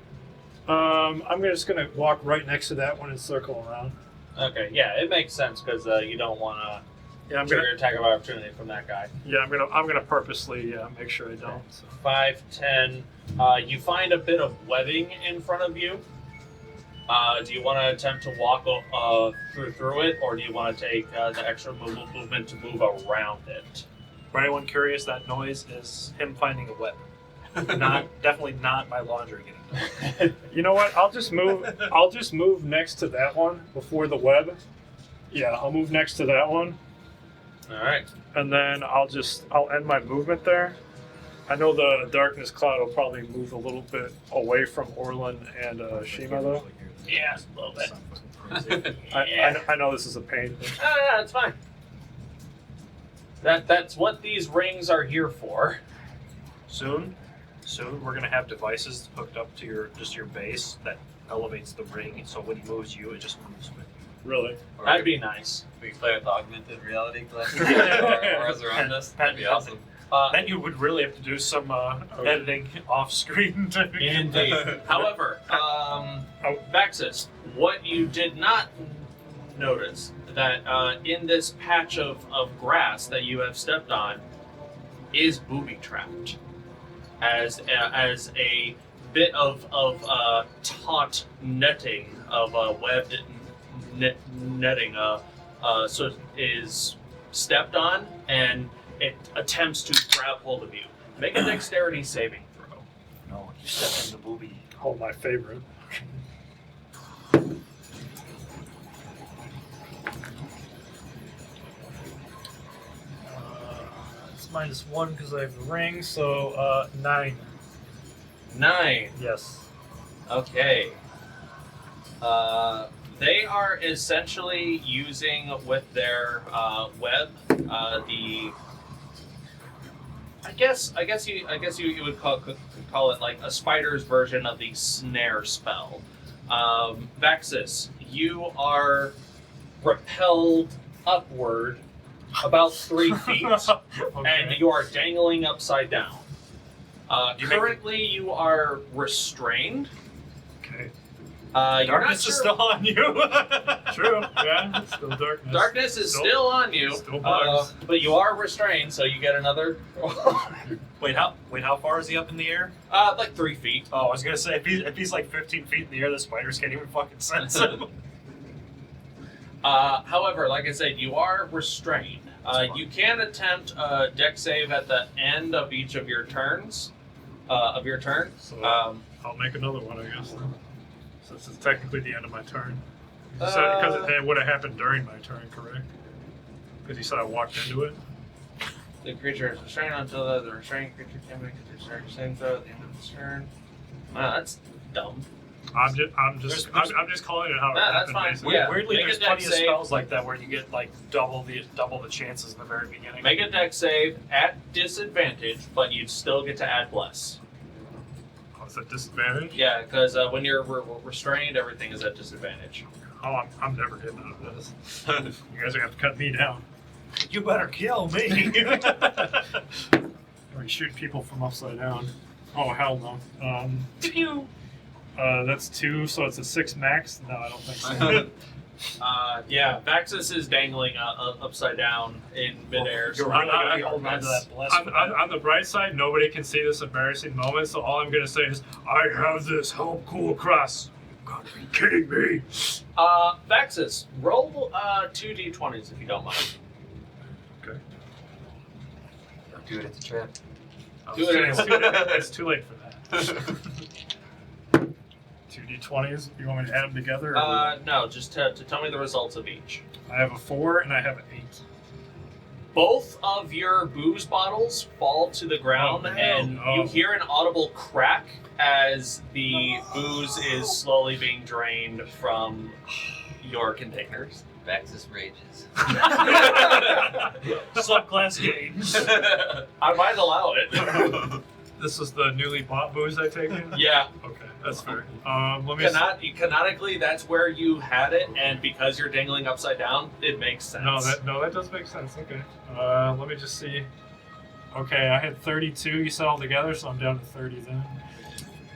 I'm just going to walk right next to that one and circle around. Okay. Yeah, it makes sense because you don't want to Yeah, I'm trigger gonna. attack of opportunity from that guy. Yeah, I'm gonna purposely make sure I don't. So. 5, 10. You find a bit of webbing in front of you. Do you want to attempt to walk through it, or do you want to take the extra movement to move around it? For anyone curious, that noise is him finding a web. Definitely not my laundry getting done. You know what? I'll just move next to that one before the web. Yeah, I'll move next to that one, All right. and then I'll end my movement there. I know the darkness cloud will probably move a little bit away from Orlin and Shiima though. Yeah, a little bit. I know this is a pain. But No, it's fine. That's what these rings are here for. Soon, we're gonna have devices hooked up to your base that elevates the ring. So when he moves you, it just moves with you. really, Or That'd be nice. we can play with augmented reality glasses or auras around us. That'd be awesome. Then you would really have to do some editing off screen. Indeed. However, Vaxxus, what you did not notice that in this patch of grass that you have stepped on is booby trapped as a bit of taut netting of webbed netting so is stepped on and it attempts to grab hold of you. Make a dexterity saving throw. No, you step in the booby. oh my favorite. It's -1 because I have the ring, so 9. 9. Yes. Okay. They are essentially using with their web I guess you would call it like a spider's version of the snare spell. Vaxxus, you are repelled upward about 3 feet, and you are dangling upside down. Currently, you are restrained. Okay. You're not Darkness is sure. still on you. True. Yeah. It's still darkness. Darkness is still on you, Still bugs. but you are restrained, so you get another Wait, how far is he up in the air? like 3 feet. Oh, I was gonna say if he's like 15 feet in the air, the spiders can't even fucking sense him. However, like I said, you are restrained. You can attempt a dex save at the end of each of your turns. So I'll make another one, I guess. Then. Since it's technically the end of my turn. Because it would have happened during my turn, correct? Because you said I walked into it. The creature is restrained until the restrained creature can make a dex saving throw at the end of the turn. Wow, that's dumb. I'm just calling it how it Nah, that's happened. fine. Basically. Yeah. Weirdly, Make a there's dex plenty of save. spells like that where you get like double the chances in the very beginning. Make a dex save at disadvantage, but you'd still get to add bless. Oh, it's a disadvantage. Yeah, because when you're restrained, everything is at disadvantage. Oh, I'm never getting out of this. You guys are gonna have to cut me down. You better kill me. Or you shoot people from upside down. Oh hell no. Pew! That's 2, so it's a 6 max. No, I don't think so. Yeah, Vaxxus is dangling upside down in midair. You're really gonna be holding on to that bless. On the bright side, nobody can see this embarrassing moment, so all I'm gonna say is, I have this help Kulkras. You gotta be kidding me. Vaxxus, roll 2 d20s if you don't mind. Do it at the trap. Do it anyway. It's too late for that. 2d20s. You want me to add them together? Or No, just to tell me the results of each. I have a 4 and I have an 8. Both of your booze bottles fall to the ground, and you hear an audible crack as the booze is slowly being drained from your containers. Vaxxus rages. Subclass games. I might allow it. This is the newly bought booze I take in? Yeah. Okay, that's fair. Let me see. Canonically, that's where you had it, and because you're dangling upside down, it makes sense. No, that does make sense. Okay. Let me just see. Okay, I had 32 you said all together, so I'm down to 30 then.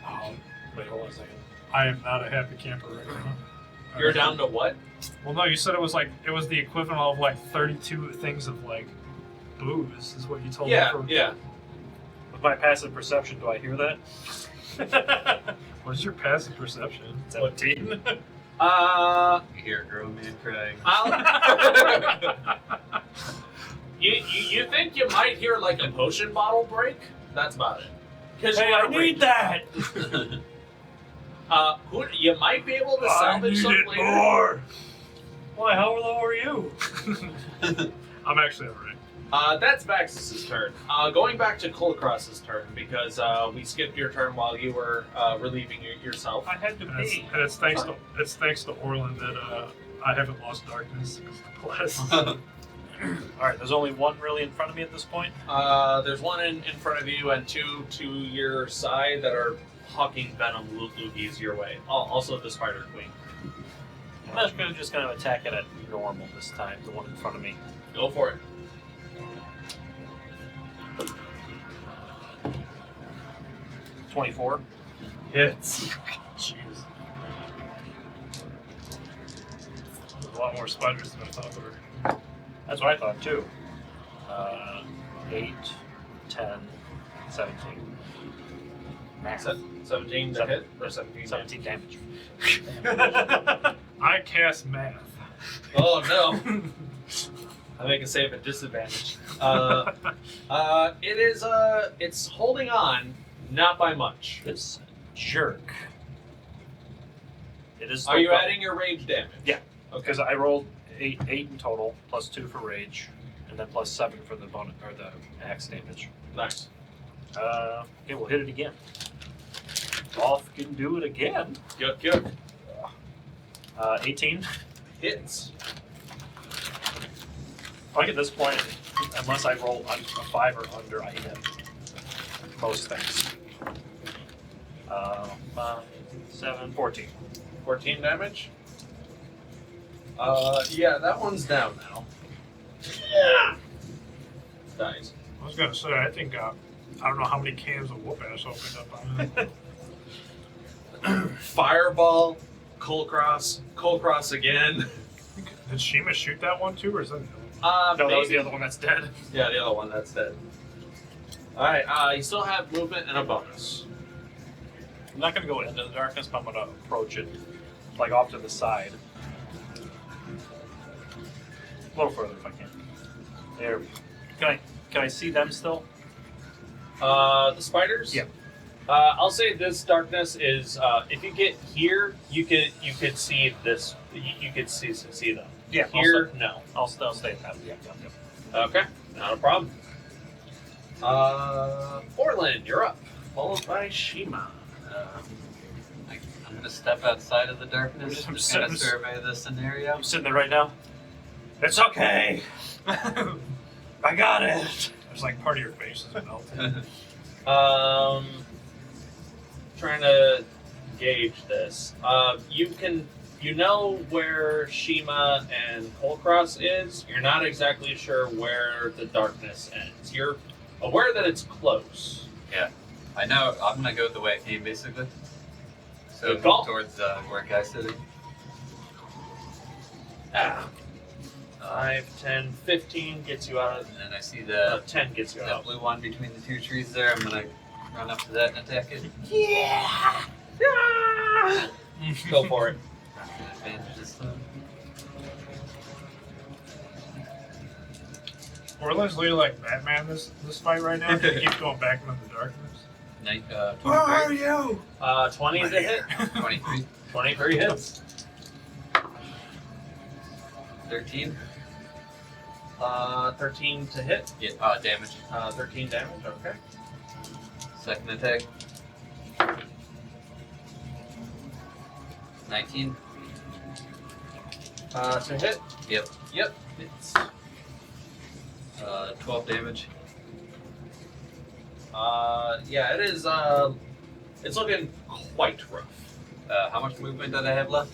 Oh, Wait, hold on a second. I am not a happy camper right now. You're down to what? Well, no, you said it was the equivalent of like 32 things of like booze, is what you told me. Yeah. With my passive perception, do I hear that? What is your passive perception? 17. You hear a grown man crying. You think you might hear like a potion bottle break? That's about it. Hey, I need that! You might be able to salvage some later. More. Why, how low are you? I'm actually alright. That's Vaxxus' turn. Going back to Kulkras' turn, because we skipped your turn while you were relieving yourself. I had to pee. And it's thanks to Orlin that I haven't lost darkness. Alright, there's only one really in front of me at this point. There's one in front of you and two to your side that are hawking venom loogies your way. Also the Spider Queen. I'm just going to attack it at normal this time, the one in front of me. Go for it. 24. Hits. Jeez. There's a lot more spiders than I thought there were. That's what I thought too. 8, 10, 17. Math. 17 to hit? Or 17 damage. I cast math. Oh no. I make a save at disadvantage. It's holding on, not by much. This jerk. It is. Are you adding your rage damage? Yeah. Okay. Because I rolled 8 in total, plus 2 for rage, and then plus 7 for the bonus or the axe damage. Nice. Okay, we'll hit it again. Off can do it again. Good. 18. Hits. Like at this point, unless I roll a 5 or under, I hit most things. 7, 14. 14 damage? Yeah, that one's down now. Yeah. Dies. I was gonna say, I think I don't know how many cans of whoop ass opened up on it. Fireball, Kulkras again. Did Shiima shoot that one too, or is that? No, that was the other one that's dead. Yeah, the other one that's dead. Alright, you still have movement and a bonus. I'm not going to go into the darkness, but I'm going to approach it, like off to the side. A little further if I can. There. Can I see them still? The spiders? Yeah. I'll say this darkness is if you get here, you could see this. You could see them. Yeah. Here, no. I'll stay at that. Yeah. Okay, not a problem. Orlin, you're up. Followed by Shiima. I'm going to step outside of the darkness. I'm just going to survey the scenario. I'm sitting there right now. It's okay. I got it. There's like part of your face is melted. Trying to gauge this. You know where Shiima and Kulkras is. You're not exactly sure where the darkness ends. You're aware that it's close. Yeah. I know. I'm going to go the way I came, basically. So Good call. towards where Guy's sitting. 5, 10, 15 gets you out of... And then I see the 10 gets you that out. blue one between the two trees there. I'm going to run up to that and attack it. Yeah! Go for it. Advantage this time. Orlin's literally like Batman this fight right now. He keeps going back into the darkness. 23. Where are you? 20 is a hit. 23. 23 hits. 13. 13 to hit. Yeah, damage. 13 damage, okay. Second attack. 19. To hit. Yep. Yep. It's 12 damage. Yeah, it is, it's looking quite rough. How much movement did I have left?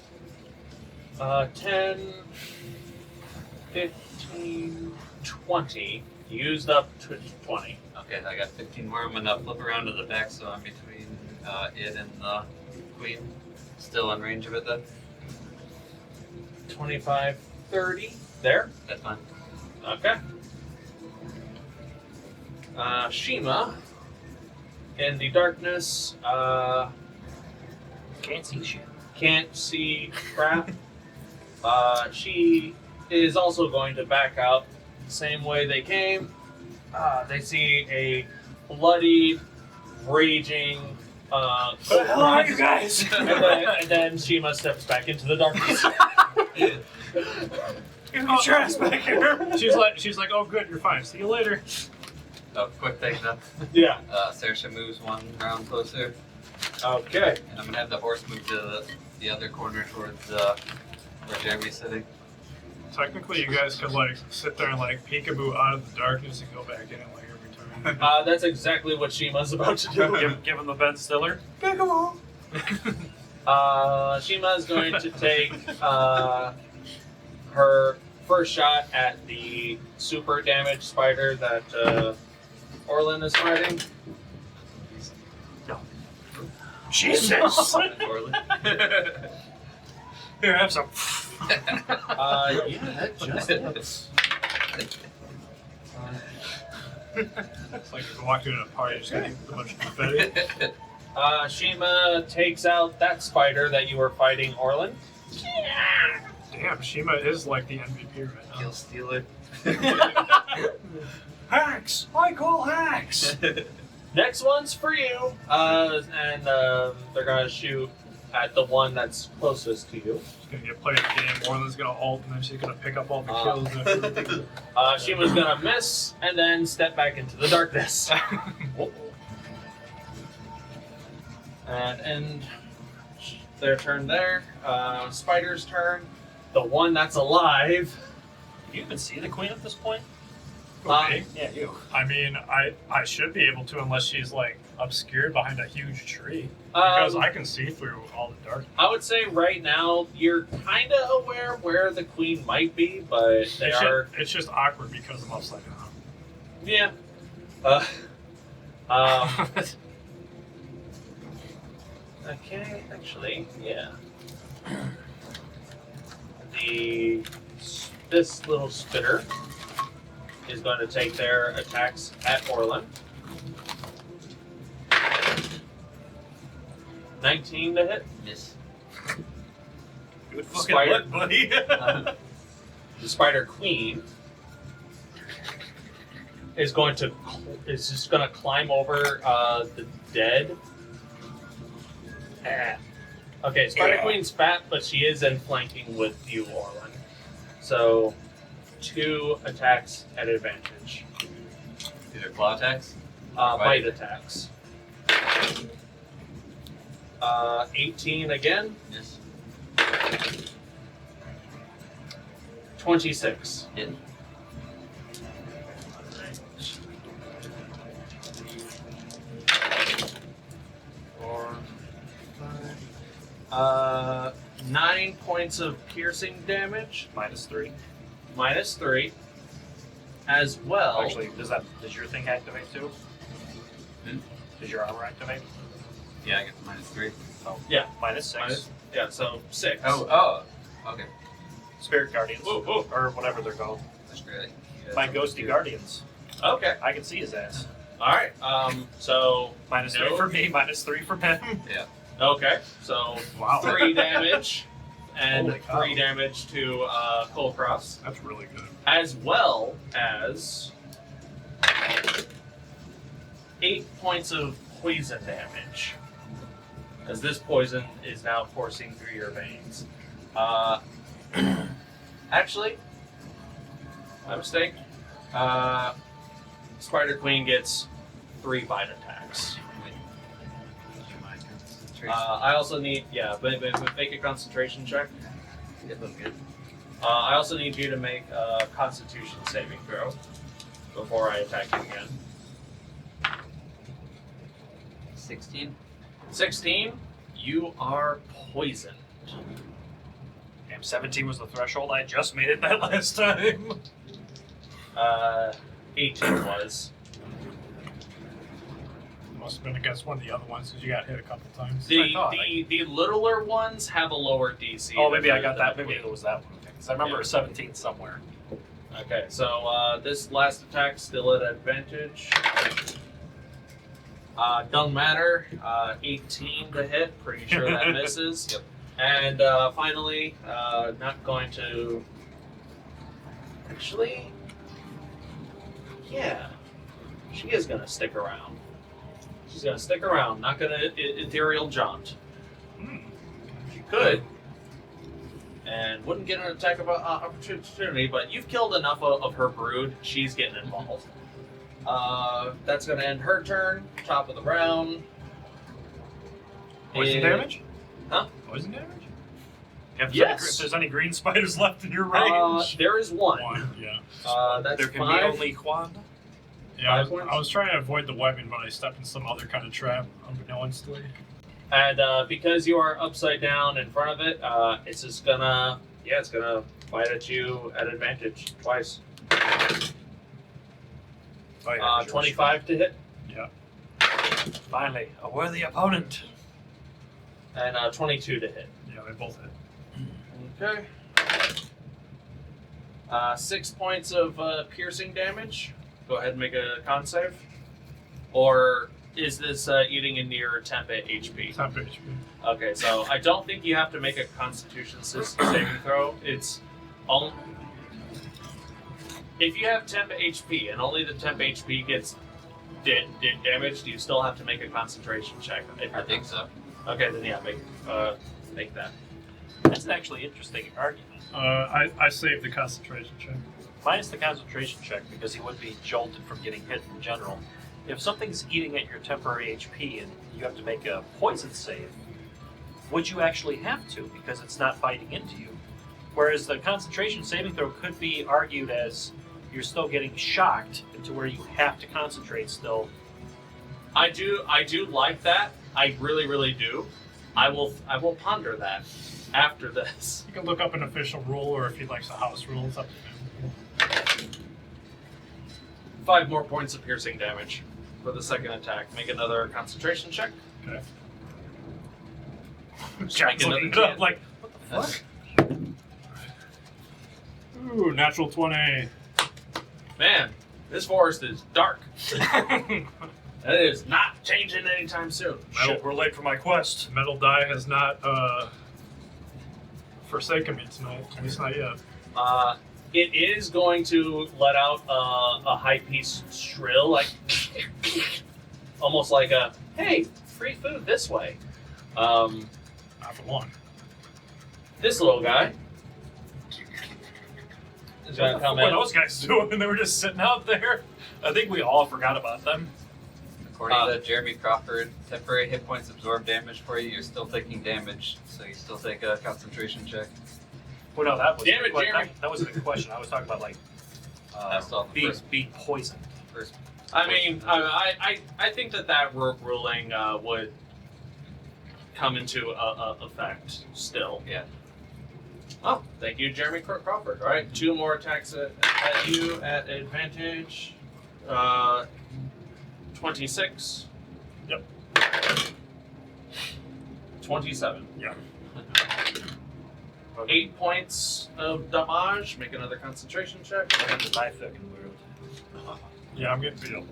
10, 15, 20. You used up to 20. Okay, I got 15 more. I'm gonna flip around to the back so I'm between it and the queen. Still in range of it then? 25, 30. There. That's fine. Okay. Shiima, in the darkness, Can't see shit. can't see crap. She is also going to back out the same way they came. They see a bloody, raging, Where the hell are you guys? and then Shiima steps back into the darkness. Get your ass back here. She's like, oh good, you're fine. See you later. Oh, quick thing though. Yeah. Saoirse moves one round closer, Okay. and I'm gonna have the horse move to the other corner towards where Jeremy's sitting. Technically, you guys could like sit there and like peekaboo out of the darkness and go back in it like every turn. That's exactly what Shima's about to do. Give him the Ben Stiller. Shima is going to take her first shot at the super damaged spider that Orlin is fighting. Jesus. Orlin. Here, have some. Yeah, that just hits. It's like you're walking in a party, just getting a bunch of confetti. Shima takes out that spider that you were fighting, Orlin. Damn, Shiima is like the MVP right now. Kill Stealer. Hacks! I call hacks! Next one's for you. And they're gonna shoot at the one that's closest to you. She's gonna get played the game. Orlin's gonna ult, and then she's gonna pick up all the kills. Shima's gonna miss and then step back into the darkness. And end their turn there. Spider's turn. The one that's alive. Do you even see the queen at this point? Okay. Yeah, you. I mean, I should be able to unless she's like obscured behind a huge tree. Because I can see through all the darkness. I would say right now you're kind of aware where the queen might be, but It's just awkward because of upside down. Yeah. Okay, actually, yeah. This little spitter is going to take their attacks at Orlin. 19 to hit. Miss. Good fucking Spider. luck, buddy. The spider queen is just going to climb over the dead. Okay, Spider Queen's fat, but she is in flanking with you, Orlin. So, 2 attacks at advantage. These are claw attacks? Bite attacks. 18 again. Yes. 26. Hit. Four, 5. 9 points of piercing damage. -3. -3. As well. Actually, does your thing activate too? Does your armor activate? Yeah, I get the -3. Oh. Yeah. -6. Yeah, so 6. Oh, okay. Spirit Guardians. Ooh, ooh. Or whatever they're called. That's great. My Ghosty Guardians. Okay. I can see his ass. Alright. So. -3 for me, -3 for him. Okay. So. Wow. 3 damage. and Holy cow. 3 damage to Kulkras, That's really good. as well as 8 points of poison damage, as this poison is now coursing through your veins. Actually, my mistake. Spider Queen gets 3 bite attacks. I also need, make a concentration check. It look good. I also need you to make a Constitution saving throw before I attack you again. 16. 16, you are poisoned. Damn, 17 was the threshold. I just made it that last time. 18 was. Must have been against one of the other ones because you got hit a couple times. The littler ones have a lower DC. Oh, maybe than I got the that. queen. Maybe it was that one. Because I remember Yeah. a 17 somewhere. Okay, so this last attack still at advantage. Doesn't matter. 18 to hit. Pretty sure that misses. Yep. And finally, not going to. Actually, yeah, she is gonna stick around. She's gonna stick around. Not gonna ethereal jaunt. She could. And wouldn't get an attack of opportunity, but you've killed enough of her brood. She's getting involved. That's going to end her turn. Top of the round. Poison And- damage? Huh? Poison damage? If Yes. there's any green spiders left in your range. There is one. Yeah. That's there can 5. be only one. Yeah, 5 points? I was trying to avoid the webbing, but I stepped in some other kind of trap unbeknownstly. And because you are upside down in front of it, it's just gonna, it's gonna bite at you at advantage twice. Oh, yeah, 25 to hit, Yeah. Finally, a worthy opponent. and 22 to hit. Yeah, they both hit. Okay. 6 points of piercing damage. Go ahead and make a con save. Or is this eating into your temp HP? Top HP. Okay, so I don't think you have to make a Constitution saving throw. It's only if you have temp HP and only the temp HP gets damaged, you still have to make a concentration check. I think so. Okay, then yeah, make that. That's an actually interesting argument. I saved the concentration check. Minus the concentration check because he would be jolted from getting hit in general. If something's eating at your temporary HP and you have to make a poison save, would you actually have to because it's not biting into you? Whereas the concentration saving throw could be argued as you're still getting shocked into where you have to concentrate still. I do like that. I really, really do. I will ponder that after this. You can look up an official rule, or if he likes the house rule, it's up to him. 5 more points of piercing damage for the second attack. Make another concentration check. Okay. Make another Looking it up, can. like, what the fuck? Ooh, natural 20. Man, this forest is dark. That is not changing anytime soon. Shit, we're late for my quest. Metal die has not forsaken me tonight. At least not yet. It is going to let out a high-pitched shrill, like almost like a "Hey, free food this way." Not for long. This little guy is going to come What in. are those guys doing? They were just sitting out there. I think we all forgot about them. According to Jeremy Crawford, temporary hit points absorb damage for you. You're still taking damage, so you still take a concentration check. Well, no, that was Damn it, Jeremy. that wasn't a question. I was talking about like That's all the first- being poisoned. First, I mean, I think that ruling would come into effect still. Yeah. Oh, thank you, Jeremy Crawford. All right, 2 more attacks at you at advantage. 26. Yep. 27. Yeah. 8 points of damage. Make another concentration check. I have the knife that can wield. Yeah, I'm getting beat up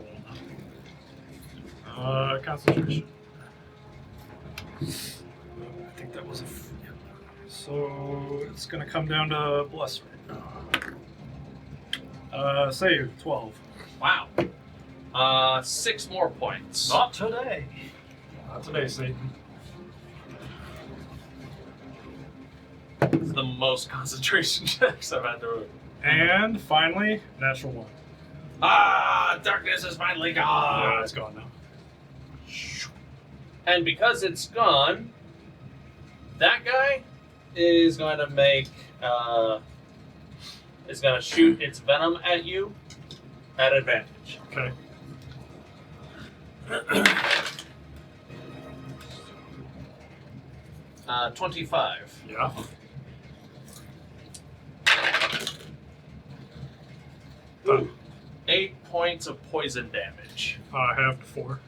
a little. Concentration. I think that was a. So it's gonna come down to bless right now. Save 12. Wow. 6 more points. Not today. Not today, Satan. It's the most concentration checks I've had to. And finally, natural 1. Darkness is finally Yeah, gone. it's gone now. And because it's gone, that guy is going to make. Is going to shoot its venom at you at advantage. Okay. 25. Yeah. Ooh. 8 points of poison damage. Half to 4.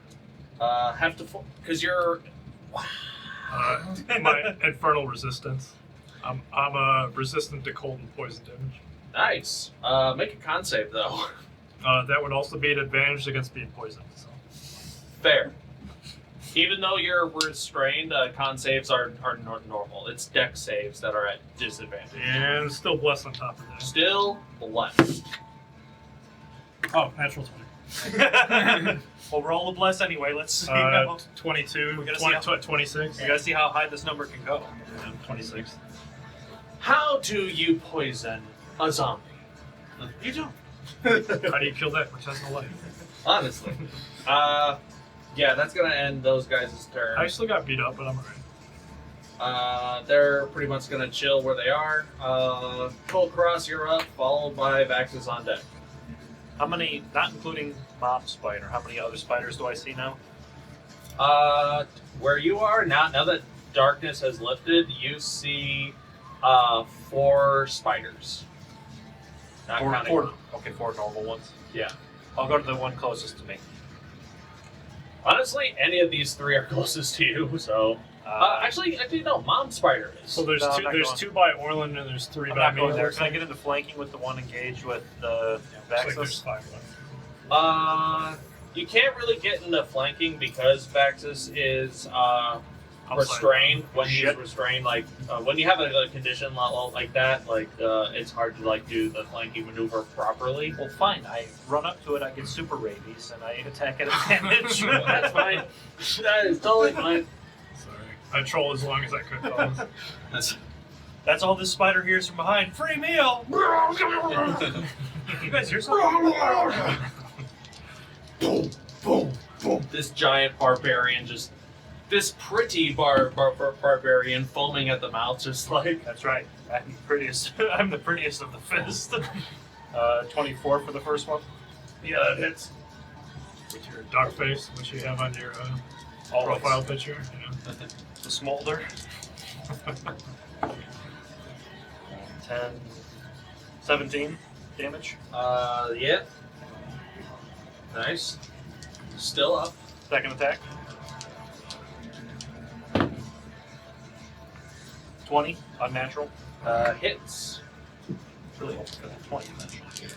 Have to because you're. My infernal resistance. I'm resistant to cold and poison damage. Nice. Make a con save though. That would also be an advantage against being poisoned. So. Fair. Even though you're restrained, con saves are normal. It's dex saves that are at disadvantage. And still blessed on top of that. Still blessed. Oh, natural 20. Well, roll a bless anyway. Let's see. How, 22, We're gonna 20, see how- 26. you gotta see how high this number can go. And 26. How do you poison a zombie? You don't. How do you kill that which has no life? Honestly. Yeah, that's gonna end those guys' turn. I still got beat up, but I'm alright. They're pretty much gonna chill where they are. Kulkras, you're up, followed by Vaxxus on deck. How many, not including Mom Spider, how many other spiders do I see now? Where you are now that darkness has lifted, you see 4 spiders. Not counting Four. them. Okay, 4 normal ones. Yeah. I'll go to the one closest to me. Honestly, any of these 3 are closest to you, so. Actually, no. Mom Spider is. So there's No, I'm two. not There's going. 2 by Orlin and there's 3 I'm by not me. going there. Can I get into flanking with the one engaged with the Looks like there's Vaxxus? 5 left. You can't really get into flanking because Vaxxus is Outside. restrained. When he's Shit. restrained, like when you have a condition like that, it's hard to do the flanking maneuver properly. Well, fine. I run up to it, I get super rabies, and I attack at advantage. That's fine. That is totally fine. Sorry. I trolled as long as I could. Fellas. That's all this spider hears from behind. Free meal! You guys hear something? Boom, boom, boom. This giant barbarian this pretty barbarian foaming at the mouth, just like. That's right. I'm the prettiest. I'm the prettiest of the fist. 24 for the first one. Yeah, that hits. With your dark face, which you have on your Always. profile picture. Yeah. The smolder. 10, 17 damage. Yeah. Nice. Still up. Second attack. 20, unnatural. Hits. Really hoping for that 20 eventually.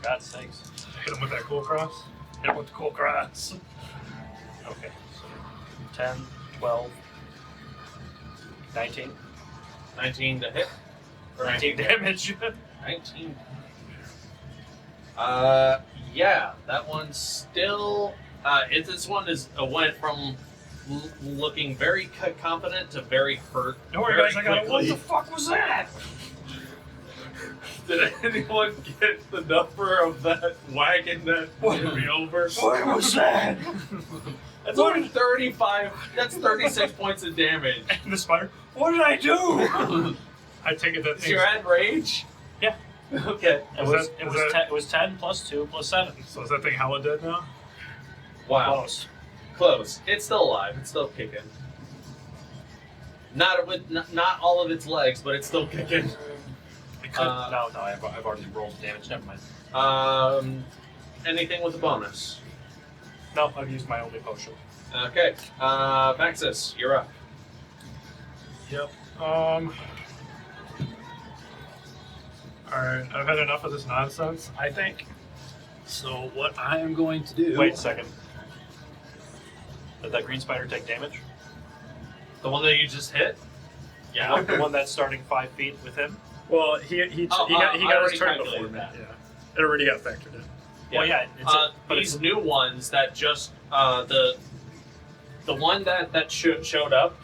God's sakes. Hit him with that cool cross. Hit him with the cool grass. Okay, so 10, 12, 19. 19 to hit. Or 19 damage. 19. Yeah, that one's still. This one went from looking very confident to very hurt. Don't worry, very guys. I got it. What quickly. the fuck was that? Did anyone get the number of that wagon that would be over? What was that? That's only 35. That's 36 points of damage. And the spider. What did I do? I take it that Is thing. your ad rage? Yeah. Okay. It was 10 plus 2 plus 7. So is that thing hella dead now? Wow. Close. Close. It's still alive. It's still kicking. Not all of its legs, but it's still kicking. It could, no, I've already rolled damage. Never mind. Anything with a bonus? No, I've used my only potion. Okay. Vaxxus, you're up. Yep. Alright, I've had enough of this nonsense, I think. So what I am going to do... Wait a second. Did that green spider take damage? The one that you just hit? Yeah. The one that's starting 5 feet with him. Well, he got I his already turn before calculated me. that. Yeah, it already got factored in. Well, yeah. These new ones that just the one that showed up,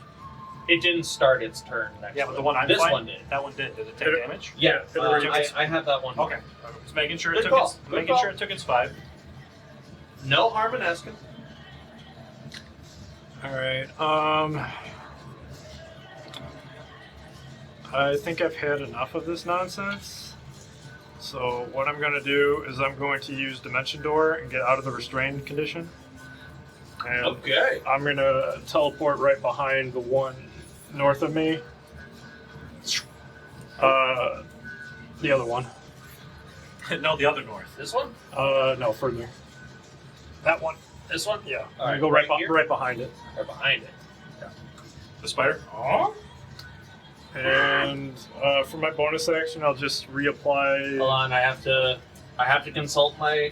it didn't start its turn next. Yeah, but the one I'm this fighting, one did. That one did. Did it take damage? Yeah, it already I have that one. Okay. Just making sure Good it call. took its, Good making call. sure it took its 5. No harm in asking. All right. I think I've had enough of this nonsense. So what I'm going to do is I'm going to use Dimension Door and get out of the restrained condition. And Okay. I'm going to teleport right behind the one north of me. The other one. No, the other north. This one? No, further. That one. This one? Yeah. All I'm right, going to go here? right behind it. Or behind it. The spider? And for my bonus action, I'll just reapply. Hold on, I have to consult my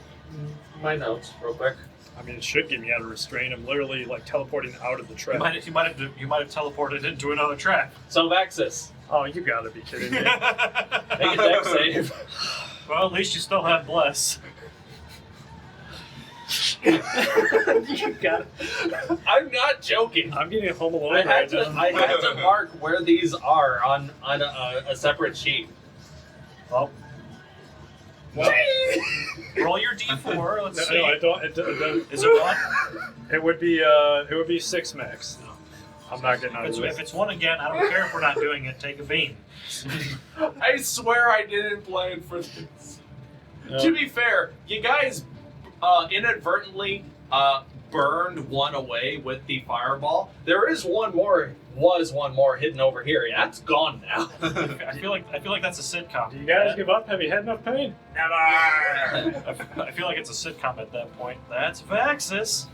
notes real quick. I mean, it should get me out of restraint. I'm literally like teleporting out of the trap. You might have teleported into another trap. So Vaxxus, Oh, you gotta be kidding me. make a dex save. Well, at least you still have bless. You got. I'm not joking. I'm getting home alone I right had to now. mark where these are on a separate sheet. Well, roll your d4. Let's see. No, I don't. It doesn't. Is it 1? It would be 6 max. I'm not getting out of If this. it's 1 again, I don't care if we're not doing it. Take a bean. I swear I didn't plan for this. No. To be fair, you guys inadvertently burned one away with the fireball. There is one more hidden over here. Yeah, that's gone now. I feel like that's a sitcom. Do you guys give up? Have you had enough pain? Never. I feel like it's a sitcom at that point. That's Vaxxus.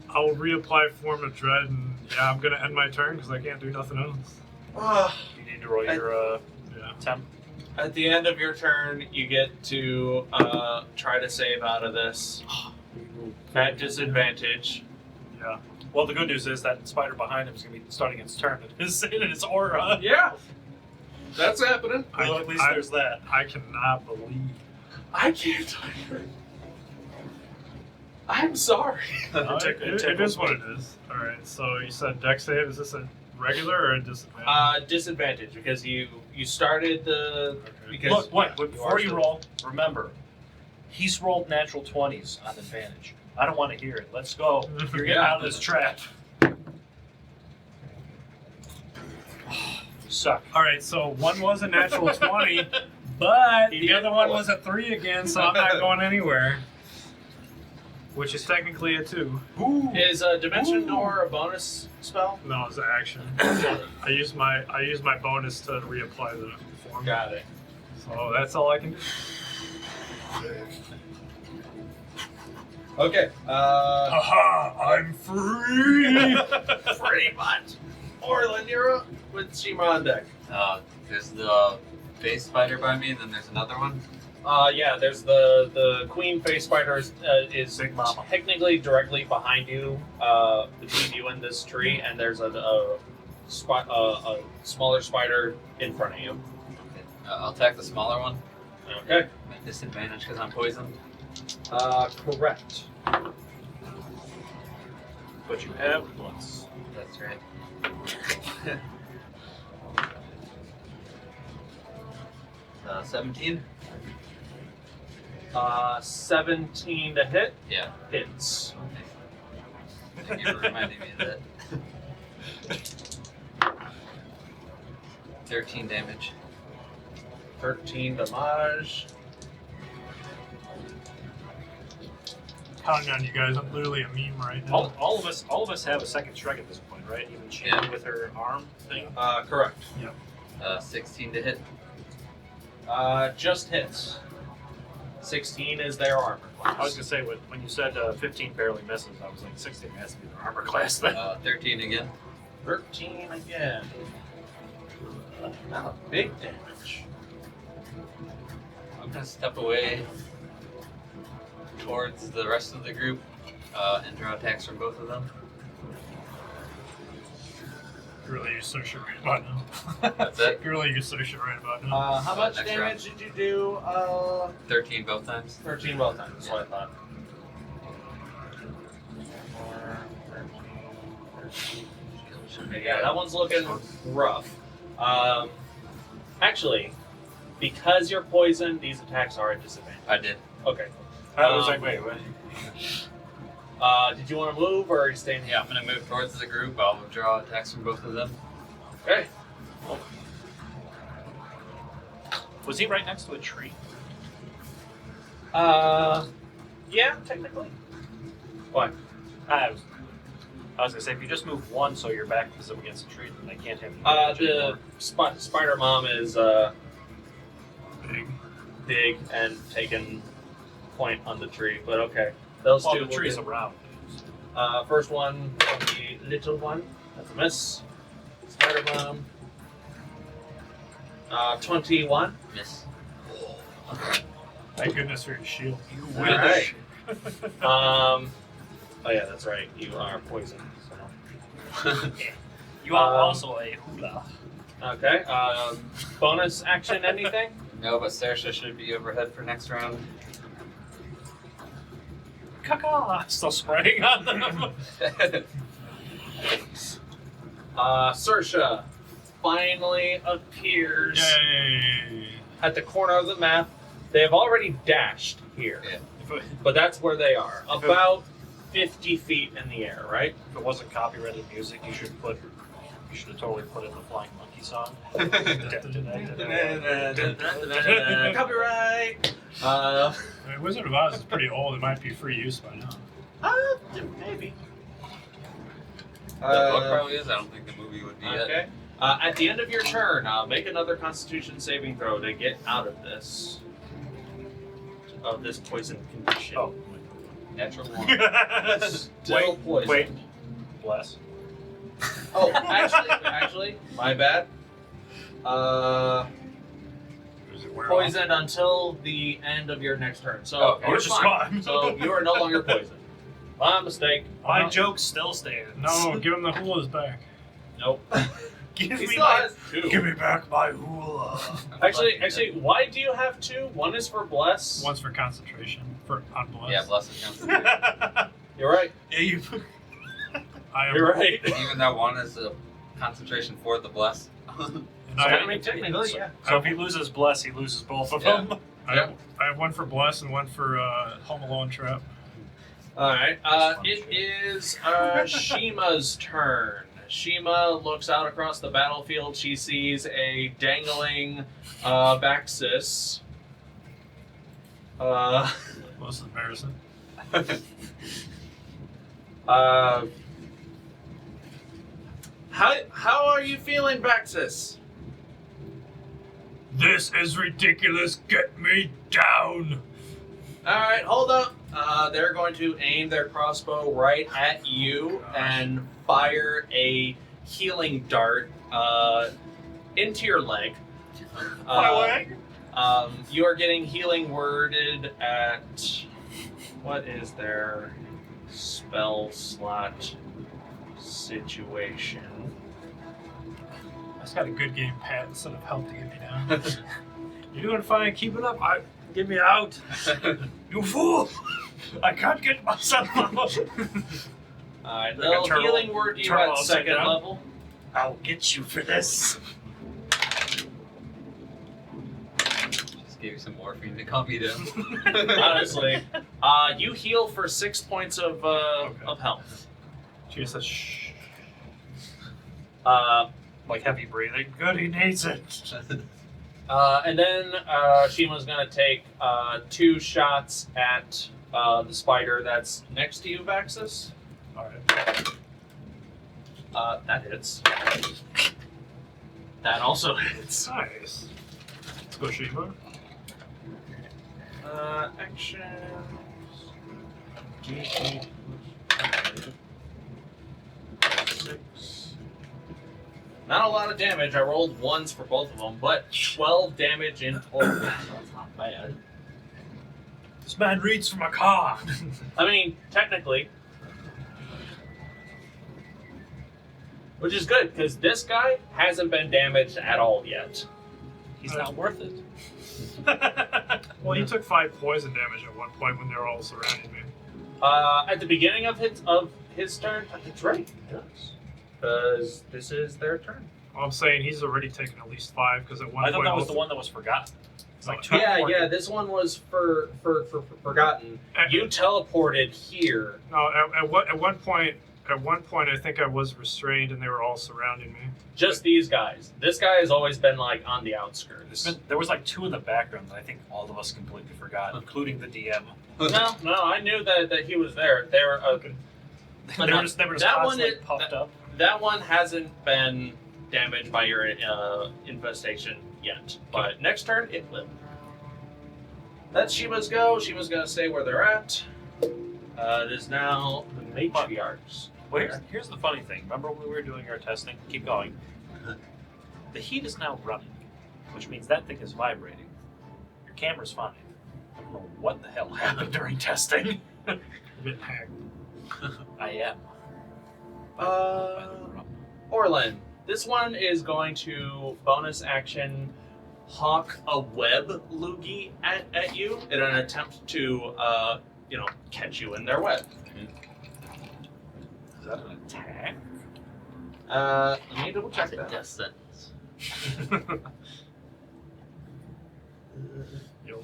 I'll reapply Form of Dread, and yeah, I'm gonna end my turn because I can't do nothing else. You need to roll your Yeah. temp. At the end of your turn, you get to try to save out of this at disadvantage. Yeah. Well, the good news is that spider behind him is going to be starting its turn. It's in its aura. Yeah, that's happening. Well, at least there's that. I cannot believe. I can't either. I'm sorry. It is what it is. All right. So you said Dex save. Is this a regular or a disadvantage? Disadvantage because you started the. Because Look, wait, you before are you still- roll, remember, he's rolled natural 20s on advantage. I don't want to hear it. Let's go. You're getting Yeah. out of this trap. Suck. All right. So one was a natural 20, but the other one was a 3 again. So I'm not going anywhere. Which is technically a 2. Is a dimension door a bonus spell? No, it's an action. I use my bonus to reapply the form. Got it. So that's all I can do. Okay. Haha! I'm free. Pretty much. Orlin, you're up with Shiima on deck. There's the base spider by me, and then there's another one. Yeah, there's the queen face spider is Big Mama. technically directly behind you, between you and this tree, and there's a smaller spider in front of you. Okay. I'll attack the smaller one. Okay. I'm at disadvantage because I'm poisoned. Correct. But you have plus. That's right. 17? 17 to hit. Yeah. Hits. Thank you for reminding me of that. 13 damage. 13 damage. Counting on you guys. I'm literally a meme right now. All of us have a second strike at this point, right? Even she with her arm thing. Correct. 16 to hit. Just hits. 16 is their armor class. I was gonna say when you said 15 barely misses, I was like 16 has to be their armor class then. 13 again. 13 again. Not a big damage. I'm gonna step away towards the rest of the group and draw attacks from both of them. Really, you search it right about now. That's it? Really, you search it right about now. How much Next damage did you do? 13 both times. 13 both times. That's what I thought. 13. Okay, yeah, that one's looking rough. Actually, because you're poisoned, these attacks are at disadvantage. I did. Okay. I was like, wait. Did you want to move or are you staying here? Yeah, I'm going to move towards the group. I'll withdraw attacks from both of them. Okay. Was he right next to a tree? Yeah, technically. Why? I was gonna say, if you just move one so your back is up against a tree, then they can't have you. The spider mom is big and taking point on the tree, but okay. Those Well, two the will tree's do. around. First one from the little one. That's a miss. Spider mom. 21. Miss. Thank goodness for your shield. All right. Oh yeah, that's right. You are poisoned. So. You are also a hula. Okay. Bonus action, anything? No, but Saoirse should be overhead for next round. Caca! Still spraying on them. Saoirse finally appears Yay! at the corner of the map. They have already dashed here, Yeah. but that's where they are. About 50 feet in the air, right? If it wasn't copyrighted music, you should have totally put in the Flying Monkey song. Copyright! I mean, Wizard of Oz is pretty old. It might be free use by now. Maybe. The book probably is. I don't think the movie would be Okay. yet. At the end of your turn, make another Constitution saving throw to get out of this poison condition. Oh. Natural 1. Still poisoned. Wait. Bless. Oh, actually, my bad. Does it wear Poisoned until the end of your next turn. So Okay. you're Which is fine. fine. So you are no longer poisoned. My mistake. My joke still stands. No, give him the hulas back. Nope. Give He me still my, has two. give me back my hula. Actually, why do you have two? One is for bless. One's for concentration, on bless. Yeah, blessed counts. You're right. Yeah, you. I am, You're right. Even though one is a concentration for the blessed. And I mean, technically, yeah. So if he loses bless, he loses both of Yeah. them. I have one for bless and one for Home Alone trap. All right. It is Shiima's turn. Shiima looks out across the battlefield. She sees a dangling Vaxxus. Most embarrassing. How are you feeling, Vaxxus? This is ridiculous. Get me down. All right, hold up. They're going to aim their crossbow right at you and fire a healing dart into your leg. My leg? You are getting healing worded at what is their spell slot situation? I just got a good game pat instead of help to get me down. You're doing fine. Keep it up. Get me out. You fool! I can't get myself out. Alright, Like a they'll turtle- healing word you turtle at upside second down? level. I'll get you for this. Just gave you some morphine to calm you down. Honestly, you heal for 6 points of health. She says, shh. Like heavy breathing. Good, he needs it. And then Shima's gonna take 2 shots at the spider that's next to you, Vaxxus. Alright. That hits. That also hits. Nice. Let's go, Shiima. Actions. 6. Not a lot of damage. I rolled 1s for both of them, but 12 damage in total. That's not bad. This man reads from a card. I mean, technically. Which is good, because this guy hasn't been damaged at all yet. He's not worth it. Well, he took 5 poison damage at one point when they were all surrounding me. At the beginning of his turn, that's right, yes. Because this is their turn. Well, I'm saying he's already taken at least 5 because at one I point thought that was also- the one that was forgotten. It's like Yeah, this one was for forgotten. You teleported here. No, at one point, I think I was restrained and they were all surrounding me. Just these guys. This guy has always been like on the outskirts. There was like 2 in the background that I think all of us completely forgot, including the DM. No, I knew that he was there. They were They were just that constantly one puffed up. That one hasn't been damaged by your infestation yet, but next turn it will. That's Shiima's go. Shiima's gonna stay where they're at. It is now the matriarchs. Well, here's the funny thing. Remember when we were doing our testing? Keep going. The heat is now running, which means that thing is vibrating. Your camera's fine. I don't know what the hell happened during testing. A bit hacked. I am. Orlin. This one is going to bonus action hawk a web loogie at you in an attempt to, catch you in their web. Is that an attack? Let me double check That's a that. death sentence.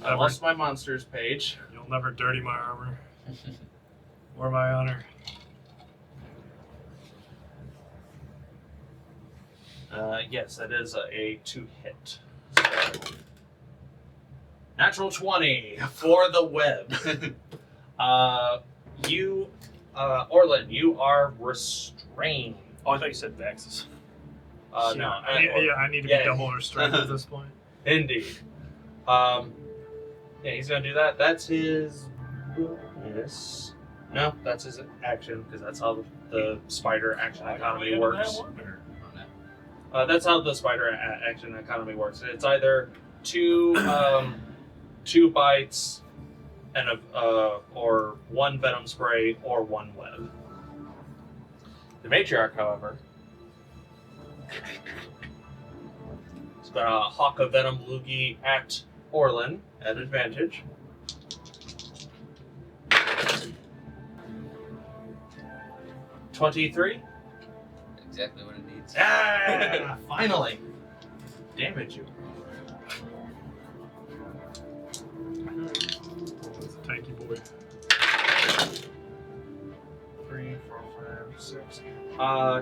I lost my monsters page. You'll never dirty my armor or my honor. Yes, that is a 2 hit. Natural 20 for the web. Orlin, you are restrained. Oh, I thought you said Vaxxus. No. I need to be double restrained at this point. Indeed. He's gonna do that. That's his bonus. No, that's his action, because that's how the spider action economy works. That's how the spider action economy works. It's either 2 bites and or 1 venom spray or 1 web. The matriarch, however, is gonna hawk a venom loogie at Orlin at advantage. $23. Exactly what it needs. Ah, finally. Damage you. That's a tanky boy. 3, 4, 5, 6.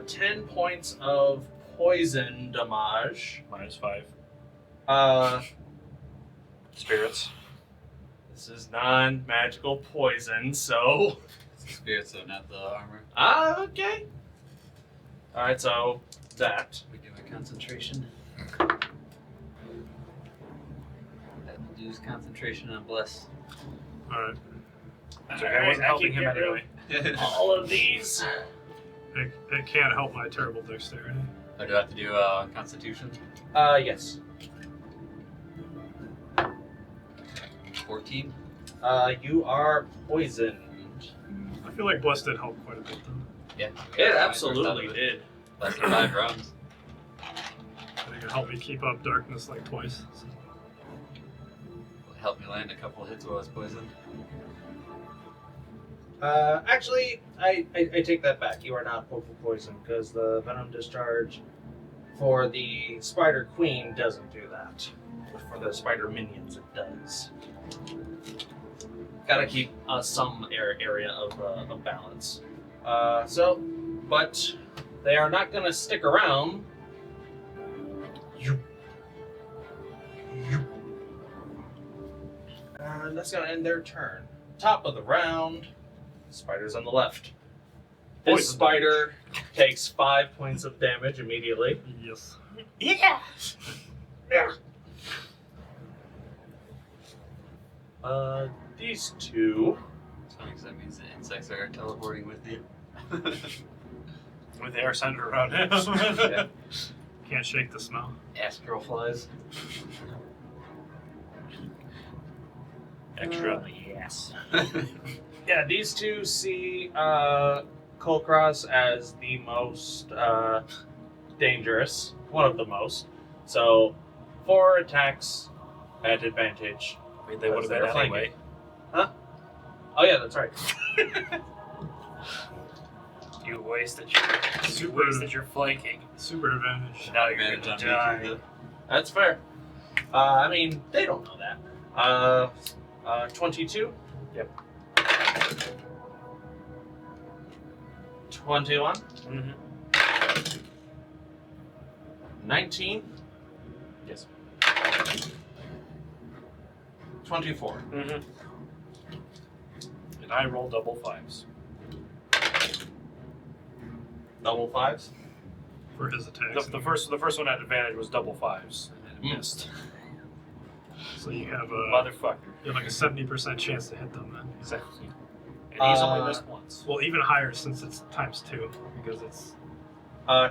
10 points of poison damage. -5. Spirits. This is non-magical poison, so. It's the spirit, so not the armor. Okay. Alright, so that. We do a concentration. That will use concentration on bless. Alright. That's okay. I wasn't helping him anyway. All of these. It can't help my terrible dexterity. I do have to do constitution. Yes. 14. You are poisoned. I feel like Bless did help quite a bit though. Yeah. It absolutely did. Less than 5 rounds. I think it helped me keep up darkness like twice. So. Helped me land a couple of hits while I was poisoned. Actually, I take that back. You are not poisoned, because the venom discharge for the Spider Queen doesn't do that. But for the Spider Minions, it does. Gotta keep some area of balance. But they are not gonna stick around. And that's gonna end their turn. Top of the round. Spider's on the left. This Poison spider takes 5 points of damage immediately. Yes. Yeah. These two. It's funny because that means the insects are teleporting with you. With the air centered around him. Yeah. Can't shake the smell. Astral flies. Extra on the ass. Yeah, these two see Kulkras as the most dangerous. One of the most. So, 4 attacks at advantage. I mean, they would have been anyway. Huh? Oh yeah, that's right. You wasted your flanking. Super advantage. Now you're gonna die. That's fair. I mean, they don't know that. 22? Yep. 21? Mm-hmm. 19? Yes. 24. Mm-hmm. And I roll double 5s. Double 5s? For his attacks. The first one at advantage was double 5s, and it missed. So you have Motherfucker. you have like a 70% chance to hit them then. Exactly. And he's only missed once. Well, even higher since it's times 2 because it's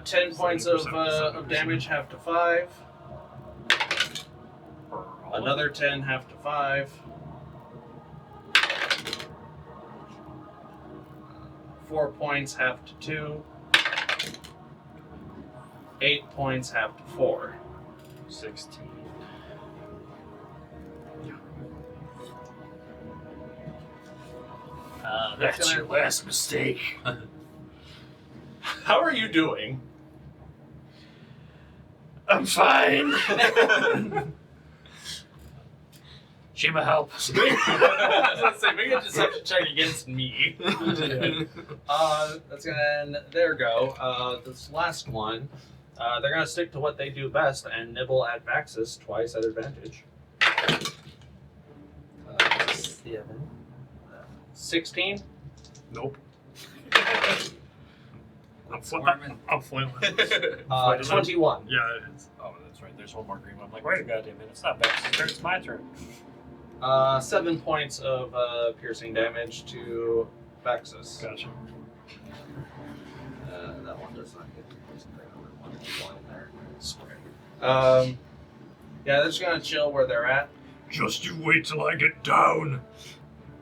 10 points of 70%. damage, half to 5. Another 10, half to 5. 4 points, half to 2. 8 points, half to 4. 16. That's your last mistake. How are you doing? I'm fine. Shiima, help. Let's say we could just have to check against me. That's gonna end. There we go. This last one, they're gonna stick to what they do best and nibble at Vaxxus twice at advantage. 7. 16. nope. Swarming. I'm flailing. 21. Yeah, it's Oh, that's right. There's one more green one. I'm like, wait a goddamn minute. It's not Bax's turn. It's my turn. 7 points of piercing damage to Vaxxus. gotcha. That one does not get one there. Yeah, they're just gonna chill where they're at. Just you wait till I get down.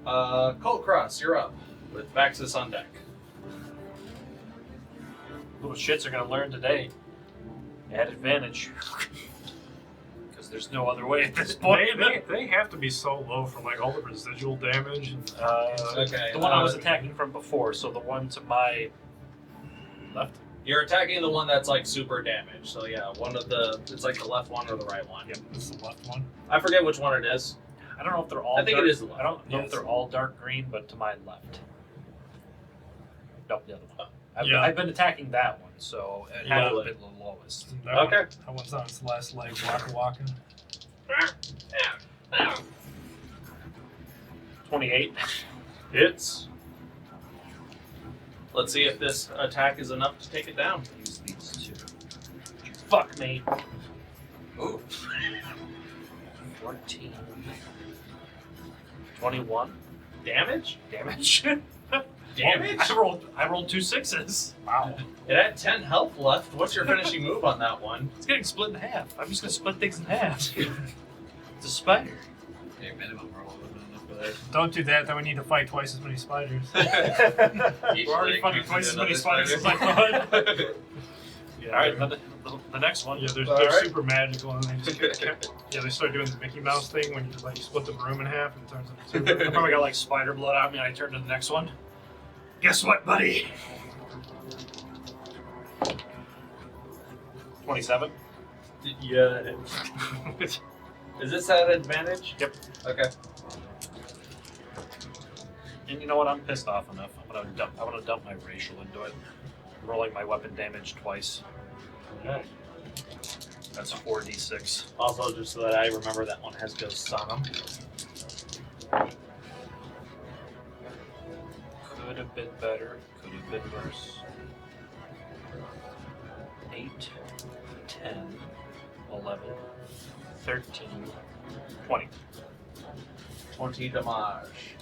Kulkras, you're up with Vaxxus on deck. Little shits are gonna learn today. At advantage. Because there's no other way at this point. They have to be so low from like all the residual damage. And, Okay. The one I was attacking from before, so the one to my left. You're attacking the one that's like super damaged. So yeah, it's like the left one or the right one. yep, this is the left one. I forget which one it is. I don't know if they're all. I think dark, it is the left. I don't know Yes. if they're all dark green, but to my left. No, the other one. Yeah. I've been attacking that one, so it had to have been the lowest. Okay. That one's on its last leg, walking. 28. Hits. Let's see if this attack is enough to take it down. Use these two. Fuck me. Ooh. 14. 21 Damage? damage. Damage? I rolled 2 6s. Wow. It had 10 health left. What's your finishing move on that one? It's getting split in half. I'm just gonna split things in half. It's a spider. Okay, minimum roll would have been enough for that. Don't do that, then we need to fight twice as many spiders. Each We're already leg fighting turns twice as into many another spiders as spider. I thought. Yeah, Alright, the next one. yeah, they're Alright. super magical, and they just they start doing the Mickey Mouse thing when you like split the room in half and it turns into I two. probably got like spider blood on me and I turned to the next one. Guess what, buddy? 27. Yeah. Is this at advantage? Yep. Okay. And you know what? I'm pissed off enough. I'm gonna dump my racial into it. I'm rolling my weapon damage twice. Okay. That's 4d6. Also, just so that I remember, that one has ghosts on them. Could have been better. Could have been worse. 8, 10, 11, 13, 20. 20 damage.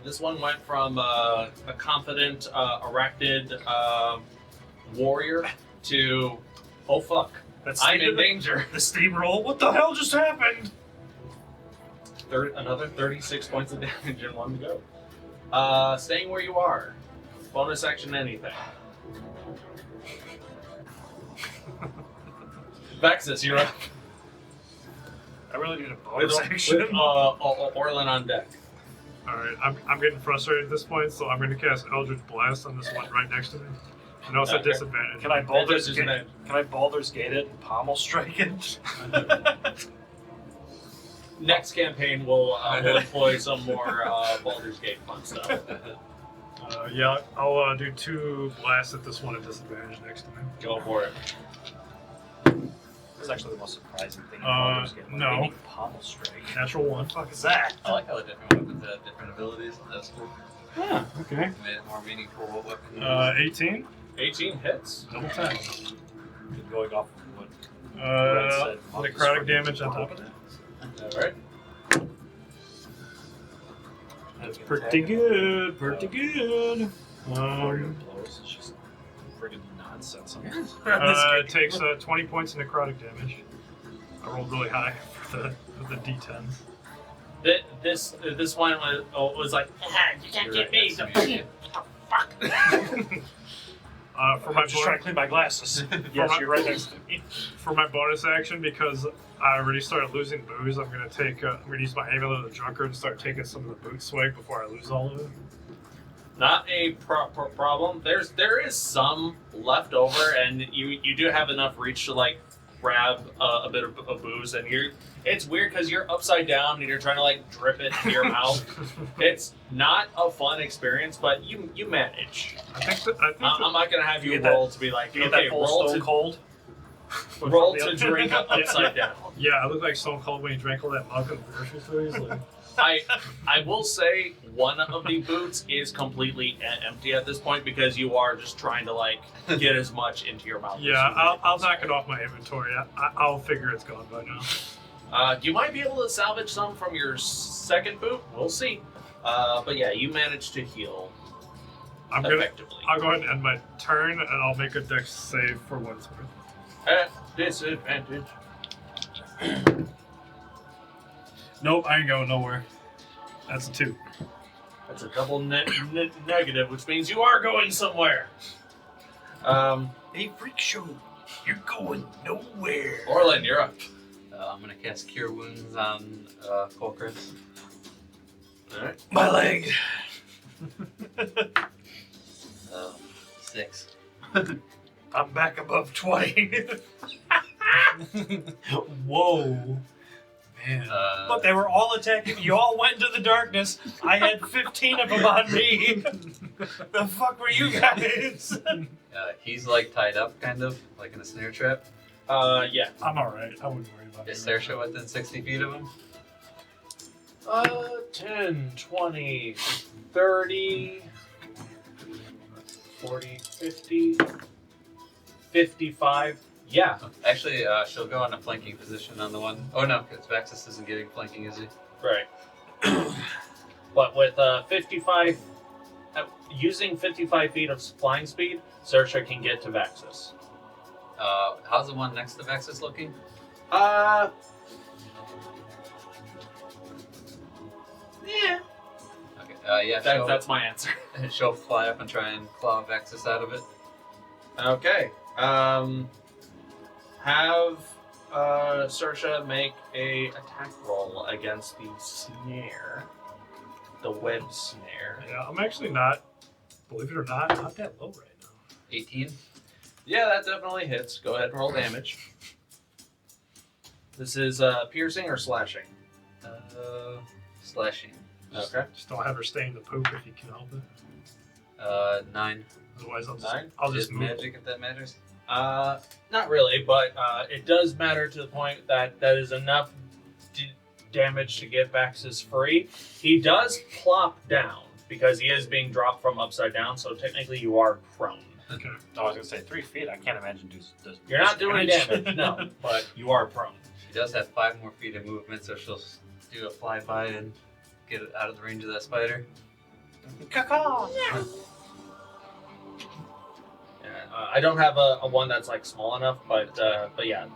This one went from a confident, arachnid warrior to, oh fuck, I'm in danger. The steamroll. What the hell just happened? Another 36 points of damage in one go. Staying where you are. Bonus action anything. Vaxxus, you're up. I really need a bonus action. With Orlin on deck. Alright, I'm getting frustrated at this point, so I'm going to cast Eldritch Blast on this one right next to me. I know it's a disadvantage. Can I Baldur's Gate it and pommel strike it? Next campaign, we'll employ some more Baldur's Gate fun stuff. Yeah, I'll do 2 blasts at this one at disadvantage next to me. Go for it. That's actually the most surprising thing. In no. Maybe pommel strike. Natural 1. What the fuck is that? I like how the different weapons have different abilities. That's cool. Yeah, okay. Made it more meaningful what weapon. 18. 18 hits. Double 10. Going off of what Red said, Necrotic damage on top of that. Alright. That's pretty good, pretty good. Warrior blows. It's just friggin' nonsense. It takes 20 points of necrotic damage. I rolled really high for the d10s. This one was like, you can't get me. Fuck. For my I'm just trying to clean my glasses. Yes, you're right next to me. For my bonus action, because I already started losing booze, I'm gonna use my Amulet of the Drunkard and start taking some of the boot swag before I lose all of it. Not a problem. There is some left over, and you do have enough reach to like grab a bit of booze, and it's weird because you're upside down and you're trying to like drip it into your mouth. It's not a fun experience, but you manage. I'm not gonna have you roll to be like, You get okay, that full roll Stone to Cold? roll to drink upside down. Yeah, I look like Stone Cold when he drank all that milk in the grocery store. He's like, I will say one of the boots is completely empty at this point because you are just trying to like get as much into your mouth. yeah, I'll knock it off my inventory. I'll figure it's gone by now. You might be able to salvage some from your second boot. We'll see. But yeah, you managed to heal effectively. I'll go ahead and end my turn, and I'll make a dex save for what it's worth. At disadvantage. Nope, I ain't going nowhere. That's a 2. That's a double negative, which means you are going somewhere. Hey, freak show. You're going nowhere. Orlin, you're up. I'm gonna cast Cure Wounds on Kulkras. Alright. My leg. 6. I'm back above 20. Whoa. Man. But they were all attacking me. You all went into the darkness. I had 15 of them on me. The fuck were you guys? He's like tied up, kind of, like in a snare trap. Yeah. I'm alright. I wouldn't worry about it. Is Saoirse within 60 feet of him? 10, 20, 30, 40, 50, 55. Yeah. Actually, she'll go on a flanking position on the one. Oh no, because Vaxxus isn't getting flanking, is he? Right. But with 55, using 55 feet of flying speed, Saoirse can get to Vaxxus. How's the one next to Vaxxus looking? Yeah. Okay. Yeah. That's my answer. She'll fly up and try and claw Vaxxus out of it. Okay. Have Saoirse make a attack roll against the snare, the web snare. Yeah, I'm actually not, believe it or not that low right now. 18. Yeah, that definitely hits. Go ahead and roll damage. This is piercing or slashing? Slashing. Okay. Just don't have her stay in the poop if you can help it. 9. Otherwise, Nine? I'll just Is move. magic if that matters. Not really, but it does matter to the point that is enough damage to get Vaxxus free. He does plop down because he is being dropped from upside down, so technically you are prone. Okay. I was gonna say 3 feet. I can't imagine does You're not doing any damage, no, but you are prone. She does have 5 more feet of movement, so she'll do a flyby and get it out of the range of that spider. Caw-caw. I don't have a one that's like small enough, but yeah,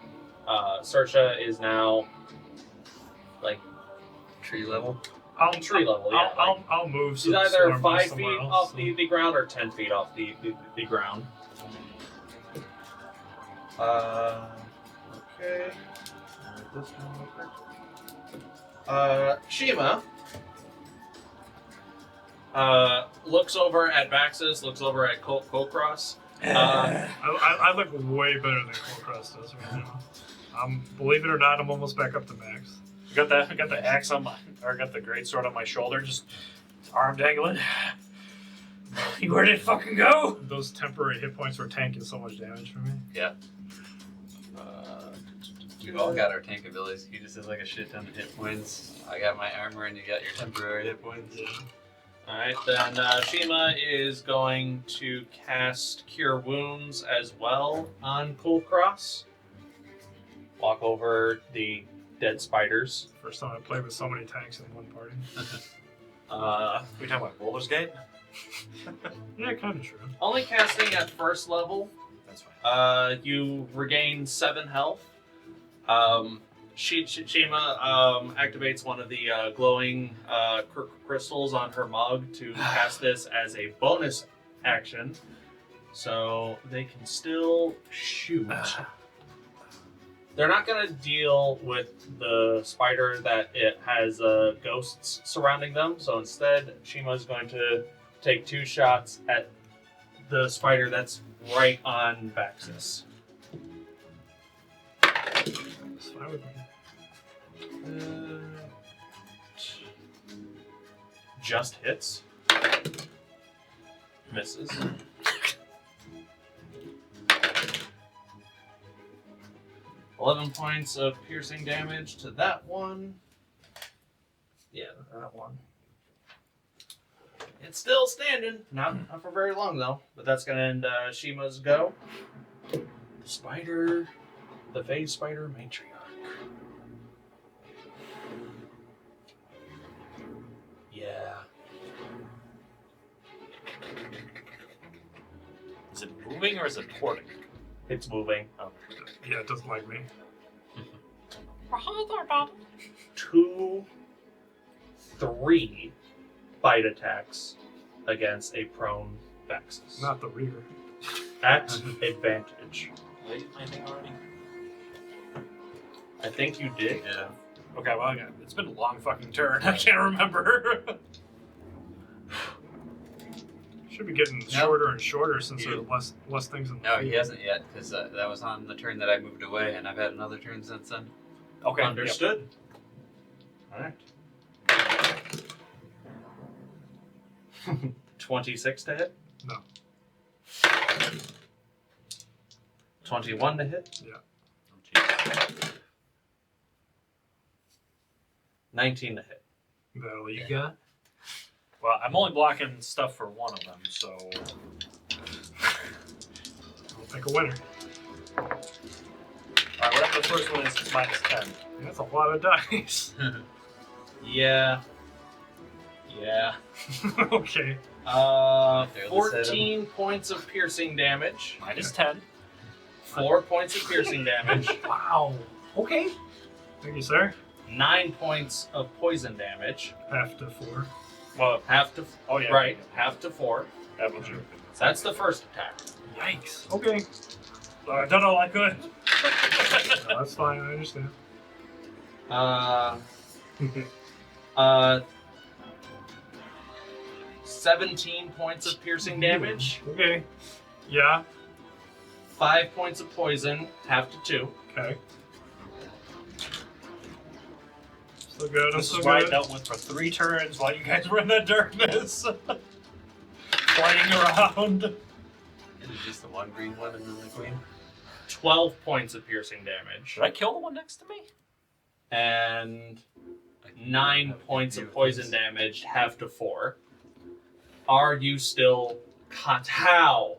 Saoirse is now like Tree level. tree level. Yeah, I'll move. she's either 5 feet off the ground or 10 feet off the ground. Okay. This one Shiima looks over at Vaxxus, looks over at Kulkras. I look way better than Kulkras does right now. Believe it or not, I'm almost back up to max. I got the axe on my, or got the greatsword on my shoulder, just arm dangling. Where did it fucking go? Those temporary hit points were tanking so much damage for me. Yeah. We've all got our tank abilities. He just has like a shit ton of hit points. I got my armor and you got your temporary hit points. Yeah. Alright, then Shiima is going to cast Cure Wounds as well on Kulkras. Walk over the dead spiders. First time I played with so many tanks in one party. We talking about Boulder's Gate? Yeah, kind of true. Only casting at first level. That's fine. You regain 7 health. Shiima activates one of the glowing crystals on her mug to cast this as a bonus action. So they can still shoot. They're not going to deal with the spider that it has ghosts surrounding them. So instead, Shiima is going to take 2 shots at the spider that's right on Vaxxus. That's fine with me. Just hits. Misses. $11 points of piercing damage to that one. Yeah, that one. It's still standing. Not for very long, though. But that's going to end Shiima's go. Spider. The Phase Spider Matriarch. Yeah. Is it moving or is it porting? It's moving. Oh. Yeah, it doesn't like me. 2, 3 bite attacks against a prone Vaxxus. Not the rear. At advantage. Late landing already? I think you did. Yeah. Okay, well, it's been a long fucking turn. I can't remember. Should be getting shorter and shorter since there's less things in the No, field. he hasn't yet, because that was on the turn that I moved away, and I've had another turn since then. Okay. Understood. Alright. 26 to hit? No. 21 to hit? Yeah. 19 to hit. That'll you got? Well, I'm only blocking stuff for one of them, so... I'll pick a winner. Alright, whatever the first one is, it's minus 10. That's a lot of dice. Yeah. Yeah. Okay. 14 points of piercing damage. Minus 10. 4 points of piercing damage. Wow. Okay. Thank you, sir. 9 points of poison damage. Half to 4. Well, Half to oh yeah. right, half to 4. That was true. That's the first attack. Yikes. Okay. I done all I could. No, that's fine. I understand. 17 points of piercing damage. Okay. Yeah. 5 points of poison, half to 2. Okay. So good. I'm This so is what I good. dealt with for 3 turns while you guys were in the darkness. Flying around. Is it just the one green one and then the queen? 12 points of piercing damage. Should I kill the one next to me? And 9 points of poison damage, half to 4. Are you still caught? How?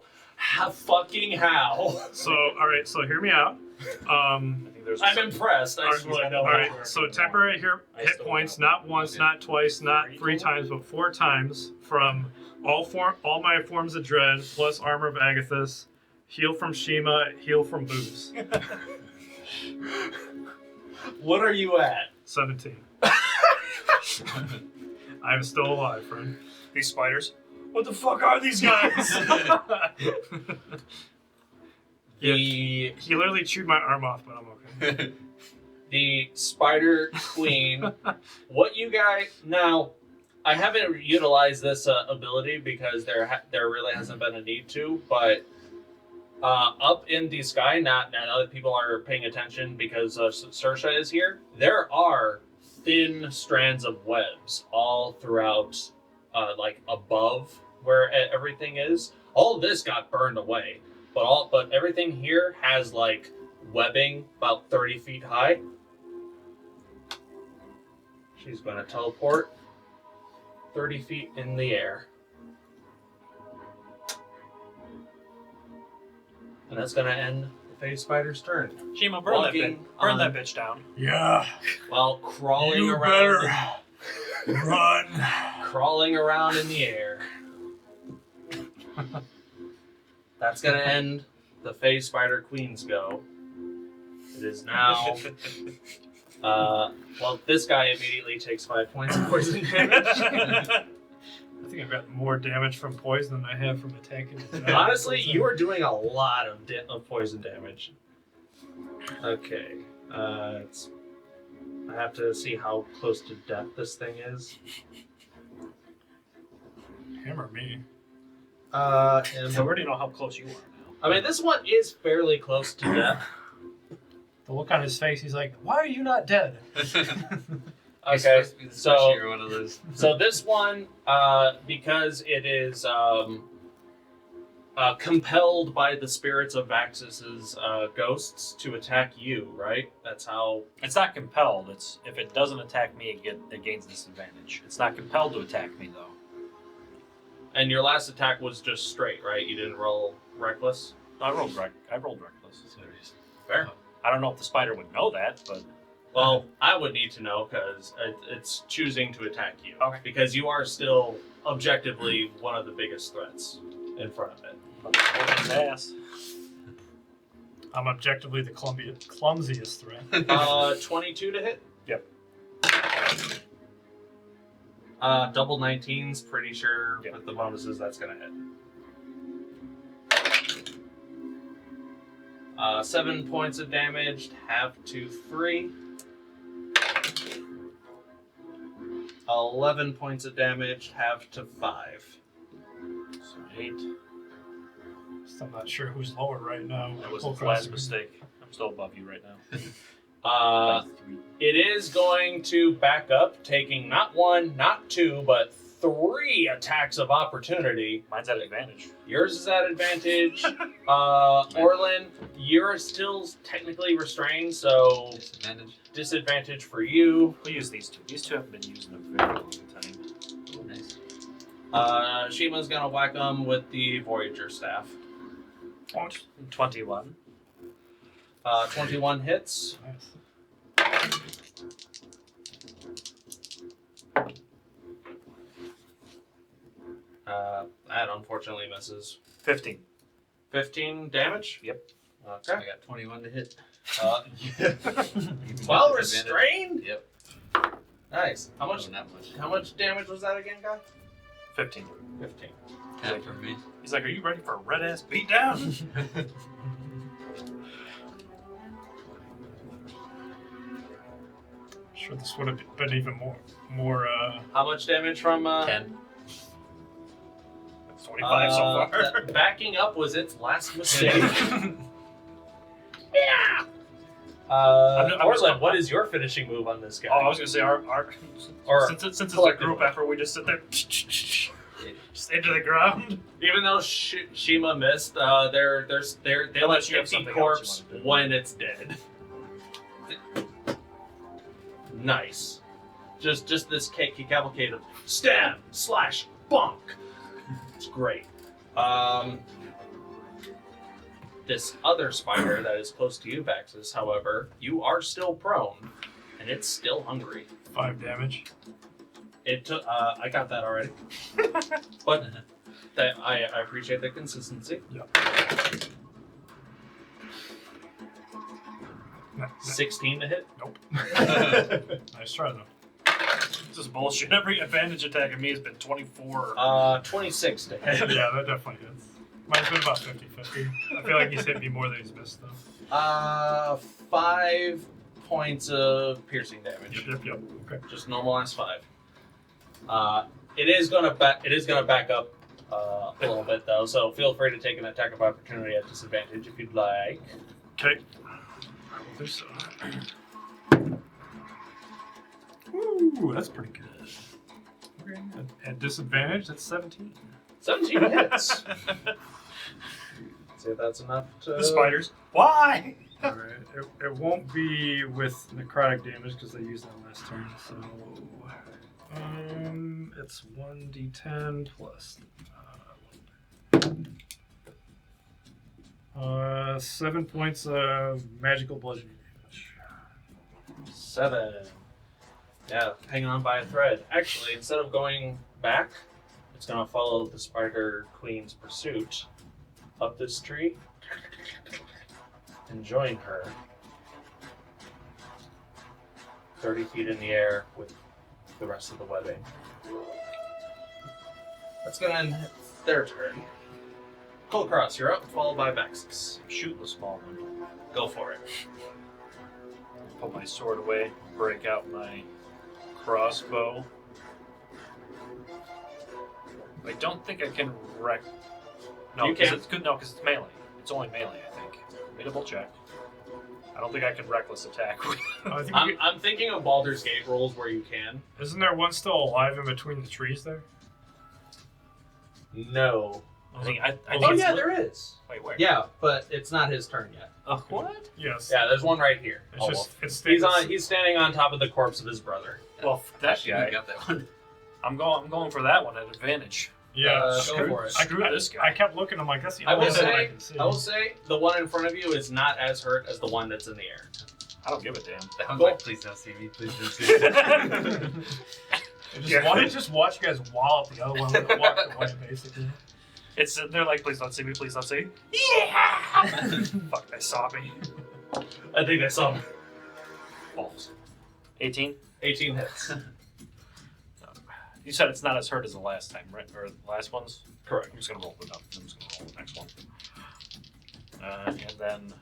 Fucking how? So, alright, so hear me out. I think there's I'm impressed. I just want to know. Alright, so temporary hit still points, don't know. not once, not twice, not 3 times, but 4 times from all my forms of dread, plus armor of Agathis, heal from Shiima, heal from booze. What are you at? 17. I'm still alive, friend. These spiders. What the fuck are these guys? The He literally chewed my arm off, but I'm okay. the Spider Queen. What you guys now? I haven't utilized this ability because there really hasn't been a need to, but up in the sky, now that people are paying attention because Saoirse is here, there are thin strands of webs all throughout, like above where everything is. All of this got burned away, but everything here has like webbing about 30 feet high. She's going to teleport 30 feet in the air. And that's going to end the Phase Spider's turn. Shiima, burn that bitch down. Yeah. While crawling You around. better run. Crawling around in the air. That's going to end the Phase Spider Queen's go. It is now... well, this guy immediately takes 5 points of poison damage. I think I've got more damage from poison than I have from attacking. Honestly, you are doing a lot of poison damage. Okay. I have to see how close to death this thing is. Hammer me. I already know how close you are now. I mean, this one is fairly close to death. The look on his face, he's like, "Why are you not dead?" Okay, so You're one of those. so this one, because it is compelled by the spirits of Vaxxus's ghosts to attack you, right? That's how. It's not compelled. It's if it doesn't attack me, it gains disadvantage. It's not compelled to attack me though. And your last attack was just straight, right? You didn't roll reckless. No, I rolled reckless. Fair. I don't know if the spider would know that, but Well, I would need to know because it's choosing to attack you. Okay. Because you are still objectively one of the biggest threats in front of it. his ass. I'm objectively the clumsiest threat. 22 to hit? Yep. Double 19's pretty sure Yep. with the bonuses that's going to hit. 7 points of damage, half to 3. 11 points of damage, half to 5. So 8. So I'm not sure who's lower right now. That was a class mistake. I'm still above you right now. It is going to back up, taking not 1, not 2, but 3 attacks of opportunity. Mine's at advantage. Yours is at advantage. Orlin, you're still technically restrained, so disadvantage for you. We'll use these two. These two haven't been used in a very long time. Nice. Shiima's gonna whack them with the Voyager staff. 21. 21 hits. Nice. That unfortunately misses. 15. 15 damage? Yep. Okay. I got 21 to hit. Well restrained? Yep. Nice. How much? Oh, not much. How much damage was that again, guy? 15. 15. 10 from me. He's like, "Are you ready for a red ass beatdown?" Sure, this would have been even more. How much damage from 10. 25 so far. Backing up was its last mistake. Yeah. Orlin, what is your finishing move on this guy? Oh, I was gonna say our Or since it's a collective. group effort, we just sit there, just into the ground. Even though Shiima missed, they let Unless you you have see something corpse else you wanna do. when it's dead. Nice. Just this cavalcade of stab, slash, bonk. It's great. This other spider that is close to you, Vaxxus, however, you are still prone, and it's still hungry. 5 damage. It took. I got that already, but I appreciate the consistency. Yep. 16 to hit. Nope. Nice try though. This is bullshit. Every advantage attack of me has been 24. 26 to hit. Yeah, that definitely is. Mine's been about 50-50. I feel like he's hit me more than he's missed, though. 5 points of piercing damage. Yep. Okay. Just normalized 5. It is gonna back up a little bit though, so feel free to take an attack of opportunity at disadvantage if you'd like. Okay. I will do so. Ooh, that's pretty good. Okay. At disadvantage, that's 17. 17 hits. See if that's enough to... The spiders. Why? Alright, it won't be with necrotic damage because they used that last turn, so... it's 1d10 plus... 7 points of magical bludgeoning damage. 7. Yeah, hanging on by a thread. Actually, instead of going back, it's going to follow the Spider Queen's pursuit up this tree and join her 30 feet in the air with the rest of the webbing. That's going to end their turn. Kulkras, you're up, followed by Vaxxus. Shoot the small one. Go for it. Put my sword away, break out my crossbow. I don't think I can wreck. No, You because can. it's good. No, because it's melee. It's only melee, I think. Let me double check. I don't think I can reckless attack. I think I'm thinking of Baldur's Gate rules where you can. isn't there one still alive in between the trees there? No. I think I Oh think yeah, it's there is. Wait, where? Yeah, but it's not his turn yet. What? Yes. Yeah, there's one right here. It's just it's He's standing on top of the corpse of his brother. Well, that Actually, guy. you got that one. I'm going for that one at advantage. Yeah. Go screw for it. Screw this guy. I kept looking. I'm like, that's the I only will one I say, can see. the one in front of you is not as hurt as the one that's in the air. I don't give a damn. That one's Cool. like, please don't see me, please don't see me. Why did just watch you guys wallop the other one when it walked away, basically? It's they're like, please don't see me, please don't see me. Yeah. Fuck, they saw me. I think I saw him. Balls. 18. 18 hits. You said it's not as hurt as the last time, right? Or the last one's? Correct. I'm just gonna roll it up. I'm just gonna roll the next one. And then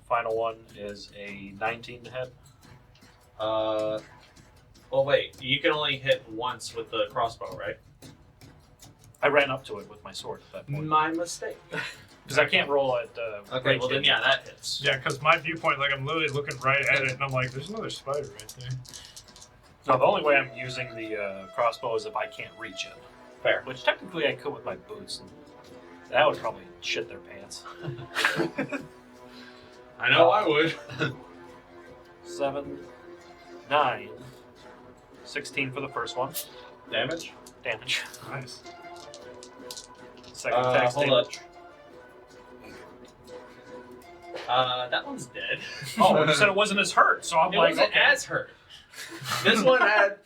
final one is a 19 to hit. Well, wait. You can only hit once with the crossbow, right? I ran up to it with my sword at that point. My mistake. Because I can't roll at Okay, range well then, damage. yeah, that hits. Yeah, because my viewpoint, like, I'm literally looking right at it, and I'm like, there's another spider right there. No, the only way I'm using the crossbow is if I can't reach it. Fair. Which technically I could with my boots. And that would probably shit their pants. I know I would. 7, 9, 16 for the first one. Damage? Damage. Nice. Second attack Hold damage. up. That one's dead. Oh, you said it wasn't as hurt, so I'm It like, wasn't okay. as hurt. This one had.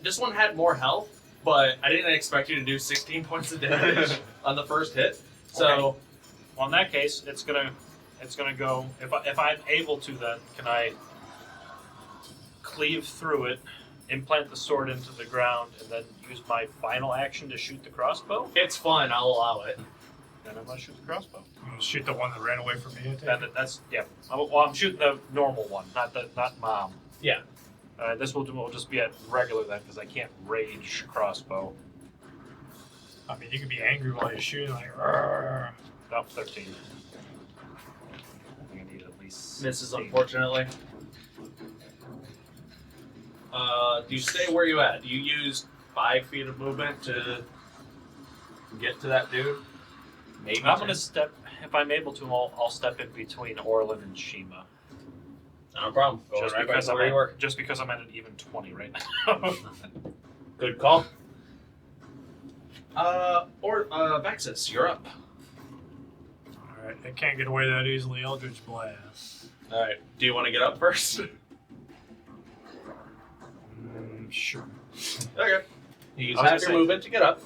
This one had more health, but I didn't expect you to do 16 points of damage on the first hit. So, Okay. Well, in that case, it's gonna go. If I'm able to, then can I cleave through it, implant the sword into the ground, and then use my final action to shoot the crossbow? it's fun. I'll allow it. Then I'm gonna shoot the crossbow. I'm gonna shoot the one that ran away from me. I think. That's yeah. Well, I'm shooting the normal one, not mom. Yeah. This will just be at regular then, because I can't rage crossbow. I mean, you can be angry while you're shooting, like, "Arrgh." About 13. I need at least Misses, 16. unfortunately. Do you stay where you at? Do you use 5 feet of movement to get to that dude? Maybe. I'm gonna step. If I'm able to, I'll step in between Orlin and Shiima. No problem. Go Just right back because to where you were. just because I'm at an even 20 right now. Good call. Vaxxus, you're up. Alright, I can't get away that easily. Eldritch Blast. Alright. Do you want to get up first? Sure. Okay. You use I was half gonna your say- movement to get up.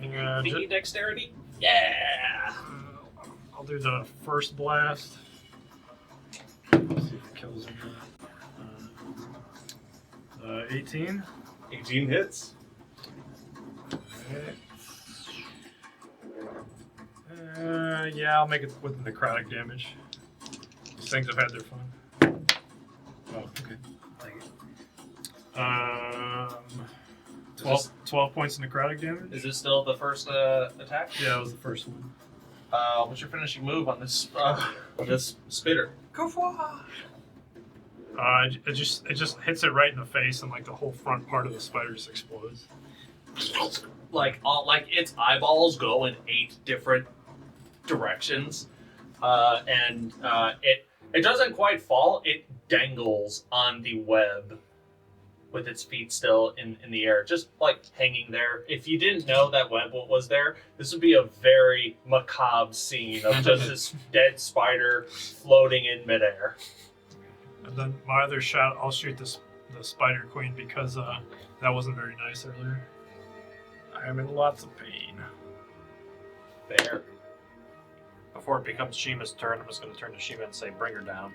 Yeah, dexterity? Yeah! I'll do the first blast. See if it kills him. 18. 18 hits. Yeah, I'll make it with necrotic damage. These things have had their fun. Oh, okay. 12 points of necrotic damage. Is this still the first attack? Yeah, that was the first one. What's your finishing move on this spitter? Go for It just hits it right in the face, and like the whole front part of the spider just explodes. Like its eyeballs go in 8 different directions, and it doesn't quite fall. It dangles on the web with its feet still in the air, just like hanging there. If you didn't know that web was there, this would be a very macabre scene of just this dead spider floating in midair. And then my other shot, I'll shoot the spider queen because that wasn't very nice earlier. I am in lots of pain. There. Before it becomes Shiima's turn, I'm just going to turn to Shiima and say, bring her down.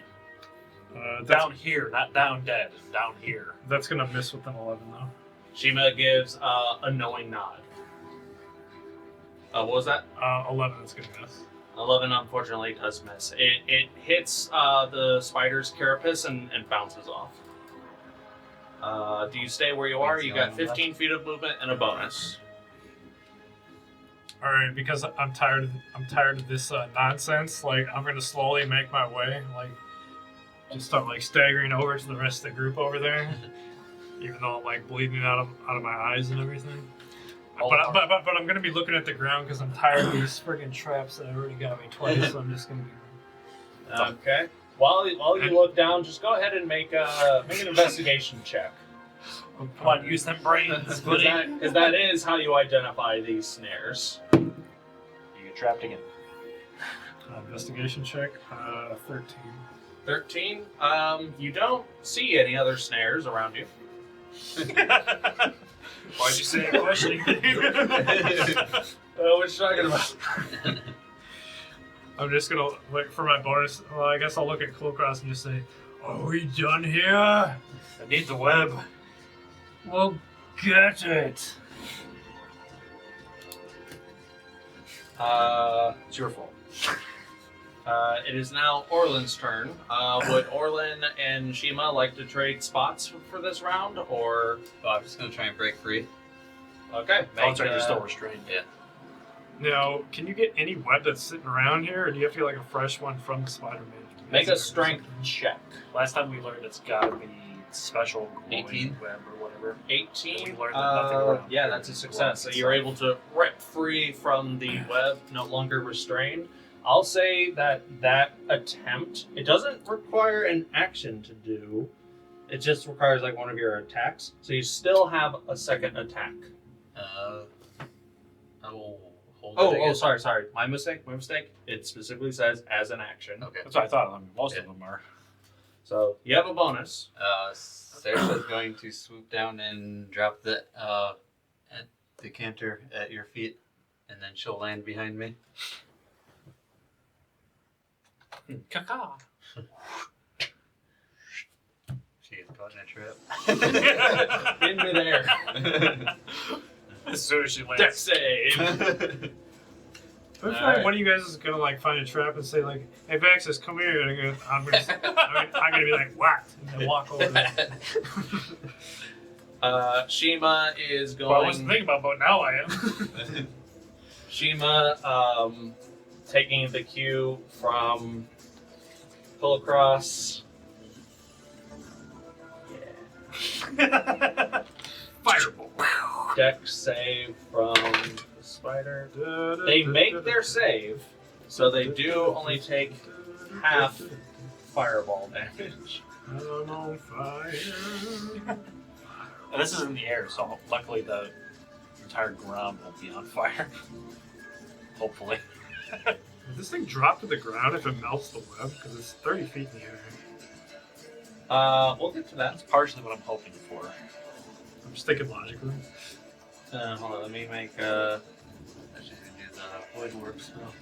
Down here, not down dead. Down here. That's gonna miss with an 11 though. Shiima gives a knowing nod. What was that? 11 is gonna miss. 11 unfortunately does miss. It hits the spider's carapace and bounces off. Do you stay where you are? You got 15 feet of movement and a bonus. All right, because I'm tired of this nonsense. Like I'm gonna slowly make my way. Like just start like staggering over to the rest of the group over there, even though I'm like bleeding out of my eyes and everything. But I'm gonna be looking at the ground because I'm tired of these friggin' traps that already got me twice. So I'm just gonna be. Okay. While you look down, just go ahead and make an investigation check. Come on, use them brains, buddy. Because that is how you identify these snares. You get trapped again. Investigation check. 13. 13. You don't see any other snares around you. Why'd you say questioning? What you talking about? I'm just gonna look for my bonus. Well, I guess I'll look at Kulkras and just say, "Are we done here?" I need the web. Well, get it. It's your fault. It is now Orlin's turn. Would Orlin and Shiima like to trade spots for this round, or? I'm just gonna try and break free. Okay. You're still restrained. Yeah. Now, can you get any web that's sitting around here, or do you have to get like a fresh one from the Spider-Man? Make a strength check. Last time we learned it's gotta be special 18 web or whatever. 18. We learned that nothing around yeah, here that's a is success. So wrong. you're able to rip free from the web, no longer restrained. I'll say that attempt, it doesn't require an action to do. It just requires like one of your attacks. So you still have a second attack. I will hold it. Oh, sorry. My mistake. It specifically says as an action. Okay. That's what I thought. I mean, most of them are. So you have a bonus. Saoirse's going to swoop down and drop the decanter at your feet, and then she'll land behind me. Caca. She is caught in a trap. In midair. As soon as she lands. Dex save. What if one of you guys is gonna like find a trap and say like, "Hey, Vaxxus, come here," and I'm gonna be like, "What?" and then walk over there. Shiima is going. Well, I wasn't thinking about, but now I am. Shiima, taking the cue from Kulkras. Yeah. Fireball. Dex save from the spider. They make their save, so they do only take half fireball damage. I'm on fire. And this is in the air, so luckily the entire ground won't be on fire. Hopefully. Does this thing drop to the ground if it melts the web? Because it's 30 feet in the air. We'll get to that. That's partially what I'm hoping for. I'm just thinking logically. Hold on, let me make I should do the woodwork spell.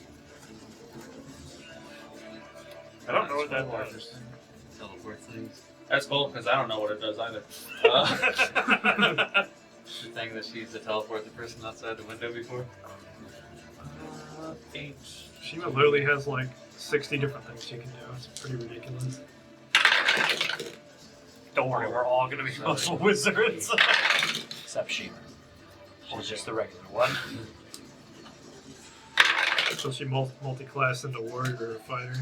I don't know what that was. Teleport things. That's cool, because I don't know what it does either. The thing that she used to teleport the person outside the window before. 8. Shiima literally has like 60 different things she can do. It's pretty ridiculous. Don't worry, we're all going to be muscle wizards. Except Shiima. She's just the regular one. So she multi-class into warrior or fighter.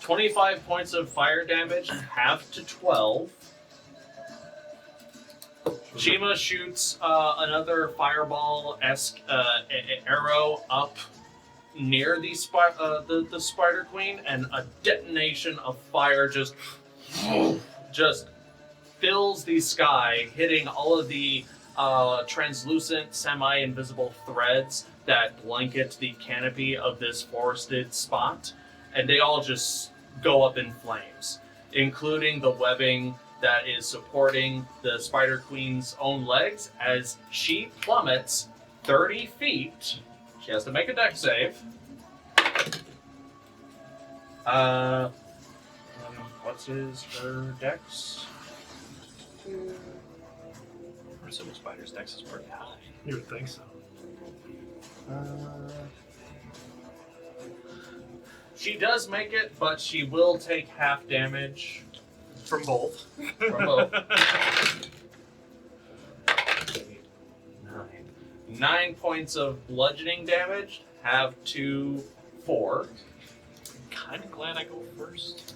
25 points of fire damage, half to 12. Shiima shoots another fireball-esque arrow up near the Spider Queen, and a detonation of fire just fills the sky, hitting all of the translucent, semi-invisible threads that blanket the canopy of this forested spot, and they all just go up in flames, including the webbing that is supporting the Spider Queen's own legs as she plummets 30 feet. She has to make a dex save. What's her dex? I'm assuming Spider's dex is pretty high. You would think so. She does make it, but she will take half damage From both. from both. 9 points of bludgeoning damage, half to 4. Kind of glad I go first.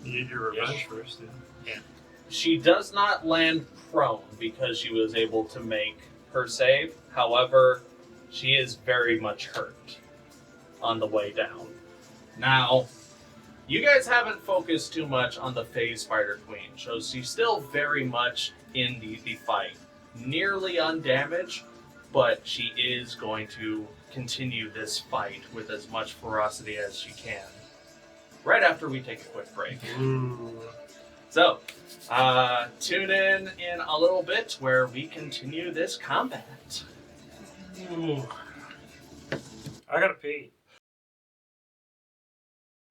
You get your revenge first, yeah. She does not land prone because she was able to make her save. However, she is very much hurt on the way down. Now, you guys haven't focused too much on the Phase Spider Queen, so she's still very much in the fight. Nearly undamaged, but she is going to continue this fight with as much ferocity as she can. Right after we take a quick break. Ooh. So, tune in a little bit where we continue this combat. Ooh. I gotta pee.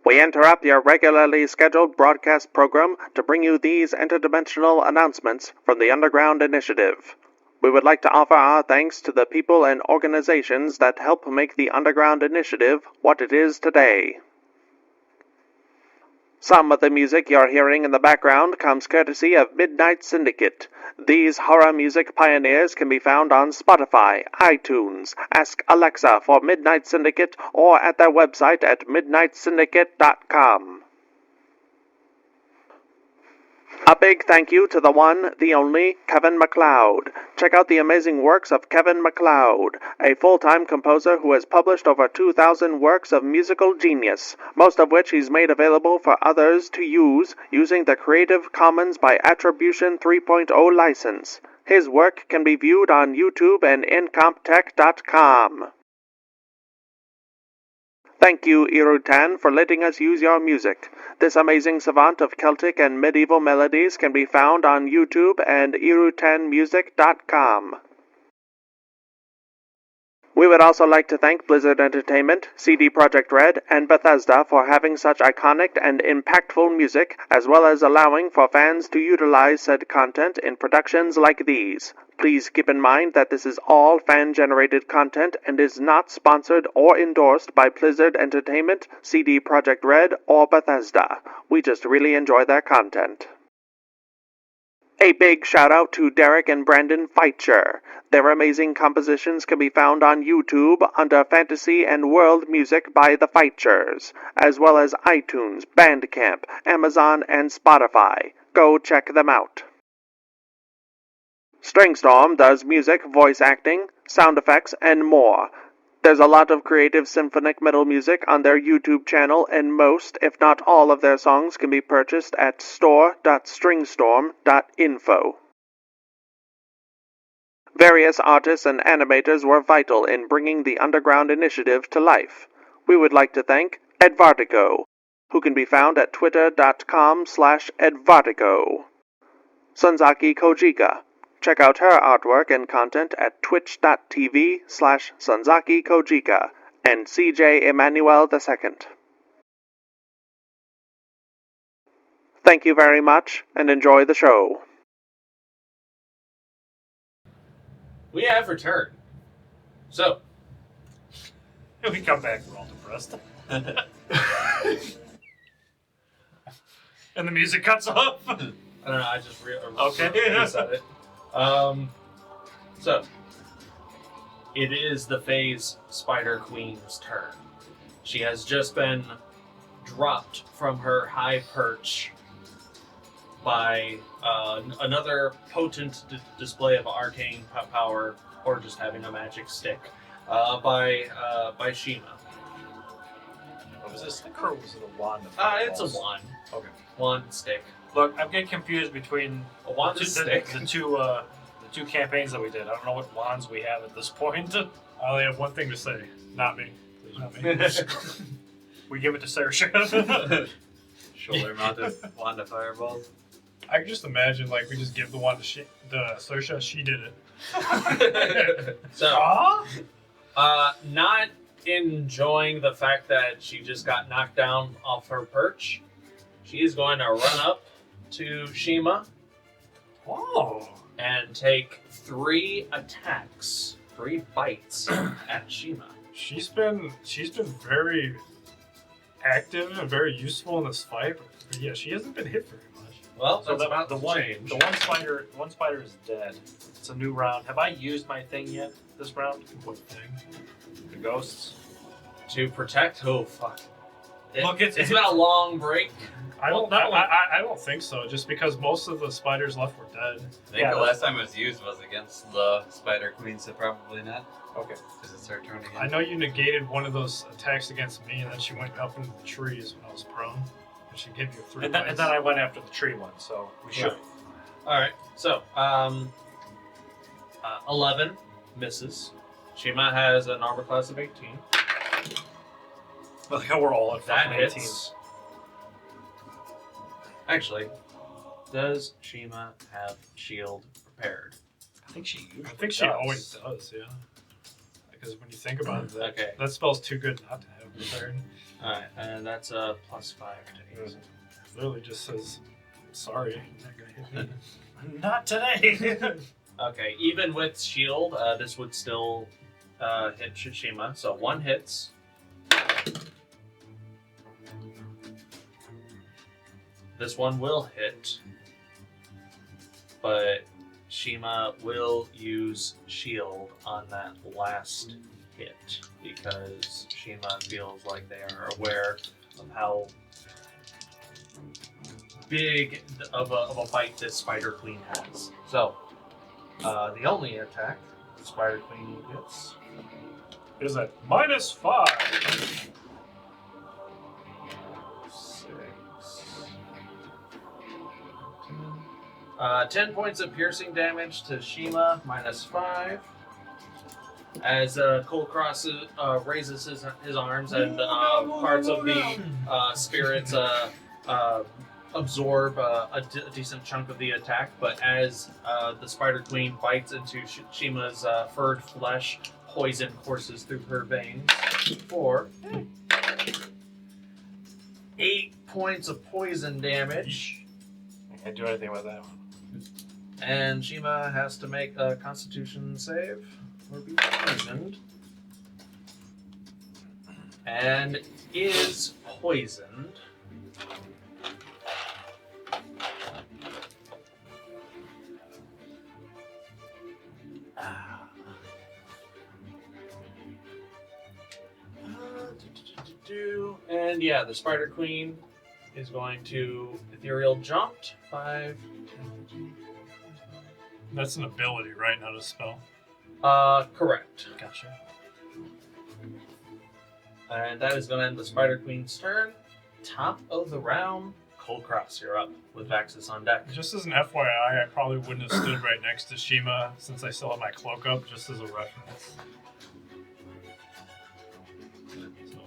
We interrupt your regularly scheduled broadcast program to bring you these interdimensional announcements from the Underground Initiative. We would like to offer our thanks to the people and organizations that help make the Underground Initiative what it is today. Some of the music you're hearing in the background comes courtesy of Midnight Syndicate. These horror music pioneers can be found on Spotify, iTunes, Ask Alexa for Midnight Syndicate, or at their website at midnightsyndicate.com. A big thank you to the one, the only, Kevin MacLeod. Check out the amazing works of Kevin MacLeod, a full-time composer who has published over 2,000 works of musical genius, most of which he's made available for others to use using the Creative Commons by Attribution 3.0 license. His work can be viewed on YouTube and incomptech.com. Thank you, Irutan, for letting us use your music. This amazing savant of Celtic and medieval melodies can be found on YouTube and irutanmusic.com. We would also like to thank Blizzard Entertainment, CD Projekt Red, and Bethesda for having such iconic and impactful music, as well as allowing for fans to utilize said content in productions like these. Please keep in mind that this is all fan-generated content and is not sponsored or endorsed by Blizzard Entertainment, CD Projekt Red, or Bethesda. We just really enjoy their content. A big shout out to Derek and Brandon Feitcher. Their amazing compositions can be found on YouTube under Fantasy and World Music by the Feitchers, as well as iTunes, Bandcamp, Amazon, and Spotify. Go check them out. Stringstorm does music, voice acting, sound effects, and more. There's a lot of creative symphonic metal music on their YouTube channel, and most, if not all, of their songs can be purchased at store.stringstorm.info. Various artists and animators were vital in bringing the Underground Initiative to life. We would like to thank Edvartigo, who can be found at twitter.com/Edvartigo. Sanzaki Kojika. Check out her artwork and content at twitch.tv/Sanzaki Kojika, and CJ Emmanuel II. Thank you very much, and enjoy the show. We have returned. So, We come back, we're all depressed. And the music cuts off. I don't know, I just Okay. reset it. So, it is the Phase Spider Queen's turn. She has just been dropped from her high perch by another potent display of arcane power, or just having a magic stick, by Shiima. Was it a stick or was it a wand? It's a wand. Okay. Wand stick. Look, I'm getting confused between A wand the, and stick. the two campaigns that we did. I don't know what wands we have at this point. I only have one thing to say. Not me. Not me. We give it to Saoirse. Shoulder-mounted wand of fireballs. I can just imagine, like, we just give the one to Saoirse. She did it. So, not enjoying the fact that she just got knocked down off her perch, she is going to run up to Shiima Oh. and take 3 attacks, 3 bites at Shiima. She's been very active and very useful in this fight. But yeah, she hasn't been hit very much. Well, So that's about the to one change. one spider is dead. It's a new round. Have I used my thing yet this round? What thing? The ghosts. To protect? Oh, fuck. Look, it's been a long break. I don't. Well, I don't think so. Just because most of the spiders left were dead. I think the last time it was used was against the Spider Queen, so probably not. Okay. Because it's her turn again. I know you negated one of those attacks against me, and then she went up into the trees when I was prone. And she gave you 3 And then bites. I went after the tree one, so we should. Alright, so, 11 misses. Shiima has an armor class of 18. I like how we're all at That fucking 18. hits. Actually, does Shiima have shield prepared? I think she usually I think she always does, yeah. Because when you think about it, Okay. that spell's too good not to have prepared. Alright, and that's a +5 to hit. It literally just says, sorry, you're not gonna hit me. Not today. Okay, even with shield, this would still hit Shiima. So 1 hits. This one will hit, but Shiima will use shield on that last hit because Shiima feels like they are aware of how big of a fight this Spider Queen has. So, the only attack the Spider Queen gets Is at -5. 10 points of piercing damage to Shiima, -5. As Kulkras raises his arms and parts of the spirits absorb a decent chunk of the attack, but as the Spider Queen bites into Shima's furred flesh, poison courses through her veins for 8 points of poison damage. I can't do anything with that one. And Shiima has to make a Constitution save or be poisoned. And is poisoned. And yeah, the Spider Queen is going to ethereal jump 5, 10, That's an ability, right? Not a spell. correct. Gotcha. And that is going to end the Spider Queen's turn. Top of the round, Kulkras, you're up with Vaxxus on deck. Just as an FYI, I probably wouldn't have stood right next to Shiima since I still have my cloak up, just as a reference. So,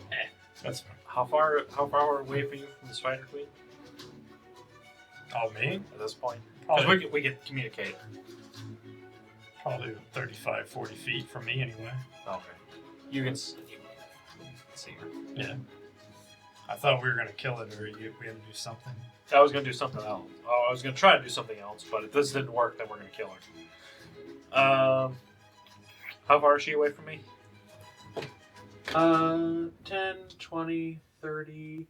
that's fine. How far away are you from the Spider Queen Oh, me? at this point? Because Probably, we can communicate. probably 35, 40 feet from me anyway. Okay. You can see her. Yeah. I thought we were gonna kill it, or we had to do something. I was going to do something else. Oh, I was going to try to do something else, but if this didn't work, then we're going to kill her. How far is she away from me? 10, 20, 30,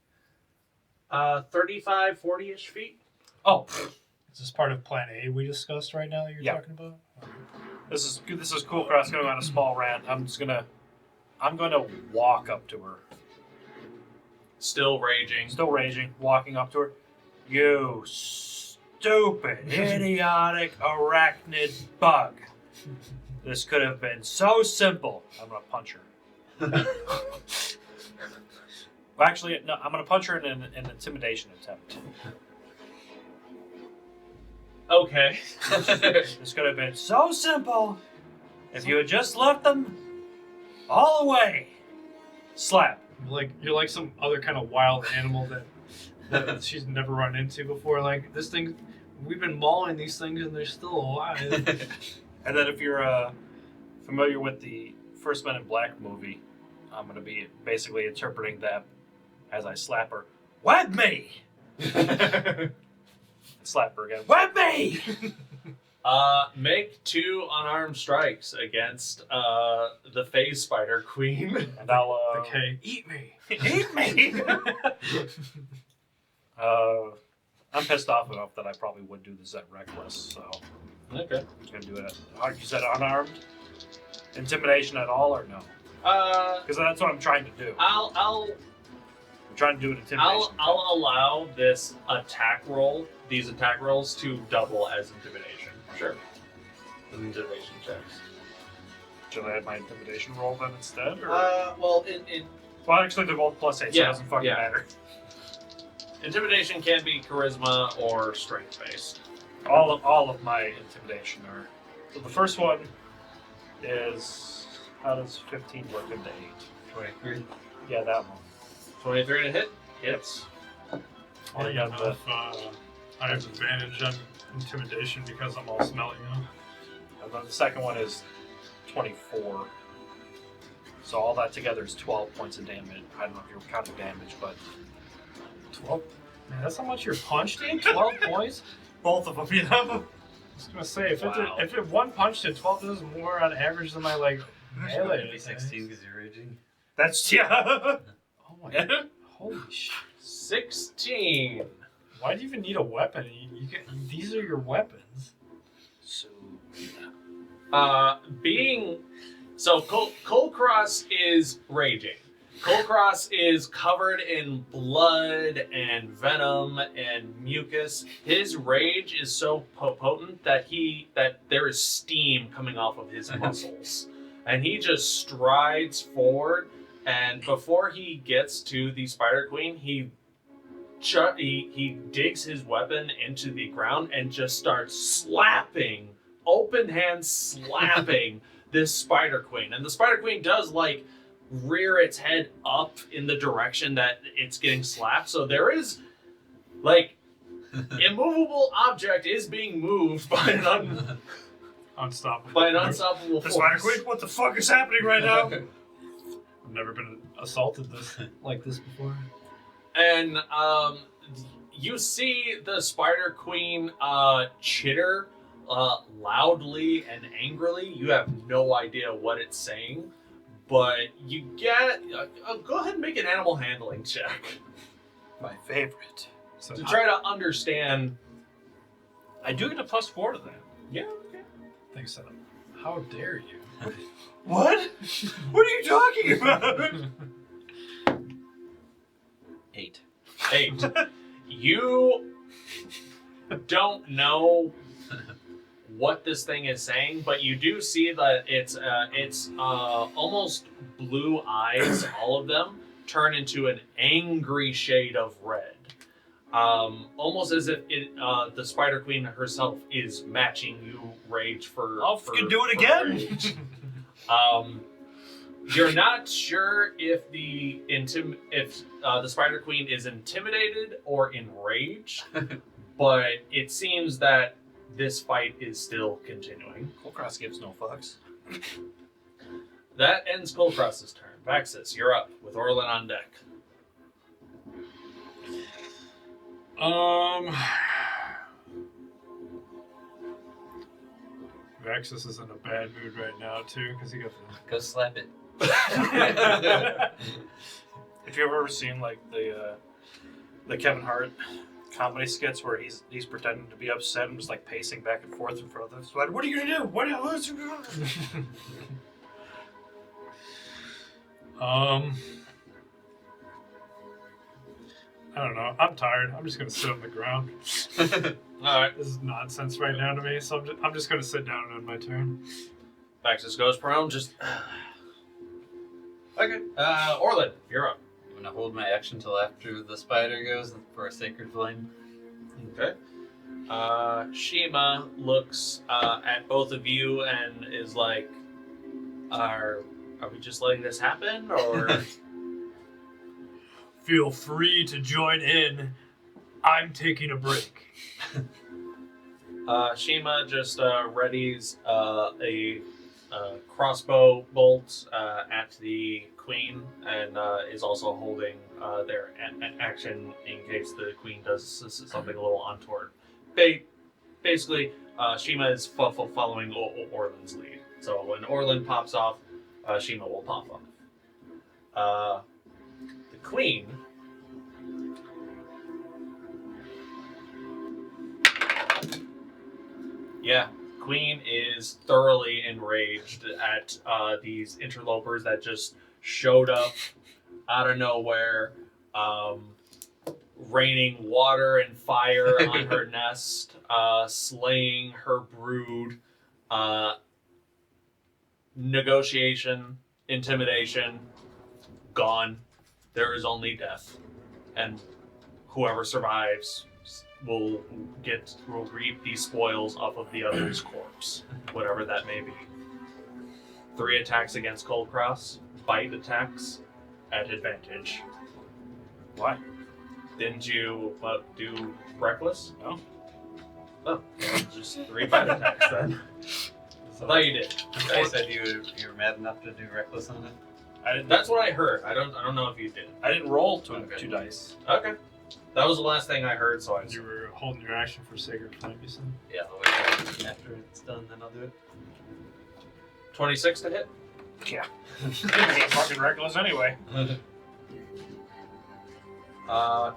35, 40-ish feet. Oh, Is this part of Plan A we discussed right now that you're Yeah. talking about? this is Kulkras going on a small rant. I'm going to walk up to her. Still raging. Still raging, walking up to her. You stupid, idiotic arachnid bug. This could have been so simple. I'm going to punch her. Well, actually, no, I'm going to punch her in an intimidation attempt. Okay. This could have been so simple if you had just left them all away. Slap. You're like some other kind of wild animal that she's never run into before. Like this thing, we've been mauling these things and they're still alive. And then if you're familiar with the first Men in Black movie, I'm going to be basically interpreting that as I slap her. Web me! Slap her again. Web me! Make 2 unarmed strikes against the phase spider queen. And I'll Okay, eat me. eat me. I'm pissed off enough that I probably would do this at reckless, so Okay. I'm gonna do it. You said unarmed, intimidation at all or no? Because that's what I'm trying to do. I'm trying to do an intimidation. I'll allow this attack roll, these attack rolls, to double as intimidation. Sure. Intimidation checks. Should I add my intimidation roll then instead? Or? Well, Well, actually, they're both +8, so it doesn't fucking matter. Intimidation can be charisma or strength based. All of my intimidation are. So the first one is, how does 15 work into 8? 23. Yeah, that one. 23 to hit. Hits. I don't know if I have advantage on intimidation because I'm all smelly now. And then the second one is 24. So all that together is 12 points of damage. I don't know if you're counting damage, but 12? Man, that's how much you're punched in? 12 points? both of them, you know? I was gonna say, if Wow. if it one punch did 12, this is more on average than my like melee. Maybe 16 because you're raging. That's, yeah. Oh my god. Holy shit. 16. Why do you even need a weapon? These are your weapons. So, Kulkras is raging. Kulkras is covered in blood and venom and mucus. His rage is so potent that there is steam coming off of his muscles, and he just strides forward. And before he gets to the Spider Queen, he digs his weapon into the ground and just starts slapping, open hand slapping this Spider Queen. And the Spider Queen does rear its head up in the direction that it's getting slapped. So there is immovable object is being moved by an unstoppable the force. Spider Queen, what the fuck is happening right now? I've never been assaulted like this before. And you see the Spider Queen chitter loudly and angrily. You have no idea what it's saying, but you get... go ahead and make an animal handling check My favorite. So to try to understand. I do get a +4 to that. Yeah, okay. Thanks, so. How dare you? What? What are you talking about? 8. 8. You don't know what this thing is saying, but you do see that it's almost blue eyes, all of them, turn into an angry shade of red. Almost as if the Spider Queen herself is matching you rage for... I'll fucking do it again! Rage. You're not sure if the Spider Queen is intimidated or enraged, but it seems that this fight is still continuing. Kulkras gives no fucks. That ends Kulkras's turn. Vaxxus, you're up with Orlin on deck. Vaxxus is in a bad mood right now too, because he got Go slap it. If you've ever seen like the Kevin Hart comedy skits where he's pretending to be upset and just like pacing back and forth in front of them. So, what are you gonna do? What are you gonna do? I don't know. I'm tired. I'm just gonna sit on the ground. Alright. This is nonsense right now to me, so I'm just gonna sit down and end my turn. Vaxxus goes prone, just... Okay. Orlin, you're up. I'm gonna hold my action till after the spider goes for a sacred flame. Okay. Shiima looks at both of you and is like, are we just letting this happen, or... Feel free to join in. I'm taking a break. Shiima just readies a crossbow bolt at the queen, and is also holding their action in case the queen does something a little untoward. Basically, Shiima is following Orlin's lead. So when Orlin pops off, Shiima will pop off. The queen... Yeah, Queen is thoroughly enraged at these interlopers that just showed up out of nowhere, raining water and fire on her nest, slaying her brood, negotiation, intimidation, gone. There is only death, and whoever survives will reap the spoils off of the other's corpse, whatever that may be. 3 attacks against Kulkras, bite attacks at advantage. Why? Didn't you do reckless? No. Oh, just 3 bite attacks then. I thought you did. I said you were mad enough to do reckless on it. I didn't. That's what I heard. I don't know if you did. I didn't roll two Okay. dice. Okay. That was the last thing I heard, so I You were holding your action for Sacred Flame, you said? Yeah, I'll wait after it's done, then I'll do it. 26 to hit. Yeah. I ain't fucking reckless anyway.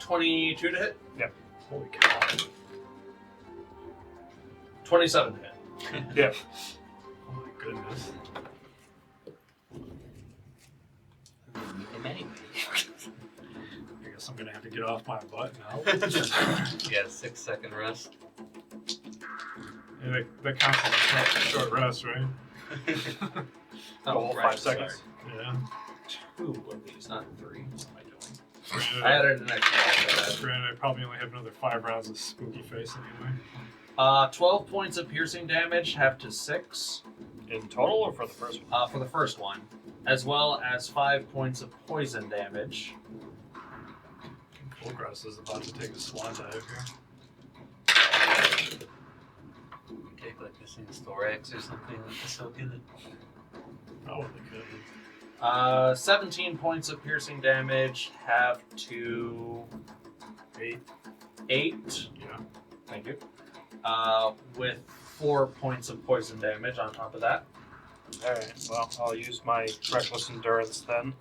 22 to hit. Holy cow. 27 to hit. Yeah. Oh my goodness. I guess I'm gonna have to get off my butt now. You got a 6-second rest. Yeah, that counts as a short rest, right? Oh, right, 5 seconds. Yeah. 2 of these, not 3. What am I doing? Granted, I added an extra. granted, I probably only have another 5 rounds of spooky face anyway. 12 points of piercing damage, half to 6 In total or for the first one? for the first one, as well as 5 points of poison damage. Kulkras is about to take a swan dive here. Take like this in thorax or something like to soak in it. Oh, they could. 17 points of piercing damage, half to 8. 8. Yeah. Thank you. With 4 points of poison damage on top of that. Alright, well, I'll use my reckless endurance then.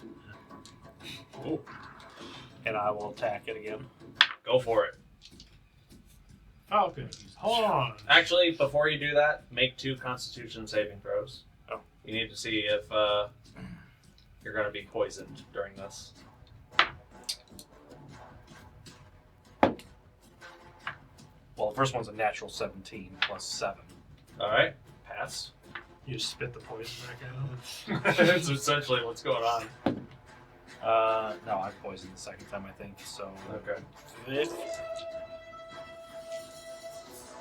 Ooh. And I will attack it again. Go for it. Falcon, hold on. Actually, before you do that, make 2 Constitution saving throws. Oh. You need to see if you're going to be poisoned during this. Well, the first one's a natural 17 plus 7. All right, pass. You just spit the poison back at him. That's essentially what's going on. No, I poisoned the second time, I think, so... Okay.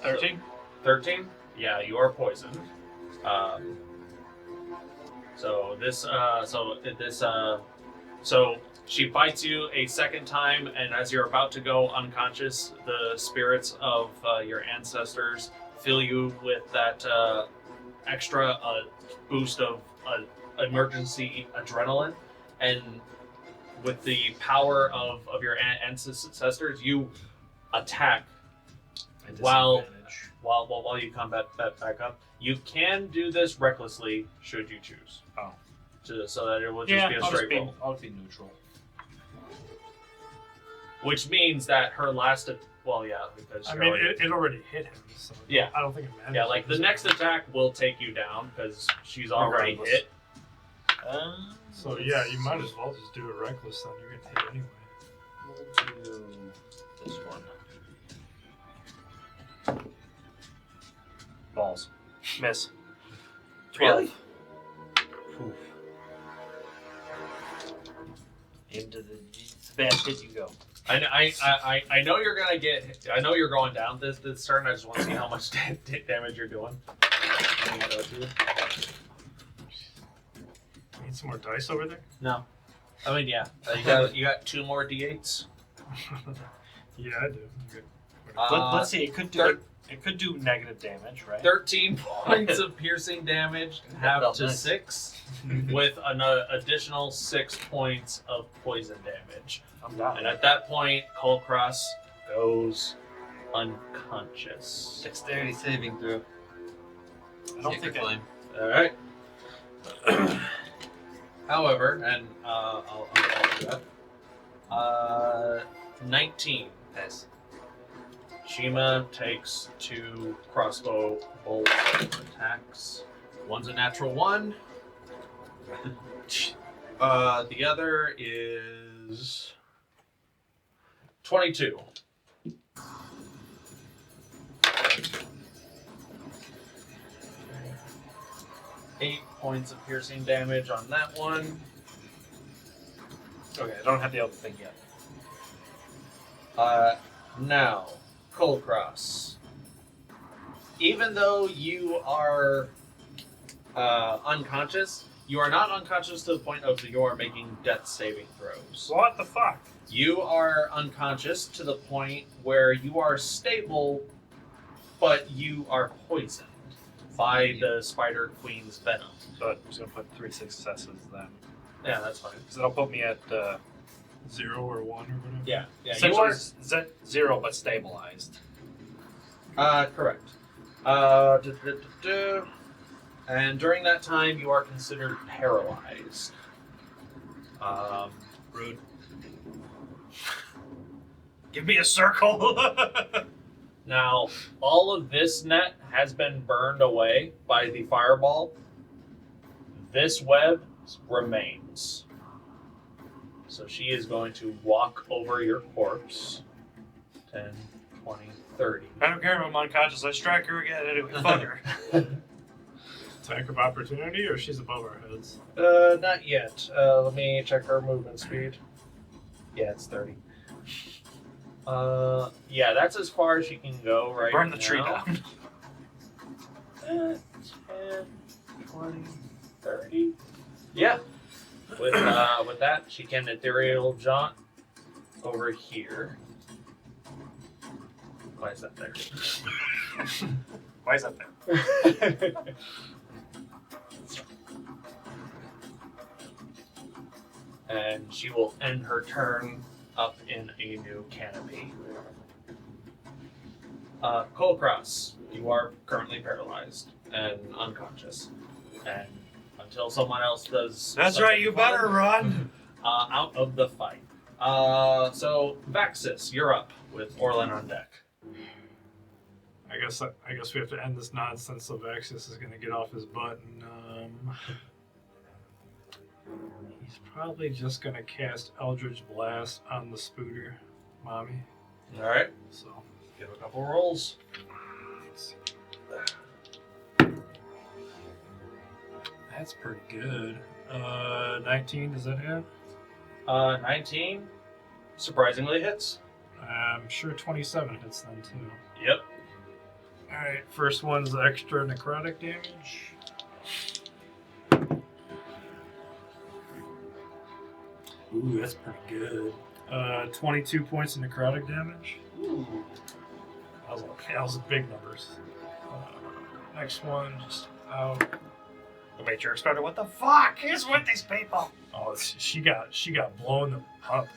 13? 13? Yeah, you are poisoned. So she bites you a second time, and as you're about to go unconscious, the spirits of your ancestors fill you with that extra boost of emergency adrenaline, and with the power of your ancestors, you attack And while disadvantage. you come back up. You can do this recklessly should you choose. Oh. So that it will just be a straight roll. I'll be neutral. Which means that her last... because I she mean, already... it already hit him, so Yeah. I don't think it matters. Yeah, like the next attack will take you down because she's already Regardless. hit. So yeah, you might as well just do it reckless then. You're gonna hit anyway. We'll do this one. Balls. Miss. 12. Really? Oof. Into the bad hit you go. I know you're gonna get. I know you're going down this turn. I just want to see how much damage you're doing. Need some more dice over there? No, I mean yeah. You got 2 more d8s. Yeah, I do. Let's see. It could do negative damage, right? 13 points of piercing damage, half felt to nice. 6, with an additional 6 points of poison damage. I'm down. And at that point, Kulkras goes unconscious. Dexterity saving throw. I don't think flame. All right. However, and I'll do that. 19. Nice. Shiima takes 2 crossbow bolt attacks. One's a natural 1. The other is 22. 8 points of piercing damage on that one. Okay, I don't have the other thing yet. Now, Kulkras. Even though you are unconscious, you are not unconscious to the point of you are making death saving throws. What the fuck? You are unconscious to the point where you are stable, but you are poisoned by the Spider Queen's venom. So I'm just gonna put 3 successes then, Yeah, that's fine. because that'll put me at 0 or 1 or whatever? Yeah, you essentially are 0 but stabilized. correct. And during that time, you are considered paralyzed. Rude. Give me a circle. Now, all of this net has been burned away by the fireball. This web remains. So she is going to walk over your corpse. 10, 20, 30. I don't care if I'm unconscious. I strike her again anyway. Fuck her. Attack of opportunity, or she's above our heads? Not yet. Let me check her movement speed. Yeah, it's 30. Yeah, that's as far as she can go right now. Burn the tree down. 10, 20, 30. Yeah. With that, she can ethereal jaunt over here. Why is that there? Why is that there? And she will end her turn up in a new canopy. Kulkras, you are currently paralyzed and unconscious. And until someone else does... That's something right, you better run! out of the fight. So, Vaxxus, you're up with Orlin on deck. I guess we have to end this nonsense so Vaxxus is going to get off his butt and he's probably just going to cast Eldritch Blast on the Spooter mommy. Alright, So give a couple rolls. let's see. That's pretty good. 19, does that hit? 19 surprisingly hits. I'm sure 27 hits then too. Yep. Alright, first one's extra necrotic damage. Ooh, that's pretty good. 22 points of necrotic damage. Ooh. That was big numbers. Next one, just out. The Matrix started. What the fuck is with these people? Oh, she got blown up.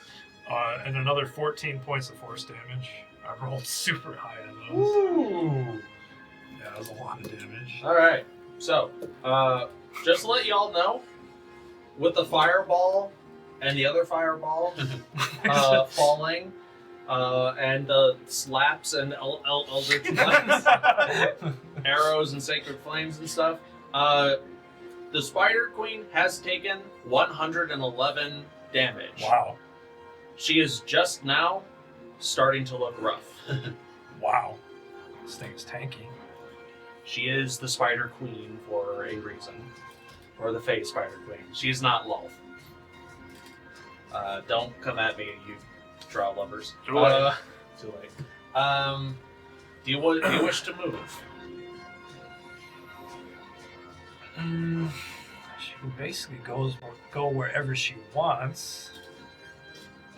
And another 14 points of force damage. I rolled super high on those. Ooh. Yeah, that was a lot of damage. All right. So, just to let y'all know, with the fireball and the other fireball falling, and the slaps and eldritch flames, arrows and sacred flames and stuff, the Spider Queen has taken 111 damage. Wow. She is just now starting to look rough. Wow. This thing is tanky. She is the Spider Queen for a reason. Or the Fae Spider Queen. She's not Lolth. Don't come at me, you drow lovers. Too late. Too late. Do you wish to move? She can basically go wherever she wants.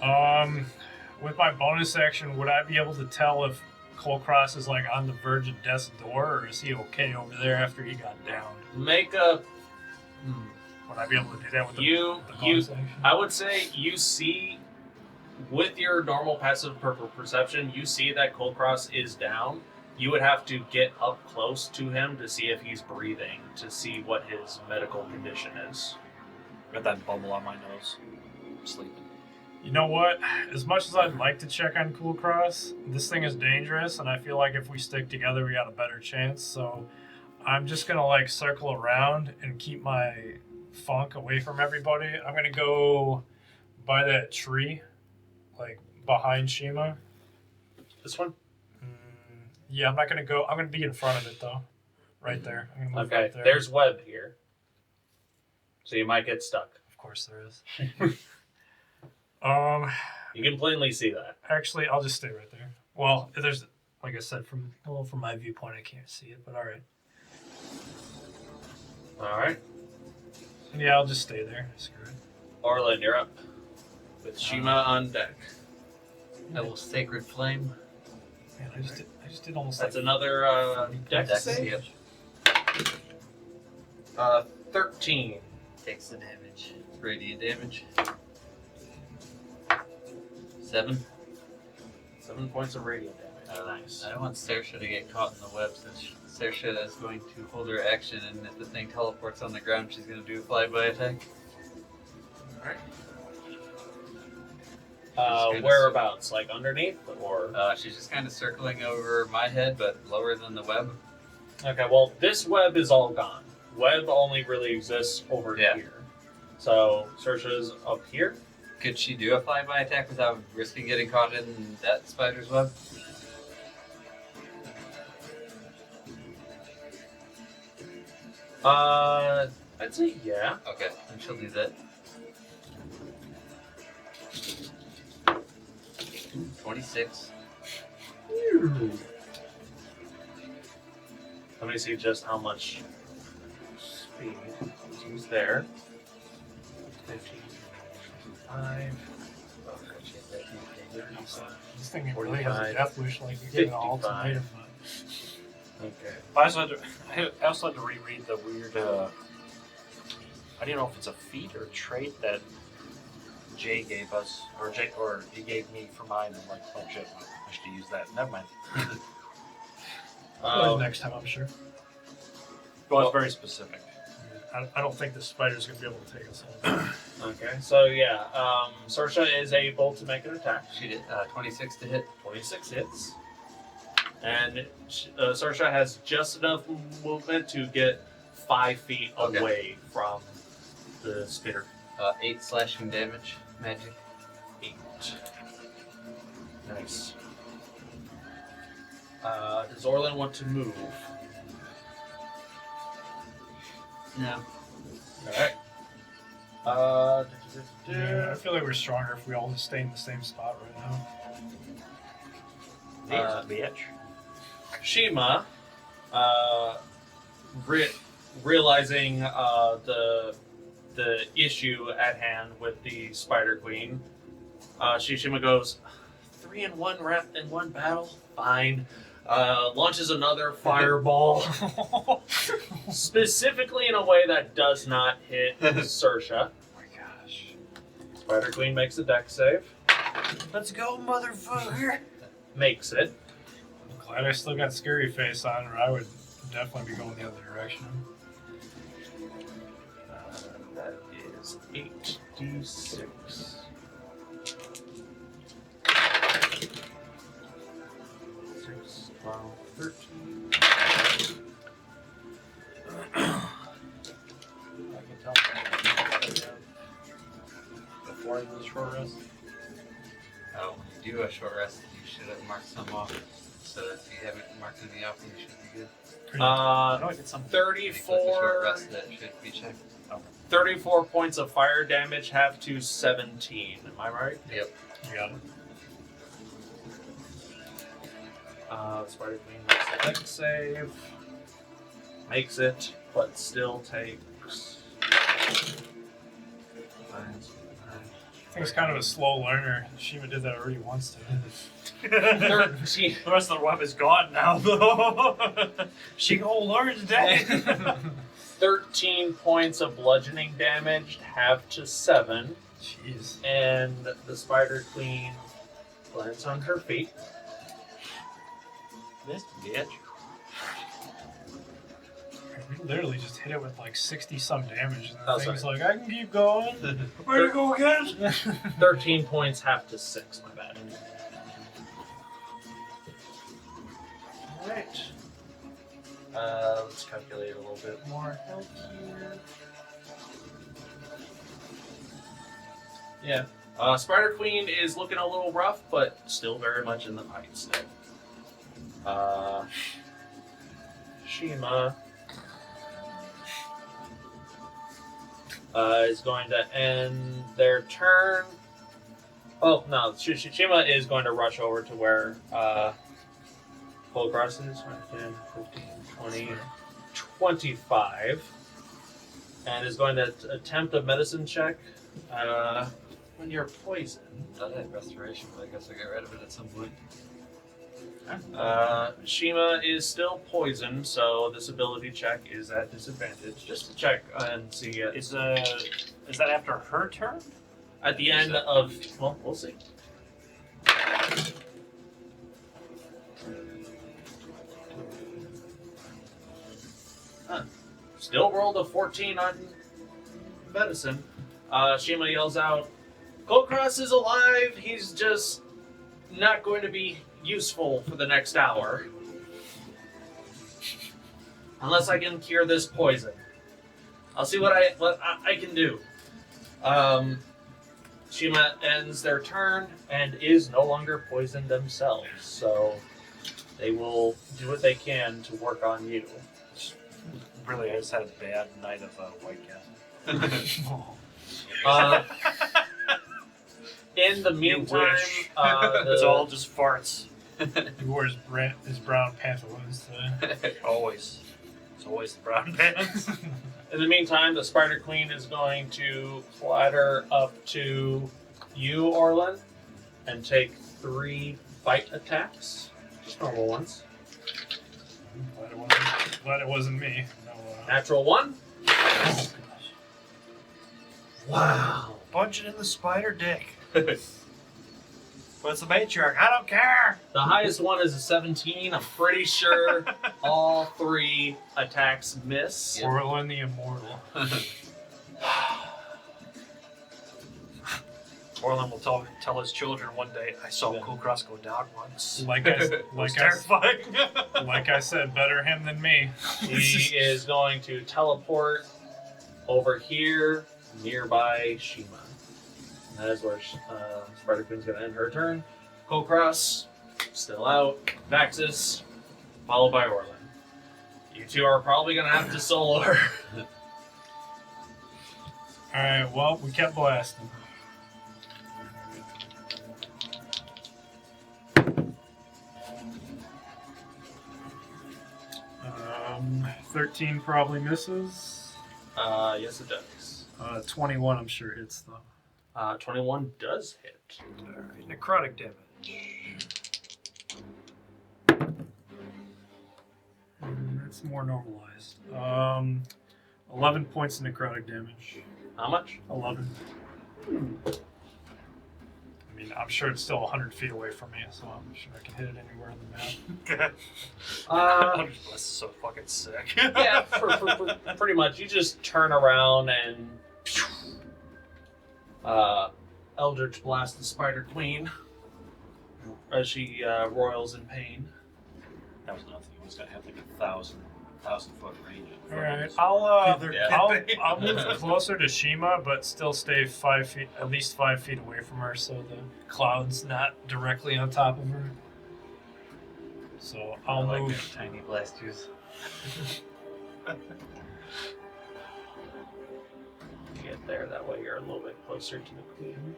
With my bonus action, would I be able to tell if Kulkras is like on the verge of death's door, or is he okay over there after he got downed? Make a. Would I be able to do that with the bonus action? I would say you see, with your normal passive perception, you see that Kulkras is down. You would have to get up close to him to see if he's breathing, to see what his medical condition is. Got that bubble on my nose. I'm sleeping. You know what? As much as I'd like to check on Kulkras, this thing is dangerous, and I feel like if we stick together, we got a better chance. So I'm just gonna like circle around and keep my funk away from everybody. I'm gonna go by that tree, like behind Shiima. This one? Yeah, I'm not gonna go. I'm gonna be in front of it though, right there. I'm gonna move Okay. right there. There's web here, so you might get stuck. Of course there is. You can plainly see that. Actually, I'll just stay right there. Well, there's, like I said, from my viewpoint, I can't see it, but all right. All right. Yeah, I'll just stay there. Screw it. Orlin, you're up. With Shiima on deck. A little sacred flame. Man, I just did almost. That's like another dex Dex, save. yep. 13. Takes the damage. Radiant damage. 7. 7 points of radiant damage. Nice. I don't want Saoirse to get caught in the web, since Saoirse is going to hold her action, and if the thing teleports on the ground, she's going to do a flyby attack. Alright. Whereabouts? Like underneath? Or? She's just kind of circling over my head, but lower than the web. Okay, well, this web is all gone. Web only really exists over here. So, Saoirse's up here. Could she do a flyby attack without risking getting caught in that spider's web? I'd say yeah. Okay, then she'll do that. 26. Let me see just how much speed. Who's there? 15, 5. This thing really has a death wish, like you get an ultimatum. Okay. I also had to reread the weird. I don't know if it's a feat or a trait that Jay gave us, or he gave me for mine. I'm like, oh shit, I should use that. Never mind. Next time, I'm sure. Well, it's very specific. I don't think the spider's going to be able to take us home. Okay, so yeah, Saoirse is able to make an attack. She did 26 to hit. 26 hits. And Saoirse has just enough movement to get 5 feet away from the spitter. 8 slashing damage, magic. 8. Nice. Does Orlin want to move? No. Alright. Yeah, I feel like we're stronger if we all just stay in the same spot right now. Bitch. Shiima, realizing the issue at hand with the Spider Queen, Shiima goes, 3 in 1 wrapped in 1 battle? Fine. Launches another fireball, specifically in a way that does not hit Saoirse. Oh my gosh. Spider Queen makes a dex save. Let's go, motherfucker. makes it. I'm glad I still got scary face on, or I would definitely be going the other direction. That is 8d6. 6, 12, 13. I can tell Before I do the short rest. When you do a short rest, you should have marked some off. So that if you haven't marked any off, then you should be good. I know I did some. If you click the short 34. rest, that should be checked. 34 points of fire damage, half to 17. Am I right? Yep. You got it. Spider Queen makes a dex save. Makes it, but still takes. I was kind of a slow learner. Shiima did that already once today. 13. The rest of the web is gone now, though. She gonna learn today. 13 points of bludgeoning damage, half to 7. Jeez. And the Spider Queen lands on her feet. This bitch. We literally just hit it with like 60-some damage, and the Oh, thing's sorry. like, I can keep going. Where you go again? 13 points, half to 6, my bad. Alright. Let's calculate a little bit more health here. Yeah. Spider Queen is looking a little rough, but still very much in the fight still. Shiima is going to end their turn. Oh, no. Shiima is going to rush over to where Kulkras is. 10, 15, 20, 25. And is going to attempt a medicine check when you're poisoned. I had restoration, but I guess I'll get rid of it at some point. Shiima is still poisoned, so this ability check is at disadvantage. Just to check and see. Is that after her turn? At the end of... Well, we'll see. Still rolled a 14 on medicine. Shiima yells out, Kulkras is alive, he's just not going to be useful for the next hour. Unless I can cure this poison. I'll see what I can do. Shiima ends their turn and is no longer poisoned themselves, so they will do what they can to work on you. Really, I just had a bad night of White Castle. In the meantime, It's all just farts. He wore his brown pantaloons today. Always. It's always the brown pants. in the meantime, the Spider Queen is going to clatter up to you, Orlin, and take 3 bite attacks. Just normal ones. Glad it wasn't me. No, Natural 1. oh, Wow. Punch it in the spider dick. What's the matriarch? I don't care. The highest one is a 17. I'm pretty sure all 3 attacks miss. Orlin the Immortal. Orlin will tell his children one day, I saw Kulkras go down once. Like Terrifying. I said, better him than me. He is going to teleport over here nearby Shiima. And that is where Spider Queen's going to end her turn. Kulkras, still out. Vaxxus, followed by Orlin. You two are probably going to have to solo her. Alright, well, we kept blasting. 13 probably misses. Yes, it does. 21 I'm sure hits though. 21 does hit. Alright, necrotic damage. That's more normalized. 11 points of necrotic damage. How much? 11. mean, I'm sure it's still 100 feet away from me, so I'm sure I can hit it anywhere on the map. 100 Bless is so fucking sick. Yeah, for pretty much. You just turn around and Eldritch Blast the Spider Queen as she roils in pain. That was nothing. It was gonna have like a 1,000-foot range. All right, I'll move closer to Shiima, but still stay 5 feet, at least 5 feet away from her, so the cloud's not directly on top of her. So I'll like move. them tiny blasters. Get there, that way you're a little bit closer to the queen.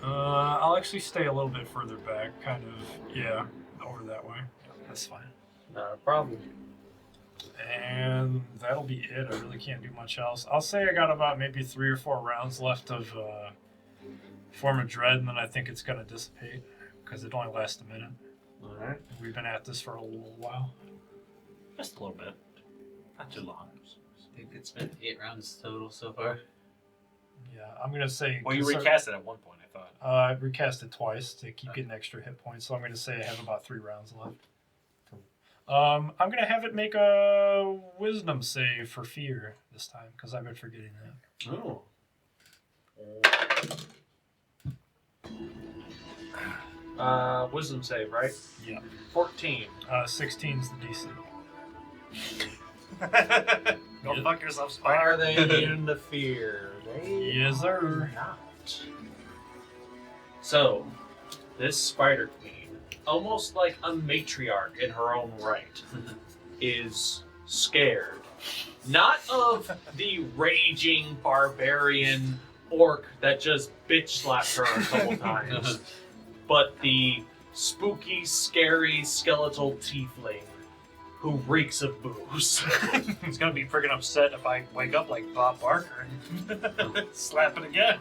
I'll actually stay a little bit further back, kind of, yeah, over that way. That's fine. Not a problem. And that'll be it. I really can't do much else. I'll say I got about maybe 3 or 4 rounds left of Form of Dread, and then I think it's going to dissipate, because it only lasts a minute. Alright. We've been at this for a little while. Just a little bit. Not too long. I think it's been 8 rounds total so far. Yeah, I'm going to say... Well, you recast it at one point, I thought. I recast it twice to keep getting extra hit points, so I'm going to say I have about 3 rounds left. I'm going to have it make a wisdom save for fear this time, because I've been forgetting that. Oh. Wisdom save, right? Yeah. 14. 16's the DC. Go fuck yourself, Are Spider. they immune to fear? They Yes, sir. are not. So, this Spider Queen, almost like a matriarch in her own right, is scared. Not of the raging barbarian orc that just bitch slapped her a couple times, but the spooky, scary, skeletal tiefling who reeks of booze. He's gonna be freaking upset if I wake up like Bob Barker and slap it again.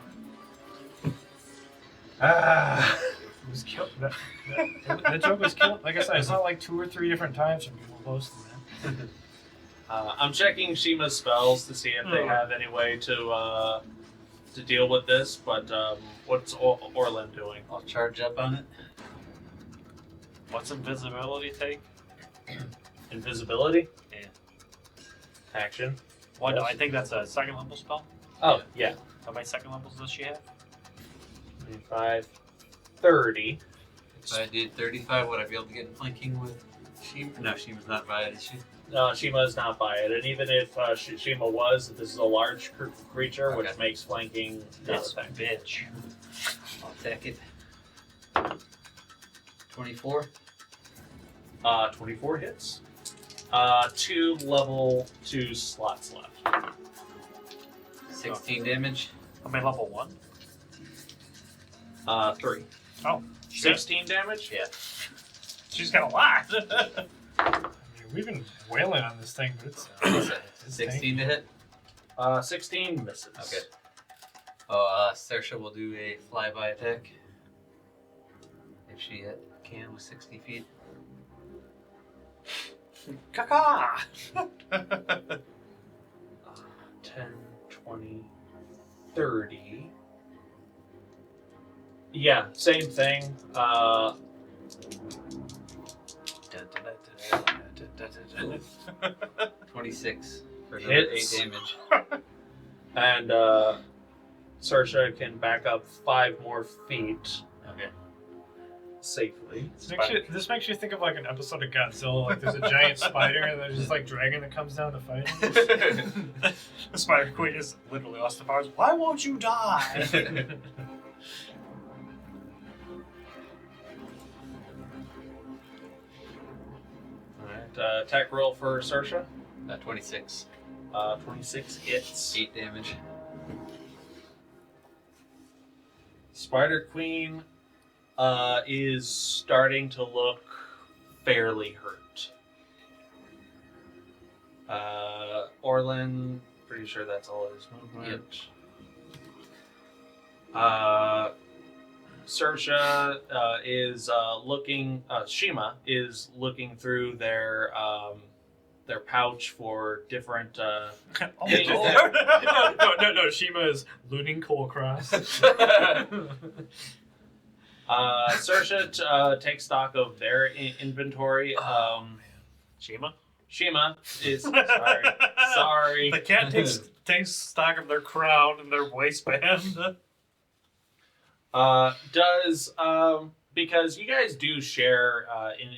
It was killed. That joke was killed. Like I said, it's not like 2 or 3 different times from people posting that. I'm checking Shiima's spells to see if they have any way to deal with this, but what's Orlin doing? I'll charge up on it. What's invisibility take? Invisibility? Yeah. Action. Well, no, I think that's a second level spell. Oh, yeah. How many second levels does she have? 25, 30. If I did 35, would I be able to get in flanking with Shiima? No, Shiima's not by it, is she? No, Shiima is not by it, and even if Shiima was, this is a large creature, which Okay. makes flanking not This effective. bitch. I'll attack it. 24. 24 hits. 2 level 2 slots left. 16 damage. I'm at level 1. 3. Oh, 16 damage? Yeah. she's got a lot. I mean, we've been wailing on this thing, but it's 16 to hit. 16 misses. Okay. Oh, Saoirse will do a flyby attack. If she can with 60 feet. Caca! 10, 20, 30. Yeah, same thing. 26 for another 8 Hits. damage. And Saoirse can back up 5 more feet Okay. safely. This makes you think of like an episode of Godzilla. Like there's a giant spider and there's just like dragon that comes down to fight him. The Spider Queen is literally lost the powers. Why won't you die? Alright, attack roll for Saoirse. 26. 26 hits. 8 damage. Spider Queen is starting to look fairly hurt. Orlin, pretty sure that's all his movement. Saoirse is looking. Shiima is looking through their pouch for different. No, Shiima is looting Kulkras. Saoirse takes stock of their inventory. Shiima? Shiima is sorry. The cat takes stock of their crown and their waistband. Because you guys do share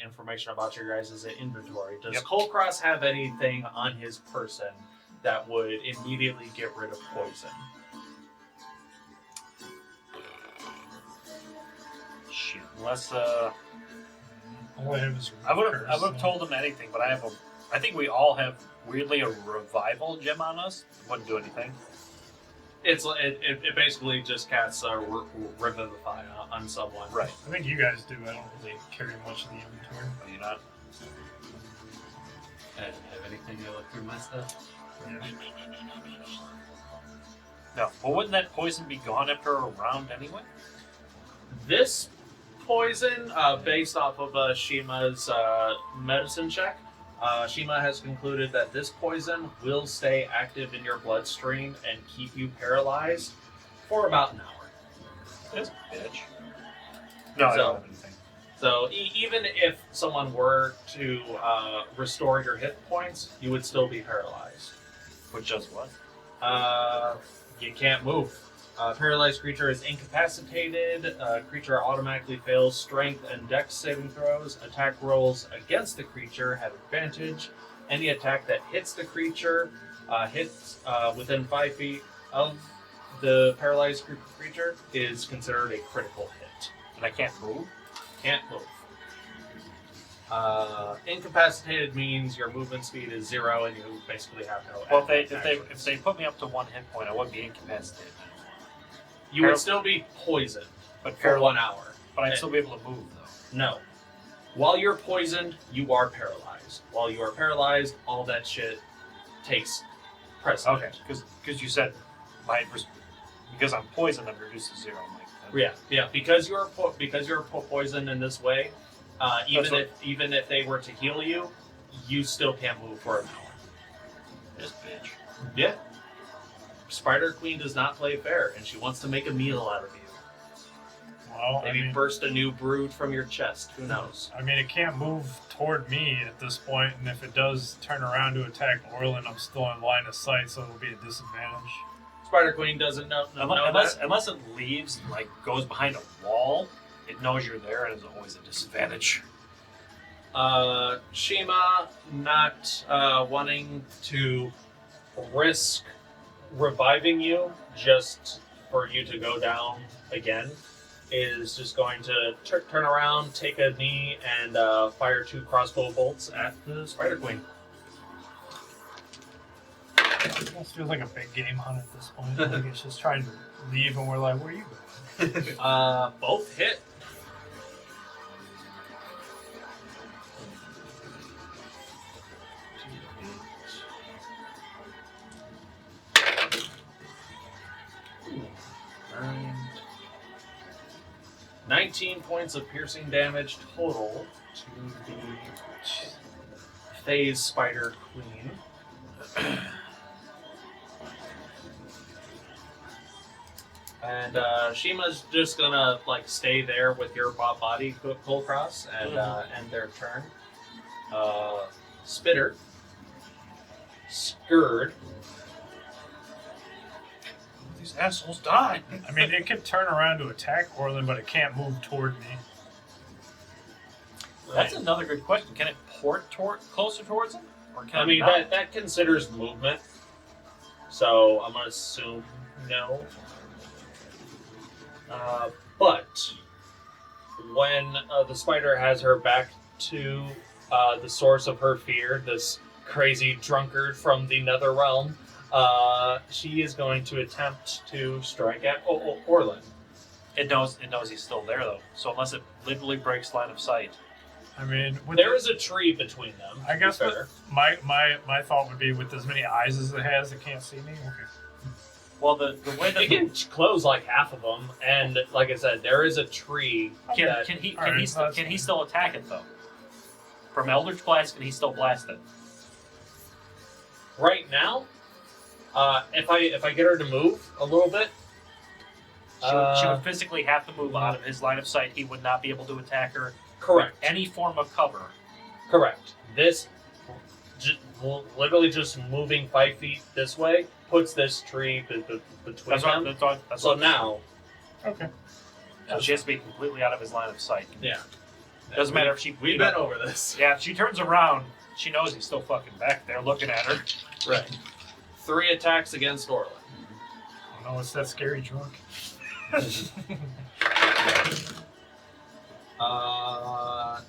information about your guys' inventory. Does Kulkras have anything on his person that would immediately get rid of poison? Shoot, unless All I have is I would have told him anything, but I think we all have weirdly a revival gem on us. It wouldn't do anything. It basically just casts Revivify on someone. Right. I think you guys do. I don't really carry much of the inventory. Are you not? Have anything to look through my stuff? Yeah. No. Well, wouldn't that poison be gone after a round anyway? This poison, based off of Shiima's medicine check, Shiima has concluded that this poison will stay active in your bloodstream and keep you paralyzed for about an hour. This bitch. No, I don't have anything. So even if someone were to restore your hit points, you would still be paralyzed. Which does what? You can't move. Paralyzed creature is incapacitated. Creature automatically fails strength and dex saving throws. Attack rolls against the creature have advantage. Any attack that hits the creature hits within 5 feet of the paralyzed creature is considered a critical hit. And I can't move? Can't move. Incapacitated means your movement speed is 0 and you basically have no. Well, if they put me up to 1 hit point, I wouldn't be incapacitated. You would still be poisoned, but for 1 hour. But I'd still be able to move, though. No. While you're poisoned, you are paralyzed. While you are paralyzed, all that shit takes precedent. Okay, because you said because I'm poisoned, I'm reduced to 0. Yeah. Because you're poisoned in this way, even if they were to heal you, you still can't move for an hour. This bitch. Yeah. Spider Queen does not play fair, and she wants to make a meal out of you. Well, Maybe burst a new brood from your chest. Who knows? I mean, it can't move toward me at this point, and if it does turn around to attack Orlin, I'm still in line of sight, so it'll be a disadvantage. Spider Queen doesn't know unless it leaves, like goes behind a wall, it knows you're there, and is always a disadvantage. Shiima, not wanting to risk reviving you just for you to go down again, is just going to turn around, take a knee, and fire 2 crossbow bolts at the Spider Queen. It almost feels like a big game hunt at this point. Like it's just trying to leave, and we're like, where are you going? Both hit. And 19 points of piercing damage total to the Phase Spider Queen. And Shiima's just gonna stay there with your body, Kulkras, and end their turn. Spitter, Scourge. These assholes die. I mean, it can turn around to attack Orlin, but it can't move toward me. That's another good question. Can it port closer towards him? Or can it not? that considers movement. So I'm gonna assume no. But when the spider has her back to the source of her fear, this crazy drunkard from the nether realm, she is going to attempt to strike at Orlin. It knows he's still there, though. So unless it literally breaks line of sight. I mean, there is a tree between them. I guess my thought would be with as many eyes as it has, it can't see me. Okay. Well, the way that it can close like half of them, and like I said, there is a tree. Can he still attack it though? From Eldritch Blast, can he still blast it? Right now, if I get her to move a little bit, She would physically have to move out of his line of sight. He would not be able to attack her. Correct. With any form of cover. Correct. This, literally just moving 5 feet this way, puts this tree between them. So now... Okay. So she has to be completely out of his line of sight. Yeah. Doesn't matter if she... We've been over this. Yeah, if she turns around, she knows he's still fucking back there looking at her. Right. 3 attacks against Orlin. Oh no, it's that scary drunk.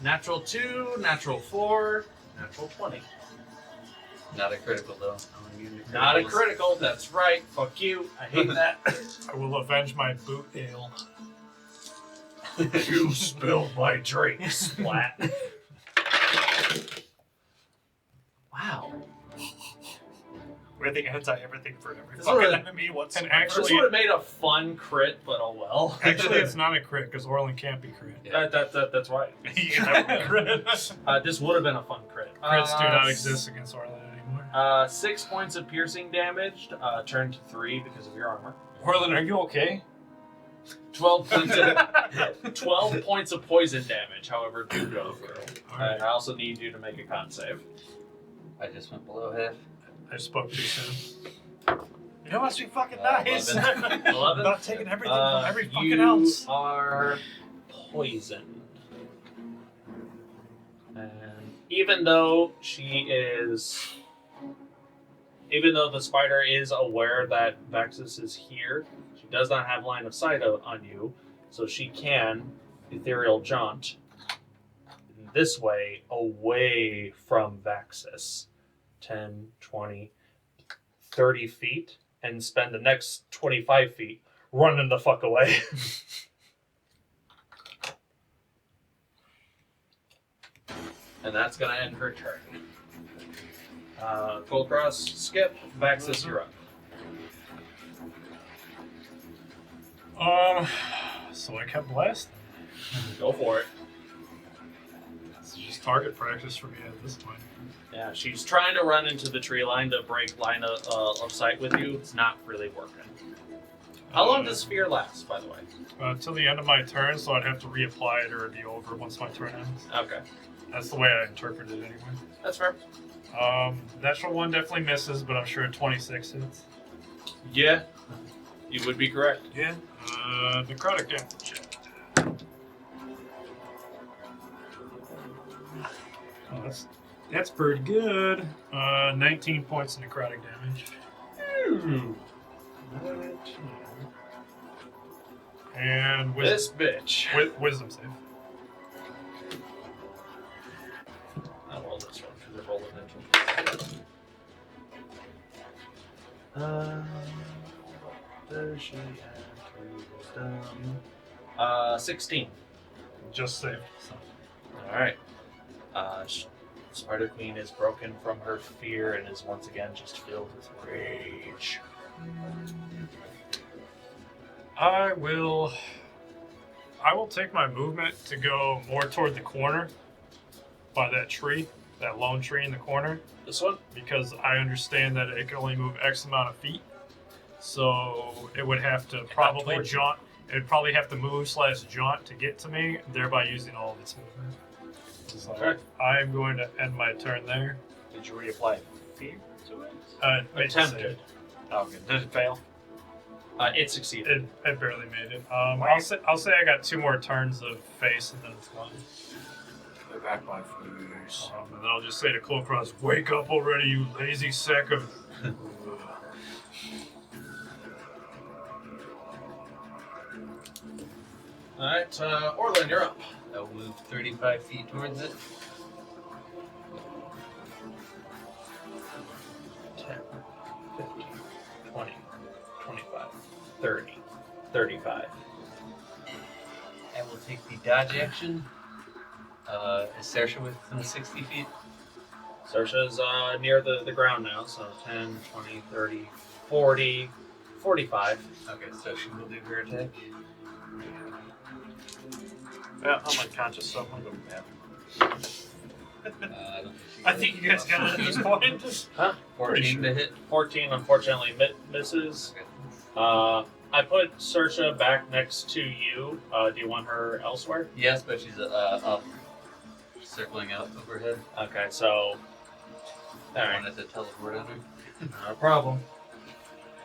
Natural 2, natural 4, natural 20. Not a critical though. Not a critical, that's right. Fuck you. I hate that. I will avenge my boot ale. You spilled my drink. Splat. Wow. We're the anti-everything for every This fucking would've- enemy once. And This actually, would have made a fun crit, but oh well. actually, it's not a crit because Orlin can't be crit. Yeah. That's right. You can never be crit. This would have been a fun crit. Crits do not exist against Orlin anymore. 6 points of piercing damage, turned to 3 because of your armor. Orlin, are you okay? 12 points of poison damage, however, do go through. Alright. I also need you to make a con save. I just went below half. I spoke too soon. You know what's be fucking nice? 11. Not taking everything from every fucking you ounce. are poisoned. And even though the spider is aware that Vaxxus is here, she does not have line of sight on you, so she can ethereal jaunt this way, away from Vaxxus. 10, 20, 30 feet, and spend the next 25 feet running the fuck away. And that's gonna end her turn. Kulkras, skip, Vaxxus, you're up. So I kept blasting. Go for it. It's just target practice for me at this point. Yeah, she's trying to run into the tree line to break line of sight with you. It's not really working. How long does Sphere last, by the way? Till the end of my turn, so I'd have to reapply it or it'd be over once my turn ends. Okay. That's the way I interpret it anyway. That's fair. Natural 1 definitely misses, but I'm sure 26 hits. Yeah, you would be correct. Yeah. Necrotic damage. Oh, that's pretty good. 19 points of necrotic damage. And This bitch. wisdom save. I roll this one because they're rolling into. Does she have wisdom? 16. Just saved. So. All right. Spider Queen is broken from her fear and is once again just filled with rage. I will take my movement to go more toward the corner by that tree, that lone tree in the corner, This one? because I understand that it can only move X amount of feet. So it would have to probably towards you. jaunt. It'd probably have to move / jaunt to get to me, thereby using all of its movement. So Okay. I'm going to end my turn there. Did you reapply fear to it? Made the Attempted. Okay. Did it fail? It succeeded. It barely made it. I'll say I got 2 more turns of face and then it's gone. They're back my face. And then I'll just say to Kulkras, "Wake up already, you lazy sack of." Alright, Orlin, you're up. I'll move 35 feet towards it. 10, 15, 20, 25, 30, 35. I will take the dodge action. Is Saoirse within 60 feet? Saoirse's near the ground now, so 10, 20, 30, 40, 45. Okay, so she will do her attack. Yeah, I'm unconscious, so I'm gonna go to the bathroom. I don't think she I think you guys got it at this point. Huh? 14 to hit. 14 unfortunately misses. I put Saoirse back next to you. Do you want her elsewhere? Yes, but she's up, circling out overhead. Okay, so... I Alright. wanted to teleport on her. No problem.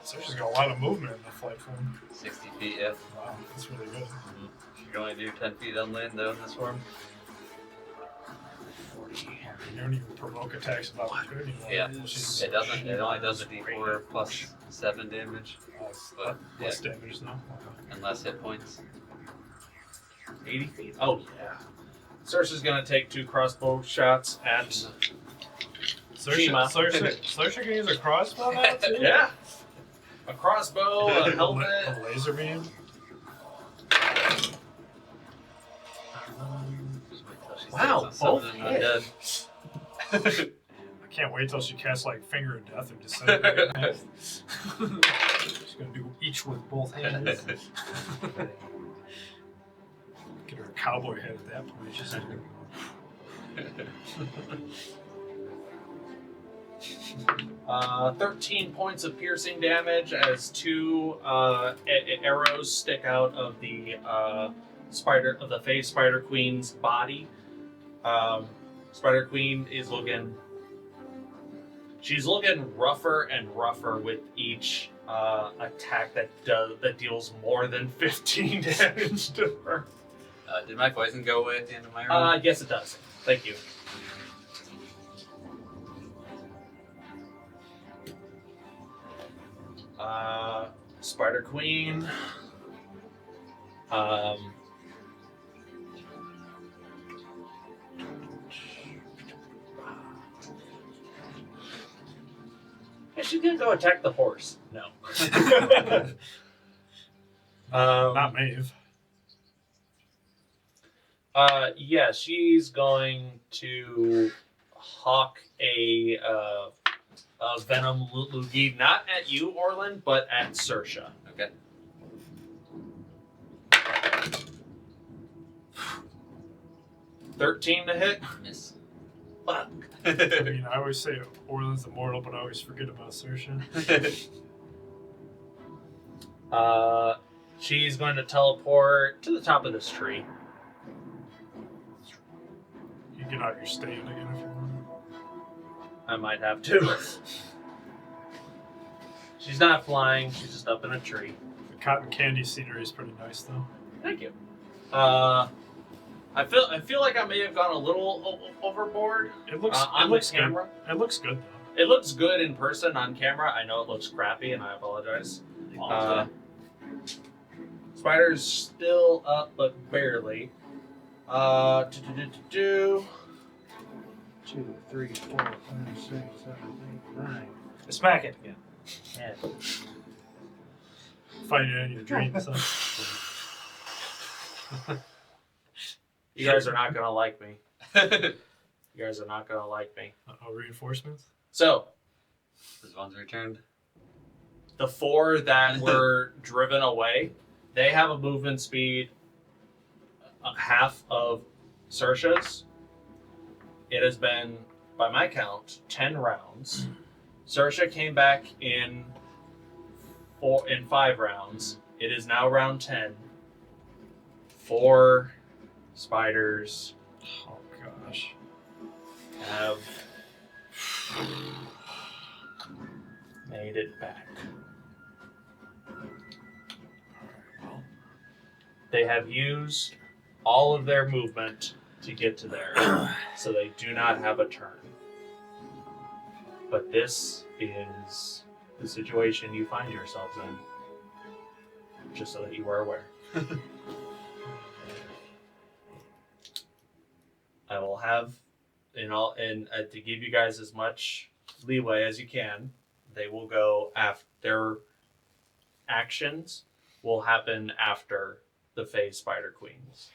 Saoirse's got a lot of movement in the flight form. 60 feet, yeah. Wow, that's really good. You can only do 10 feet on land, though, in this form. 40. You don't even provoke attacks of opportunity. Yeah. She's, It doesn't. It only does a d4 plus 7 damage. But, less damage though. And less hit points. 80 feet. Oh, yeah. Saoirse's going to take 2 crossbow shots at... Shiima. Saoirse can use a crossbow now too? Yeah. A crossbow, a helmet. A laser beam. Wow, Some both of them are dead. I can't wait till she casts like Finger of Death and disintegrate. She's gonna do each with both hands. Get her a cowboy head at that point. She's like, 13 points of piercing damage as 2 arrows stick out of the Fey Spider Queen's body. Spider Queen is looking. She's looking rougher and rougher with each attack that deals more than 15 damage to her. Did my poison go away at the end of my round? Yes, it does. Thank you. Spider Queen. Is she gonna go attack the horse? No. not Maeve. Yeah, she's going to hawk a venom loogie, not at you, Orlin, but at Saoirse. Okay. $13 to hit. Miss. Fuck. I mean, I always say Orlin's immortal, but I always forget about Saoirse. She's going to teleport to the top of this tree. You get out your stand again if you want. I might have to. She's not flying, she's just up in a tree. The cotton candy scenery is pretty nice, though. Thank you. I feel like I may have gone a little overboard. It looks on it looks the camera. good. It looks good though. It looks good in person. On camera, I know it looks crappy, and I apologize. Spider's still up, but barely. 2, 3, 4, 5, 6, 7, 8, 9. Smack it again. Yeah. Find it in your dreams. Huh? You guys are not gonna like me. You guys are not gonna like me. Reinforcements. So, This one's returned. the 4 that were driven away, they have a movement speed half of Saoirse's. It has been, by my count, 10 rounds. Saoirse came back in 5 rounds. It is now round 10. 4 spiders Oh gosh. have made it back. They have used all of their movement to get to there, so they do not have a turn. But this is the situation you find yourselves in, just so that you are aware. I will have, to give you guys as much leeway as you can, they will go after, their actions will happen after the Fey Spider Queens.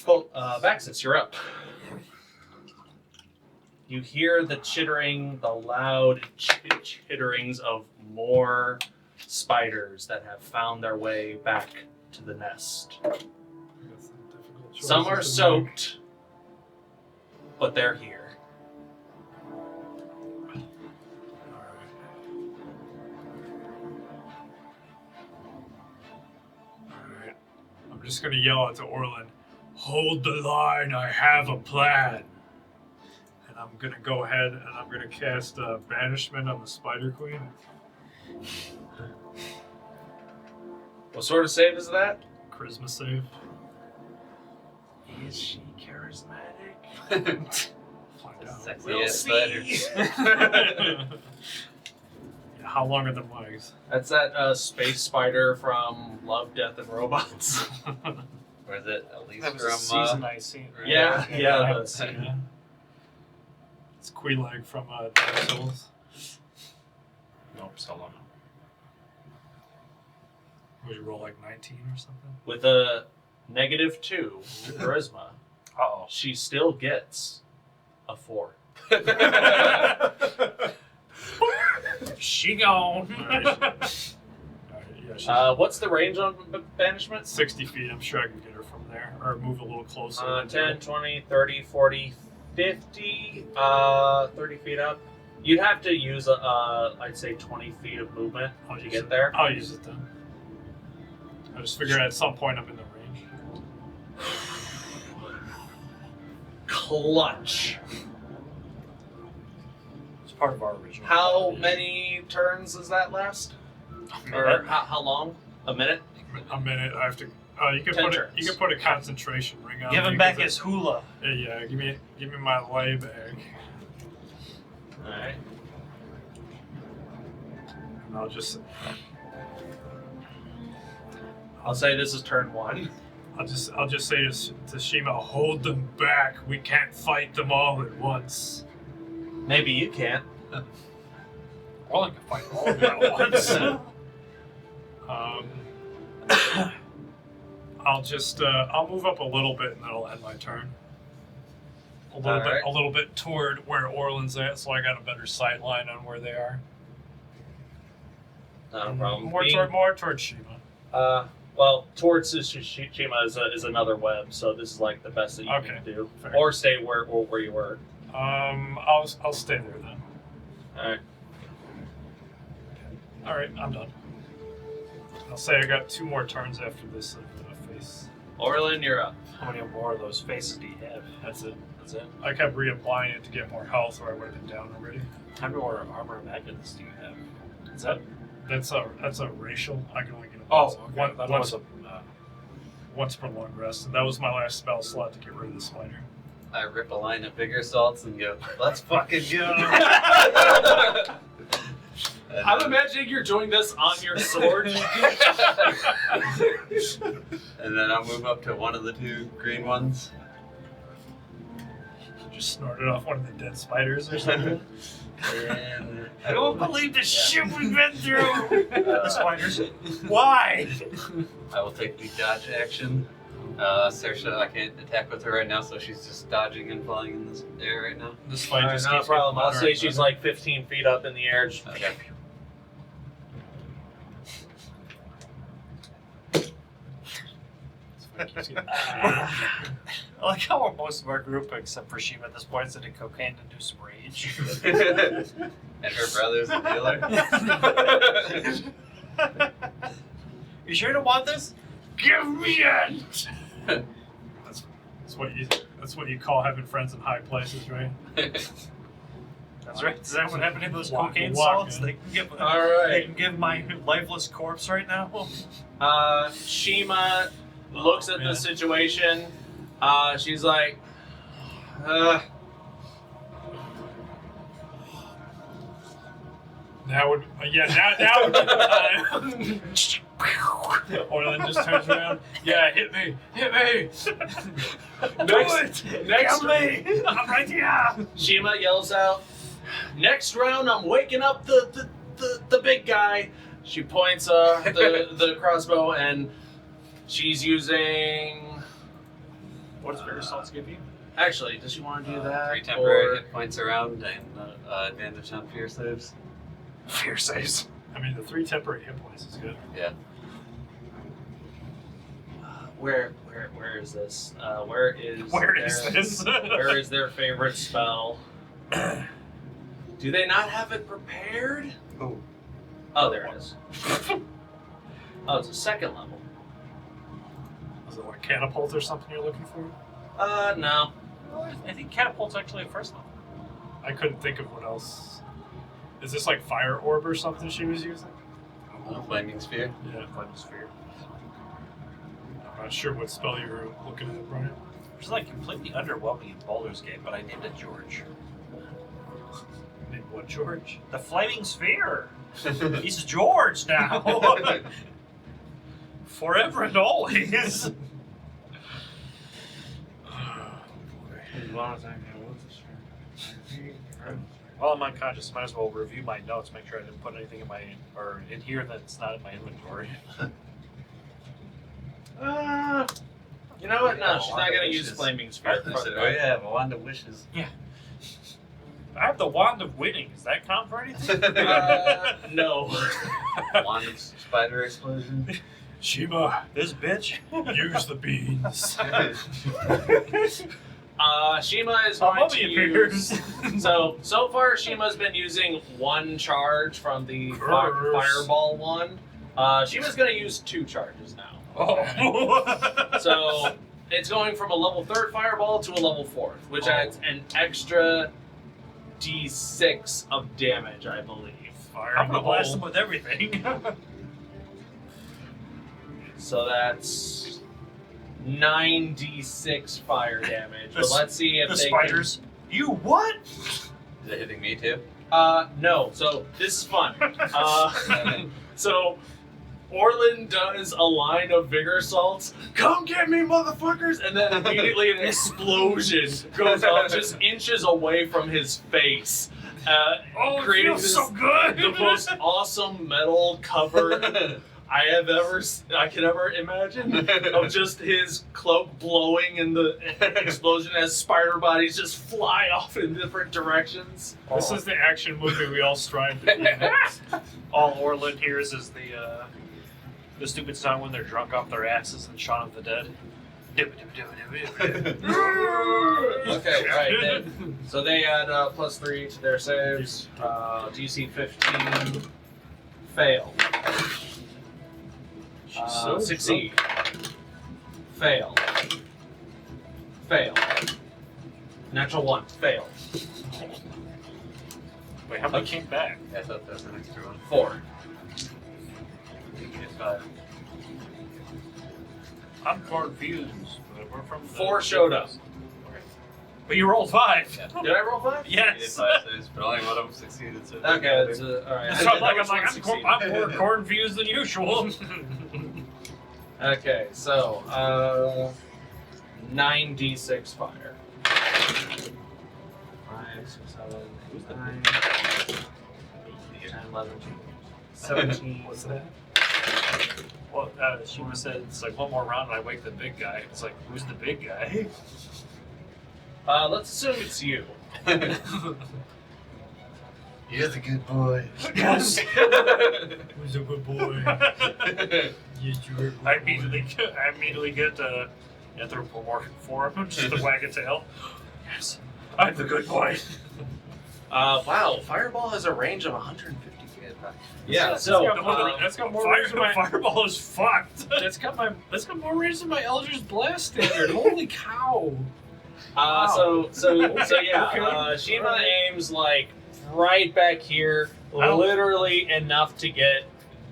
Cool. Vaxxus, you're up. You hear the chittering, the loud chitterings of more spiders that have found their way back to the nest. Some are soaked, but they're here. just gonna yell out to Orlin, "Hold the line, I have a plan." And I'm gonna go ahead and I'm gonna cast Banishment on the Spider Queen. What sort of save is that? Charisma save. Is she charismatic? Find out. Sexy We'll ass see. spiders. How long are the legs? That's that space spider from Love, Death, and Robots. Or is it at least That was from a season I seen. right? Yeah, I yeah. haven't seen it. It's Queelag from Dark Souls. Nope, still don't know. Would you roll like 19 or something? With a -2 to charisma, Uh-oh. she still gets a 4. She gone. Alright, yeah, she's What's the range on banishment? 60 feet. I'm sure I can get her from there. Or move a little closer. 10, 20, 30, 40, 50, 30 feet up. You'd have to use, I'd say 20 feet of movement I'll to use get it. there. I'll use it then. I just figure at some point I'm in the range. Clutch. It's part of our original. How plan. many turns does that last? Or how long? A minute? A minute. I have to. You can 10 put turns. you can put a concentration ring on. Give me him back 'cause his hula. Yeah, give me my lay bag. Alright. And I'll just Say this is turn 1. I'll just say to Shiima, hold them back. We can't fight them all at once. Maybe you can't. Well, I can fight all of them at once. I'll move up a little bit and that'll end my turn. A little bit toward where Orlin's at, so I got a better sight line on where they are. Not a problem. More toward Shiima. Well, towards Shiima is another web, so this is like the best that you can do. Fair. Or stay where you were. I'll stay there then. Alright. All right, I'm done. I'll say I got 2 more turns after this face. Orlin, you're up. How many more of those faces do you have? That's it. That's it. I kept reapplying it to get more health, or I would have been down already. How many more armor magnets do you have? Is that? That's a racial. I can only get a Oh, once, that once, was once per long rest, and that was my last spell slot to get rid of the spider. I rip a line of bigger salts and go, let's fucking go. I'm imagining you're doing this on your sword. And then I'll move up to one of the 2 green ones. Just snorted off one of the dead spiders or something. And I don't believe the shit we've been through. The spiders. Why? I will take the dodge action. Saoirse, I can't attack with her right now, so she's just dodging and flying in this air right now. This fight just Not a keeps problem. getting I'll say better she's and like 15 feet up in the air. Just Okay. better. Keeps getting- I like how most of our group, except for Shiima at this point, is into cocaine-induced rage. And her brother's a dealer. You sure you don't want this? Give me it! That's what you call having friends in high places, right? That's right. Is that what happened to those Walk- cocaine walk, salts? man. They can give. All right. They can give my lifeless corpse right now. Shiima looks at man. the situation. She's like, Now would now would be the time. Orlin just turns around. Yeah, hit me. next, Kill me! I'm right here. Shiima yells out, "Next round, I'm waking up the big guy." She points the crossbow, and she's using. What does bigger salts give you? Actually, does she want to do that? 3 temporary or- hit points around and advantage on fear saves. Fear saves. I mean, the 3 temporary hit points is good. Yeah. Where is this? Where is this? where is their favorite spell? Do they not have it prepared? Oh, there it is. Oh, it's a 2nd level. Is it like catapult or something you're looking for? No. I think catapult's actually a first level. I couldn't think of what else. Is this like fire orb or something she was using? Flaming sphere. Yeah, flaming sphere. I'm not sure what spell you were looking at, Brian. Which is like completely underwhelming in Baldur's Gate, but I named it George. Named what, George? The Flaming Sphere! He's George now! Forever and always! While I'm unconscious, might as well review my notes, make sure I didn't put anything in here that's not in my inventory. You know what? No, she's not going to use Flaming Sphere. Oh yeah, a wand of wishes. Yeah. I have the Wand of Winning. Does that count for anything? No. Wand of spider explosion. Shiima, This bitch? use the beans. Shiima is going to use... So far, Shima's been using one charge from the fireball one. Shima's going to use 2 charges now. Oh. So it's going from a level 3rd fireball to a level 4th, which adds an extra D6 of damage, I believe. I'm gonna blast him with everything. So that's 9d6 fire damage. But let's see if the they spiders. You what? Is it hitting me too? No. So this is fun. So Orlin does a line of vigor assaults. Come get me, motherfuckers! And then immediately an explosion goes up just inches away from his face. Creating it feels so good! The most awesome metal cover I can ever imagine, of just his cloak blowing in the explosion as spider bodies just fly off in different directions. This is the action movie we all strive to be. All Orlin hears is the stupid song when they're drunk off their asses and Shaun of the Dead. Okay, right. So they add +3 to their saves. DC 15. Fail. Succeed. Fail. Fail. Natural 1. Fail. Wait, how many came back? I thought that was an extra one. 4. You get 5. I'm confused. We're from 4 showed up. But you rolled 5. Yeah. Did I roll 5? You did Yes. 5 saves, but only one of them succeeded. So Okay, that's alright. So I'm more confused than usual. Okay, so 9d6 fire. 5, 6, 7, 8, 9, 10, 11, 17. What's that? Well, Shiima said it's like one more round and I wake the big guy. It's like, who's the big guy? Let's assume it's you. You're the good boy. Yes. Who's a good boy? Yes, you're a good I boy. immediately get anthropomorphic form, just the wag a tail. Yes, I'm the good boy. Wow, Fireball has a range of 150 feet. Yeah, so That's got more range than my Fireball is fucked. That's got more range than my Eldritch Blast standard. Holy cow! so yeah, Shiima aims like right back here, literally enough to get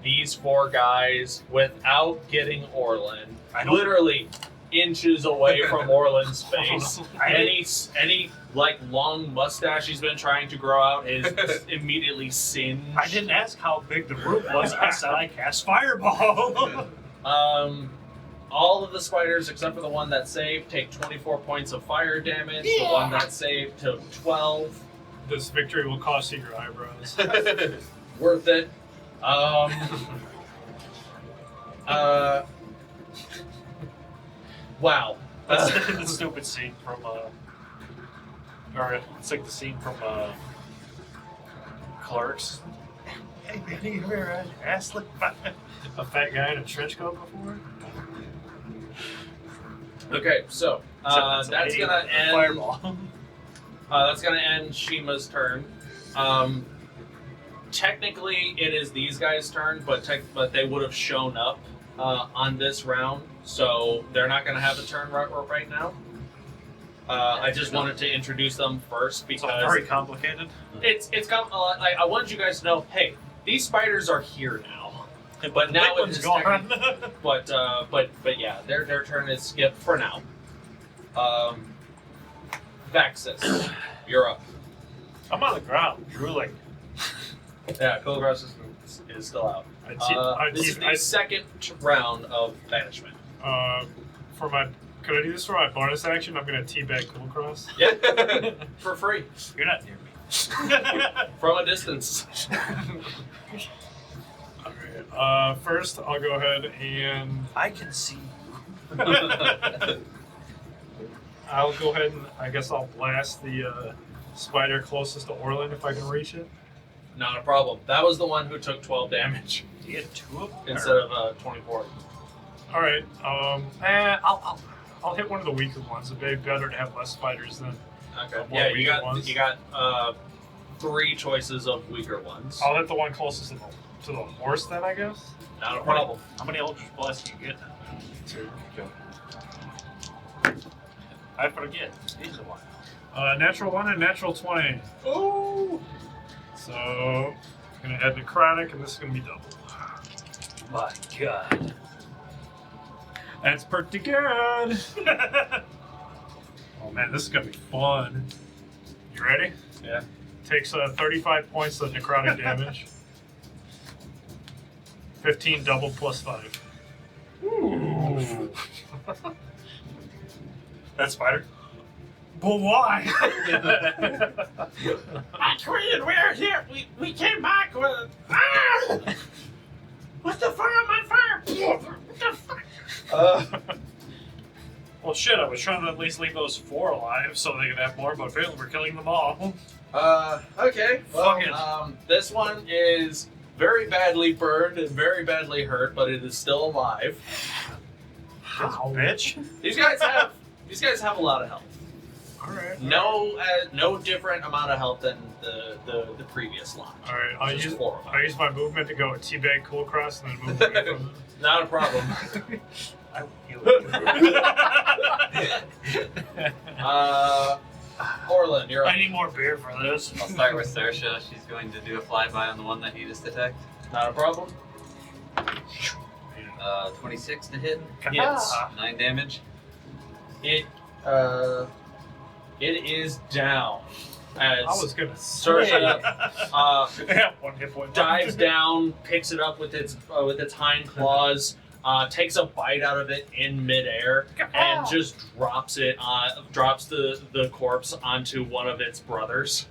these 4 guys without getting Orlin. Literally inches away from Orlin's face. Any like long mustache he's been trying to grow out is immediately singed. I didn't ask how big the room was. I said I cast Fireball. All of the spiders, except for the one that saved, take 24 points of fire damage. The one that saved took 12. This victory will cost you your eyebrows. Worth it. Wow. That's the stupid scene from, or it's like the scene from, Clerks. Hey, man, you ever had your ass licked by A fat guy in a trench coat before? Okay, so that's gonna end. Fireball. That's gonna end Shima's turn. Technically, it is these guys' turn, but they would have shown up on this round, so they're not going to have a turn right now. I just wanted to introduce them first because It's all very complicated. it's got like I wanted you guys to know, hey, these spiders are here now, but The now big it is one's gone. but yeah, their turn is skipped for now. Vaxxus, you're up. I'm on the ground, drooling. Yeah, Kulkras is still out. This is the second round of banishment. Could I do this for my bonus action? I'm gonna teabag Kulkras. Yeah, for free You're not near me. from a distance. Alright. First, I'll go ahead and I can see. I'll go ahead and I guess I'll blast the spider closest to Orlin if I can reach it. Not a problem. That was the one who took 12 damage Do you get 2 of them? instead of 24. All right. I'll hit one of the weaker ones. It'd be better to have less spiders than. Okay. More Yeah, weaker ones. you got 3 choices of weaker ones. I'll hit the one closest to the horse then, I guess. Not a problem. How many Eldritch Blasts do you get? 2. I forget. It's been a while. Natural 1 and natural 20. Ooh! So I'm gonna add necrotic, and this is gonna be double. My God. That's pretty good. Oh man, this is gonna be fun. You ready? Yeah. Takes 35 points of necrotic damage. 15 double plus 5. Ooh. That spider? But why? Queen, we're here. We came back with. Ah! What's the fire on my fire? What the fuck? Well, shit, I was trying to at least leave those 4 alive so they could have more, but apparently we're killing them all. Okay. Fuck Well, this one is very badly burned and very badly hurt, but it is still alive. How? Bitch. These guys have a lot of health. Alright. No different amount of health than the previous lot. Alright, I'll Just use 4 of them. I use my movement to go teabag Kulkras and then move away from it. Not a problem. I will heal you. Orlin, you're up. I need more beer for this. I'll start with Saoirse. She's going to do a flyby on the one that he just attacked. Not a problem. 26 to hit. Hits. 9 damage. It is down. As I was gonna Saoirse Yeah, 1 hit point. dives down, picks it up with its hind claws, takes a bite out of it in midair, and just drops the corpse onto one of its brothers.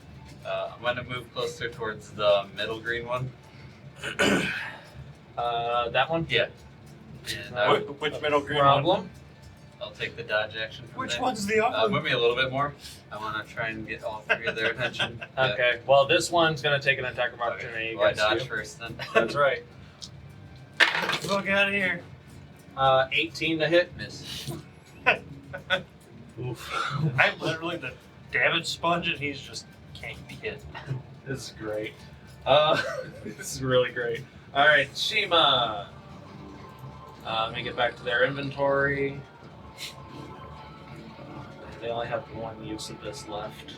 I'm going to move closer towards the middle green one. That one? Yeah. And Which middle green Problem. I'll take the dodge action from Which there. one's the other? Move me a little bit more. I want to try and get all 3 of their attention. Okay. Well, this one's gonna take an attack of Okay. opportunity Well, I against dodge you. first then. That's right. Look out of here. 18 to hit. Miss. Oof. I'm literally the damage sponge and he's just can't be hit. This is great. This is really great. All right, Shiima. Let me get back to their inventory. They only have 1 use of this left,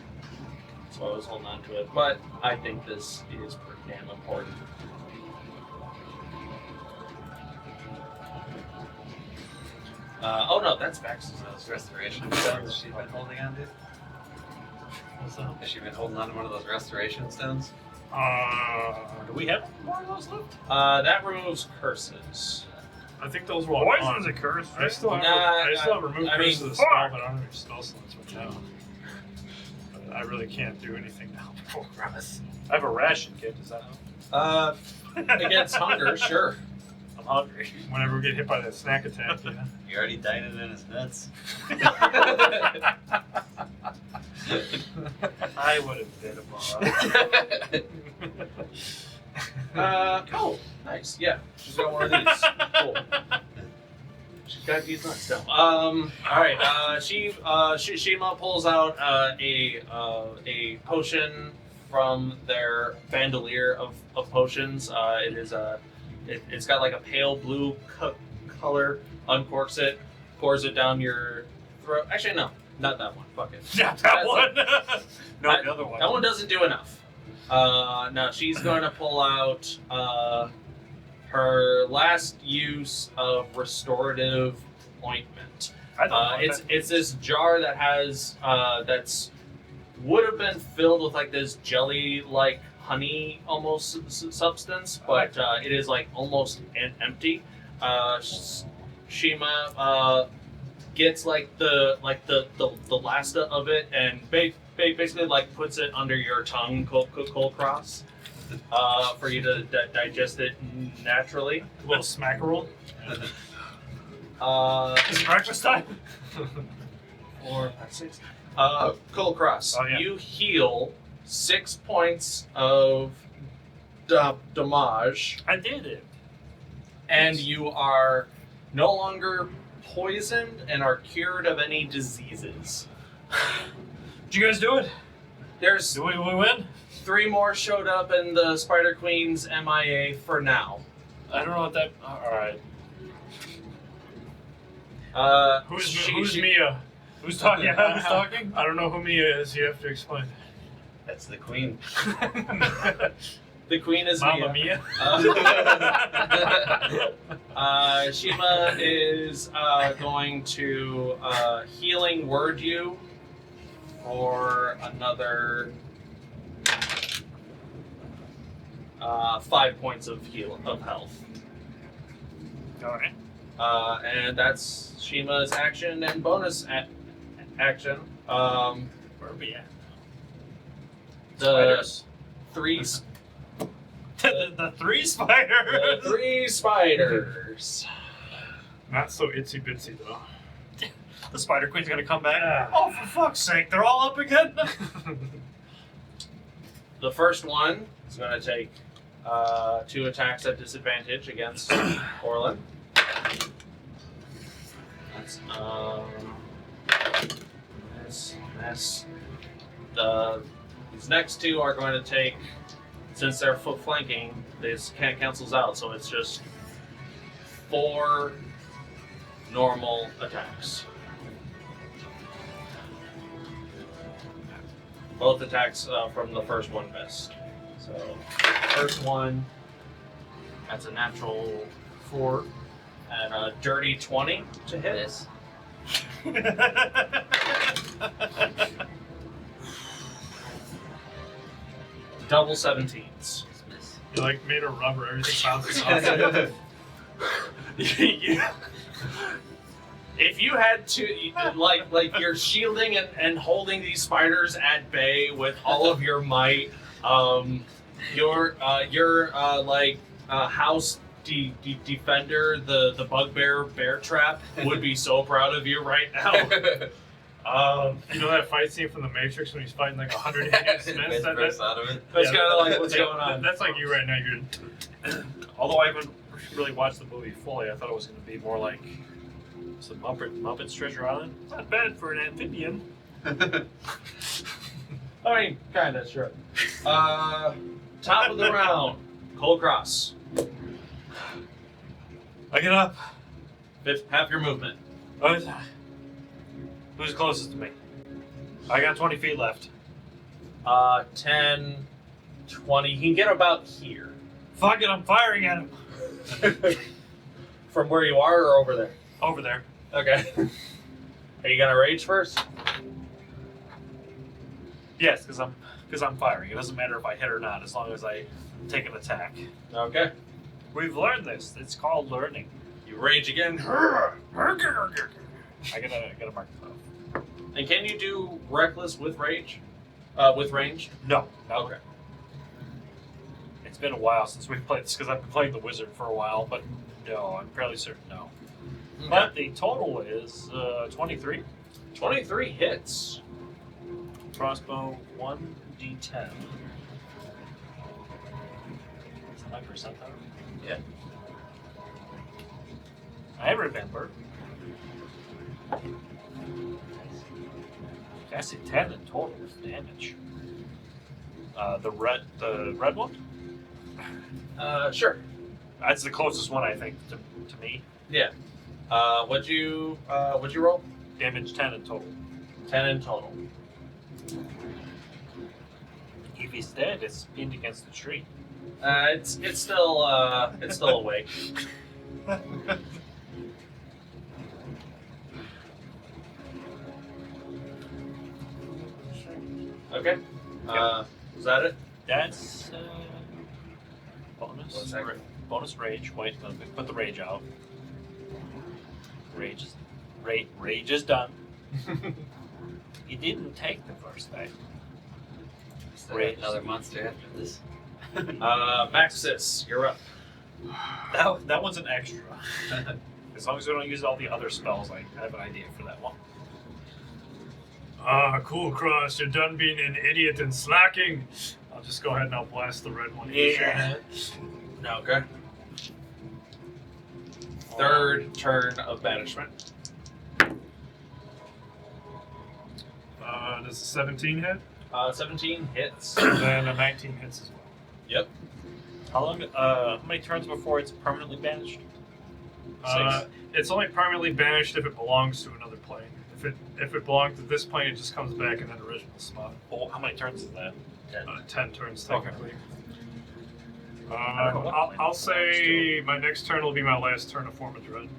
so I was holding on to it. But I think this is pretty damn important. Oh no, that's Vaxxus. Those restoration stones she's been holding on to. What's that? Has she been holding on to one of those restoration stones? Do we have more of those left? That removes curses. I think those were all Poison's on. a curse, I right? still have, Nah, I still have removed I mean, curses of the fuck! spell, but I don't have any spell slots right now. But I really can't do anything now before Grass. I have a ration kit, does that help? Against hunger, sure. I'm hungry. Whenever we get hit by that snack attack, yeah. You already dyed it in his nuts. I would have been a boss. Oh, nice. Yeah, she's got one of these. Cool. She's got these nuts now. All right. Shiima pulls out a potion from their bandolier of potions. It's got like a pale blue color, uncorks it, pours it down your throat. Actually, no, not that one. Fuck it. Yeah, that That's one. No, the other one. That one doesn't do enough. Now she's going to pull out her last use of restorative ointment. It's this jar that has that's would have been filled with like this jelly-like honey almost substance, but it is like almost empty. Shiima gets like the last of it and basically like puts it under your tongue, Kulkras, for you to digest it naturally. A little smackerel. Is it breakfast time? 4, 5, 6. Kulkras, Oh, yeah. you heal 6 points of damage, I did it. and you are no longer poisoned and are cured of any diseases. Did you guys do it? There's Do we win? 3 more showed up in the Spider Queen's MIA for now. I don't know what that. All right. Who's Mia? Who's talking? Yeah. Who's talking? I don't know who Mia is. You have to explain. That's the queen. The Queen is Mamma Mia. Mia. Shiima is going to healing word you for another 5 points of health. All right. And that's Shima's action and bonus action. Where are we at? The Spiders. 3 the 3 spiders. the 3 spiders. Not so itsy bitsy though. The Spider Queen's gonna come back. Ah. Oh, for fuck's sake, they're all up again? The first one is going to take 2 attacks at disadvantage against Orlin. That's miss. These next 2 are going to take, since they're flanking, this cancels out, so it's just 4 normal attacks. Both attacks from the first one missed. So, first one, that's a natural 4 and a dirty 20 to hit. Yes. Double 17s. Miss. You like made of rubber. Everything sounds exhausted. Yeah. If you had to, like you're shielding and holding these spiders at bay with all of your might, your house defender, the bugbear bear trap, would be so proud of you right now. You know that fight scene from The Matrix when he's fighting like 100 Agent Smiths? Best breaks out of it. That's kind of like what's going on. That's like you right now. You're. Although I haven't really watched the movie fully, I thought it was going to be more like some Muppets Treasure Island. Not bad for an amphibian. I mean, kind of, sure. Top of the round, Kulkras. I get up. Half your movement. Who's closest to me? I got 20 feet left. 10, 20. You can get about here. Fuck it, I'm firing at him. From where you are or over there? Over there. Okay. Are you gonna rage first? Yes, because I'm firing. It doesn't matter if I hit or not, as long as I take an attack. Okay. We've learned this. It's called learning. You rage again. I gotta mark it off. And can you do reckless with rage? With range? No. Okay. It's been a while since we've played this because I've been playing the wizard for a while, but no, I'm fairly certain no. Okay. But the total is 23. 23 hits. Crossbow 1d10. Is that my percentile? Yeah. I remember. I see 10 in total damage. The red one? Sure. That's the closest one, I think, to me. Yeah. What'd you roll? Damage 10 in total. 10 in total. If he's dead, it's pinned against the tree. It's still awake. Okay. Is that it? That's One bonus. second. Bonus rage. Wait, let me put the rage out. Rage is done. He didn't take the first night. Still got another monster after this. Vaxxus, you're up. That one's an extra. As long as we don't use all the other spells, I have an idea for that one. Kulkras, you're done being an idiot and slacking. I'll just go ahead and I'll blast the red one. No, okay. Third turn of banishment. Does a 17 hit? 17 hits. And then a 19 hits as well. Yep. How many turns before it's permanently banished? It's only permanently banished if it belongs to another plane. If it belongs to this plane, it just comes back in an original spot. Oh, how many turns is that? 10 turns technically. I don't know what plane I'll it say my next turn will be my last turn of Form of Dread.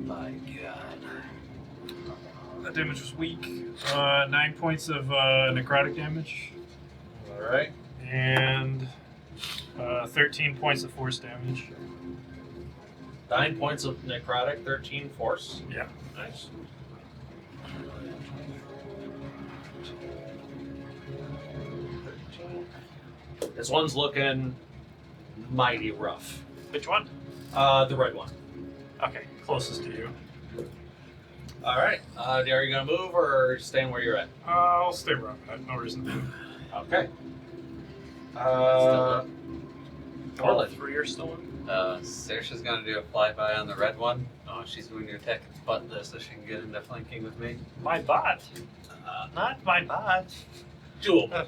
My God. That damage was weak. 9 points of necrotic damage. Alright. And 13 points of force damage. 9 points of necrotic, 13 force. Yeah. Nice. This one's looking mighty rough. Which one? The red one. Okay, closest to you. Alright. Are you gonna move or staying where you're at? I'll stay where I'm at. No reason to move. Okay. All Orlin. 3 are still in? Saoirse's gonna do a flyby on the red one. She's going to attack its butt though, so she can get into flanking with me. My bot. Not my bot. Doable.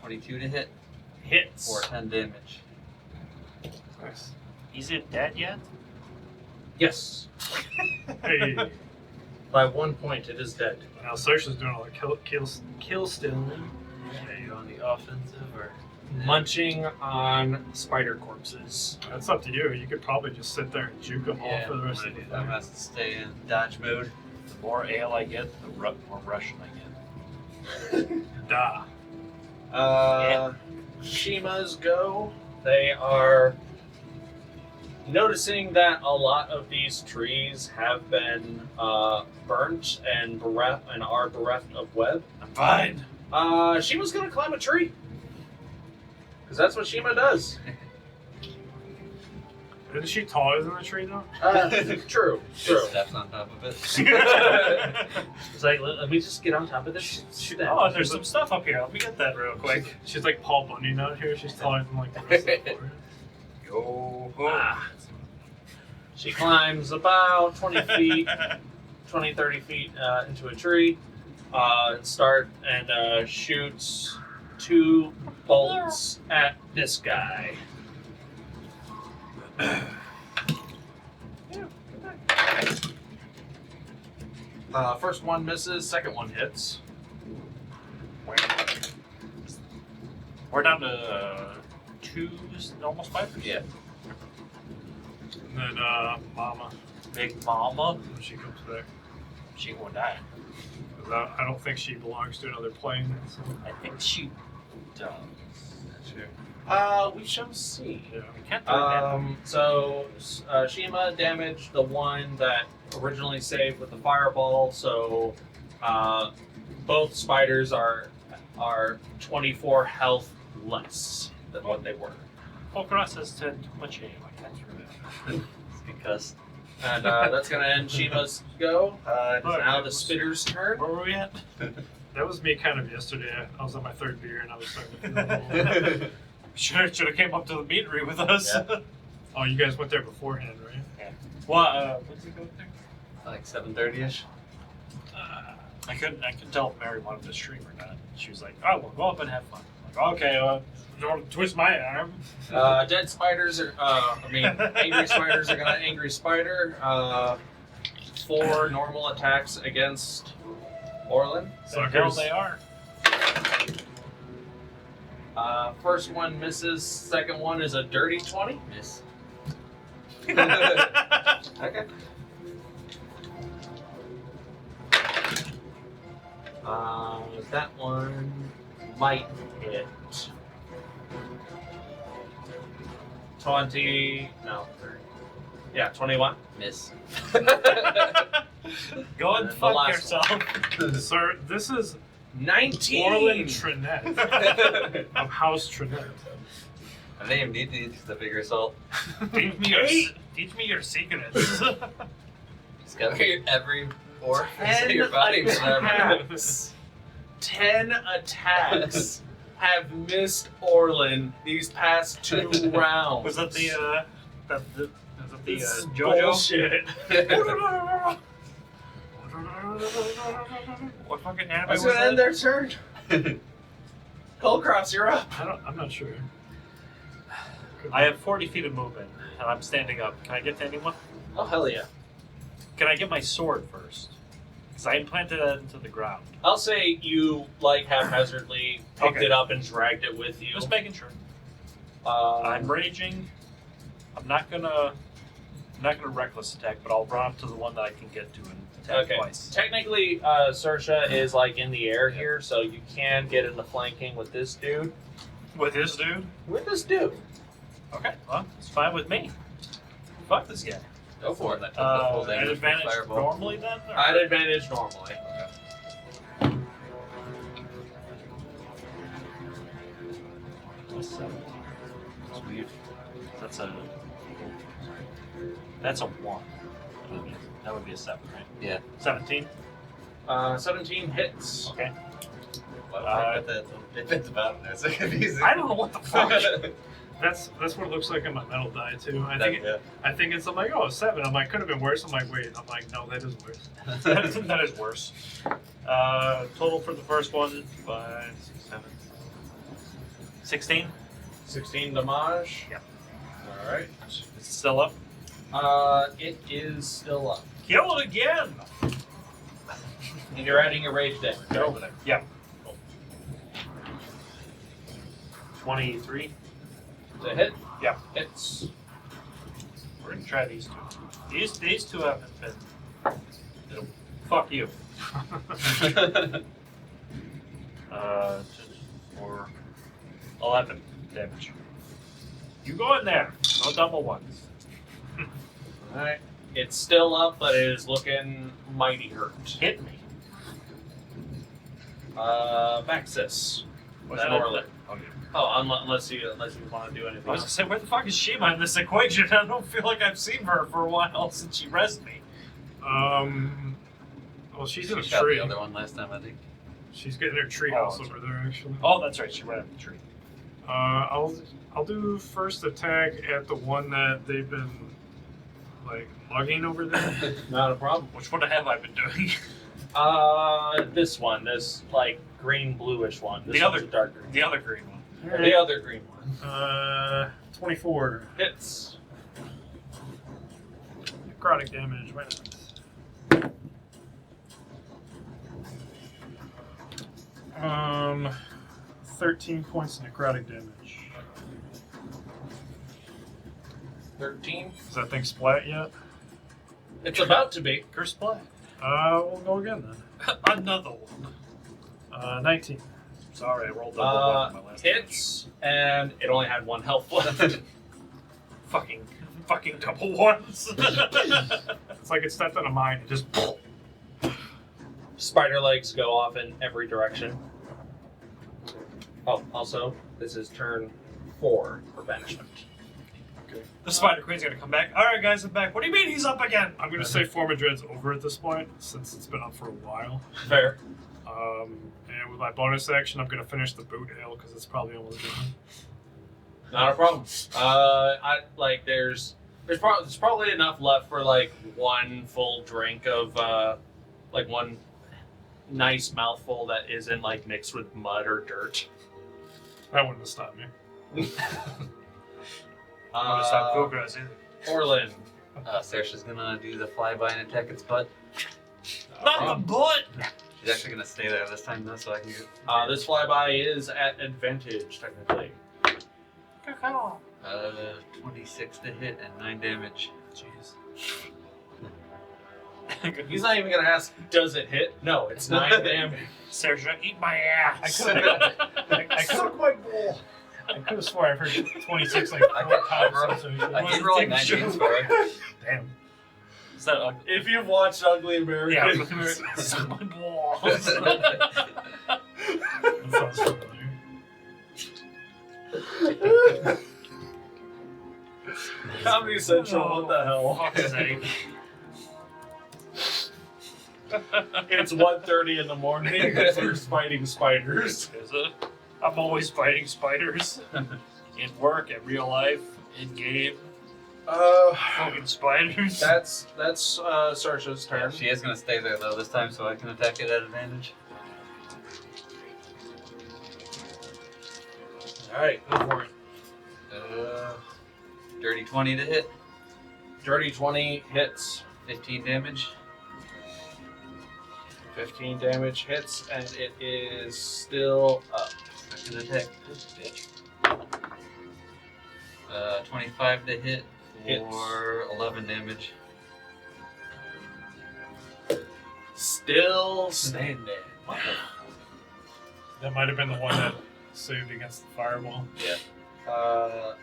22 to hit Hits. for 10 damage. Nice. Is it dead yet? Yes. Hey. By 1 point, it is dead. Now Saoirse's doing all the kill stealing. Are you on the offensive or? Munching on spider corpses. That's up to you. You could probably just sit there and juke them all for the rest of the I'm fight. gonna have to stay in dodge mode. The more ale I get, the more Russian I get. Da. Shiima's go. They are noticing that a lot of these trees have been burnt and are bereft of web. I'm fine. Shiima's gonna climb a tree. Because that's what Shiima does. Isn't she taller than the tree though? True. Steps on top of it. It's like, let me just get on top of this. Oh, there's some stuff up here. Let me get that real quick. She's like Paul Bunyan out here. She's taller than like the rest of the floor. Yo. She climbs about 20 feet, 20, 30 feet into a tree, and shoots 2 bolts at this guy. First one misses, second one hits. We're down to 2s, almost 5. Yeah. And then Mama, Big Mama. when she comes back. She gonna die. 'Cause I don't think she belongs to another plane. So. I think she does. Sure. We shall see. Yeah. We can't do that. So Shiima damaged the one that originally saved with the fireball. So both spiders are 24 health less than what they were. Kulkras has 10 too much aim. I can't remember. It's because And that's going to end Shiima's go. It's Oh, now yeah. the spitter's turn. Where were we at? That was me kind of yesterday. I was on my 3rd beer and I was starting to feel a little... Should have came up to the meadery with us. Yeah. Oh, you guys went there beforehand, right? Well, what did we go there? like 7:30ish. I couldn't tell if Mary wanted to stream or not. She was like, "Oh, we'll go up and have fun." I'm Okay, don't twist my arm. Dead spiders are, angry spiders are gonna angry spider. 4 normal attacks against Orlin. The hell they are. First one misses, second one is a dirty 20. Miss. Okay. That one might hit. 20. No, 30. Yeah, 21. Miss. Go and the fuck last yourself. Sir, this is 19. Orlin Trinette of House Trinette. I may need to use the bigger assault. Teach me your secrets. Discover every orifice of 10 your body. attacks. 10 attacks have missed Orlin these past 2 rounds. Was that the This is JoJo? bullshit. What fucking anime That's was gonna end that? their turn. Kulkras, you're up. I'm not sure. I have 40 feet of movement, and I'm standing up. Can I get to anyone? Oh, hell yeah. Can I get my sword first? Because I implanted that into the ground. I'll say you, like, haphazardly picked Okay. it up and dragged it with you. Just making sure. I'm I'm raging. I'm not gonna reckless attack, but I'll run up to the one that I can get to and attack Okay. twice. Technically, Sersha is, like, in the air here, so you can get into flanking with this dude. With his dude? With this dude. Okay, well, it's fine with me. Fuck this guy. Go for it. That took the full At damage from advantage fireball. normally then? Or? At advantage normally. That's 17. Sweet. That's a 1. That would be a 7, right? Yeah. 17? 17 hits. Okay. Well, that's about it. That's confusing. I don't know what the fuck. That's what it looks like on my metal die too. I think it's I'm like, oh, 7. I'm like, could have been worse. I'm like, wait. I'm like, no, that is worse. That is worse. Total for the first one, 5, 6, 7, 16. 16 damage. Yep. Alright. Is it still up? It is still up. Kill it again. And you're adding your rage damage. They're over there. Yeah. 23. To hit? Yeah. Hits. We're gonna try these two. These two haven't been. Fuck you. For 11 damage. You go in there. No double ones. Alright. It's still up, but it is looking mighty hurt. Hit me. Vaxxus. Was Then that Orlin. Okay. Oh, unless you want to do anything I was gonna else. say, where the fuck is Shiima in this equation? I don't feel like I've seen her for a while since she rezzed me. Well, she's in a Shot tree. the other one last time, I think. She's getting her tree Oh, house that's over there, actually. Oh, that's right. She ran up the tree. I'll do first attack at the one that they've been like mugging over there. Not a problem. Which one have I been doing? This one, this like green bluish one. This The one's other- a dark green. The other green one. The other green one. 24 Hits. necrotic damage. Wait a minute. 13 points of necrotic damage. 13. Is that thing splat yet? It's about to be. Curse splat. We'll go again then. Another one. 19. Sorry, I rolled double one on my last Hits, and it only had 1 health left. Fucking double ones. It's like it stepped on a mine. It just. Spider legs go off in every direction. Oh, also, this is turn 4 for banishment. The Spider Queen's gonna come back. Alright, guys, I'm back. What do you mean he's up again? I'm gonna say Form of Dread's over at this point, since it's been up for a while. Fair. And with my bonus action, I'm gonna finish the boot ale because it's probably almost done. Not a problem. There's probably enough left for like 1 full drink of like 1 nice mouthful that isn't like mixed with mud or dirt. That wouldn't have stopped me. I'm gonna stop Kulkras either. Orlin. Saoirse's gonna do the flyby and attack its butt. Not the butt! She's actually gonna stay there this time though, so I can get. This flyby is at advantage, technically. 26 to hit and 9 damage. Jeez. He's not even gonna ask, does it hit? No, it's 9 damage. Saoirse, eat my ass. I Suck my ball. could have swore I've heard 26 like 4 times. So I keep rolling 19s for her. Damn. Is that ugly? If you've watched Ugly Americans, Yeah. Suck my balls. That sounds familiar. Comedy Central, what the hell? Fuck's sake. It's 1:30 in the morning because we're fighting spiders. Is it? I'm always fighting spiders. In work, in real life, in game. Fucking spiders. That's Saoirse's turn. She is gonna stay there though this time, so I can attack it at advantage. Alright, go for it. Dirty 20 to hit, Dirty 20 hits. 15 damage. 15 damage hits, and it is still up. Second attack. 25 to hit for 11 damage. Still standing. That might have been the one that saved against the fireball. Yeah.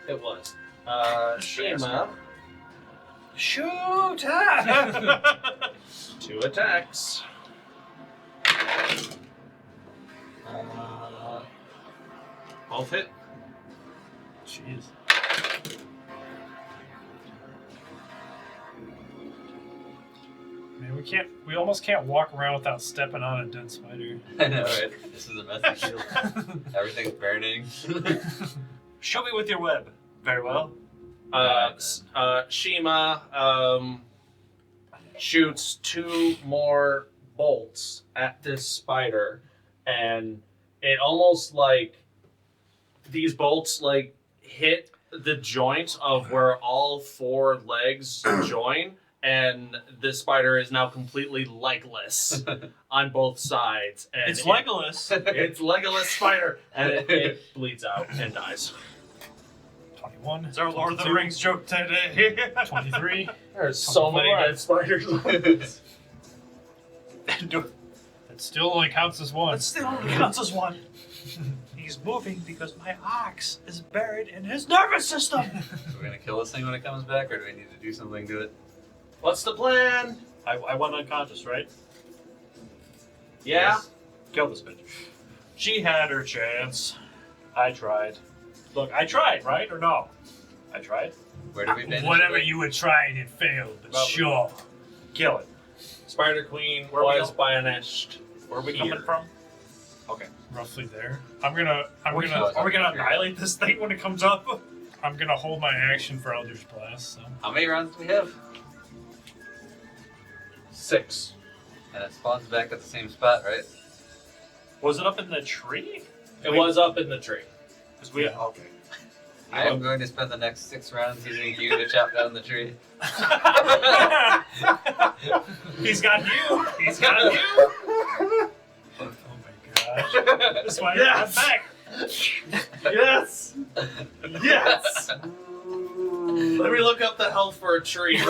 It was. Shiima. Shoot! 2 attacks. Both hit. Jeez. Man, we almost can't walk around without stepping on a dead spider. I know, right? This is a messy field. Everything's burning. Show me with your web. Very well. Shiima shoots 2 more bolts at this spider, and it almost like these bolts like hit the joint of where all 4 legs join, and this spider is now completely legless on both sides. And It's Legolas. It's Legolas spider, and it bleeds out and dies. 21. It's our Lord of the 22, Rings joke today. 23. There's so many dead spiders. It still only counts as one. But still only counts as one. He's moving because my ox is buried in his nervous system. So we're gonna kill this thing when it comes back, or do we need to do something to it? What's the plan? I went unconscious, right? Yeah? Yes. Kill this bitch. She had her chance. I tried. Look, I tried, right? Or no? I tried. Where do we banish Whatever it? you were trying, it failed, but Well, sure. Kill it. Spider Queen Where we was go? banished. Where are we Here. coming from? Okay. Roughly there. I'm gonna Are we gonna annihilate this thing when it comes up? hold my action for Eldritch Blast. So. How many rounds do we have? 6. And it spawns back at the same spot, right? Was it up in the tree? It was up in the tree. Because we. Yeah. Okay. I am going to spend the next 6 rounds using you to chop down the tree. He's got you. He's got you. Oh my gosh. That's why Yes. I'm back. Yes! Yes! Let me look up the health for a tree.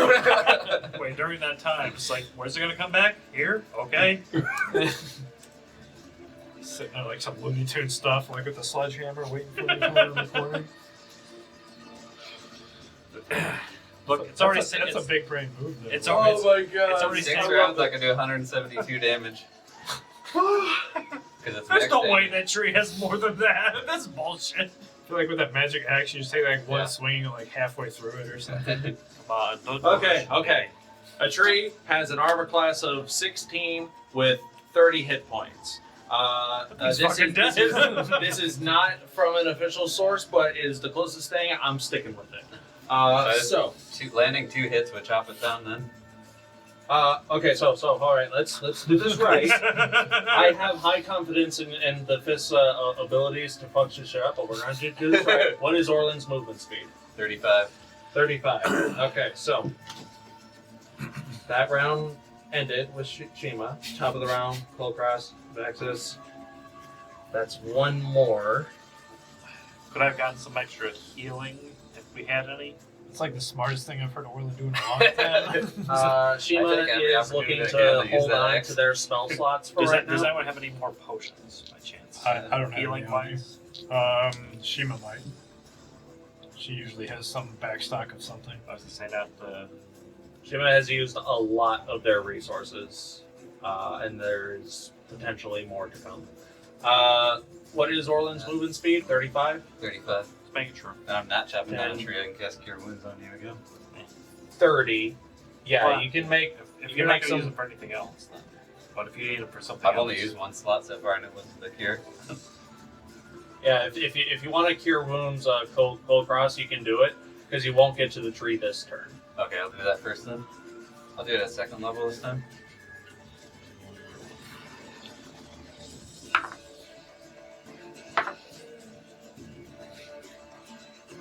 Wait, during that time, it's like, where's it gonna come back? Here? Okay. Sitting on like some Looney Tunes stuff, like with the sledgehammer, waiting for the recording. Look, it's already That's a big brain move, though. It's Oh already. my god. It's already 6 set rounds, up. I can do 172 damage. Because it's There's no max way damage. that tree has more than that. That's bullshit. I feel like with that magic action, you just take like one Yeah. swing and like halfway through it or something. Come on. Don't Okay. A tree has an armor class of 16 with 30 hit points. He's fucking dead. This is not from an official source, but is the closest thing. I'm sticking with it. So So, landing 2 hits would chop it down then. Okay, so all right, let's do this right. I have high confidence in the fist's abilities to fuck shit up, but we're going to do this right. What is Orlin's movement speed? 35. 35. Okay, so that round ended with Shiima. Top of the round, Kulkras, Vaxxus. That's one more. Could I have gotten some extra healing if we had any? It's like the smartest thing I've heard Orlin do in a long time. Shiima is looking to hold on to their spell slots for right now. Does anyone have any more potions by chance? I don't have healing any wise. Shiima might. She usually has some backstock of something. I was gonna say that. Shiima has used a lot of their resources, and there's potentially more to come. What is Orlin's movement speed? 35? 35. Just making sure. And I'm not chopping down a tree. I can cast Cure Wounds on you again. 30. Yeah, Well, you can make. If You you're can not make going to use some. them for anything else, then. But if you need them for something I've else. only used one slot so far, and it was the Cure. Yeah, if you want to cure wounds, cold cross, you can do it because you won't get to the tree this turn. Okay, I'll do that first then. I'll do it at second level this time.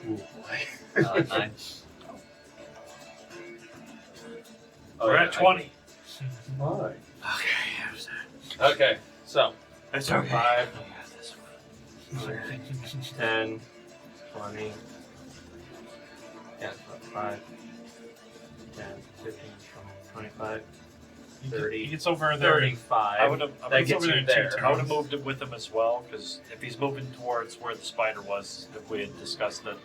Ooh, boy. 9. We're at 20. Alright. Okay. Okay, so It's okay. 5, 10, 20. Yeah, 5, 10, 15, 20, 25, 30, He gets over there. 35. I would have. That gets gets over you there in there. two I would have moved it with him as well, because if he's moving towards where the spider was, if we had discussed it.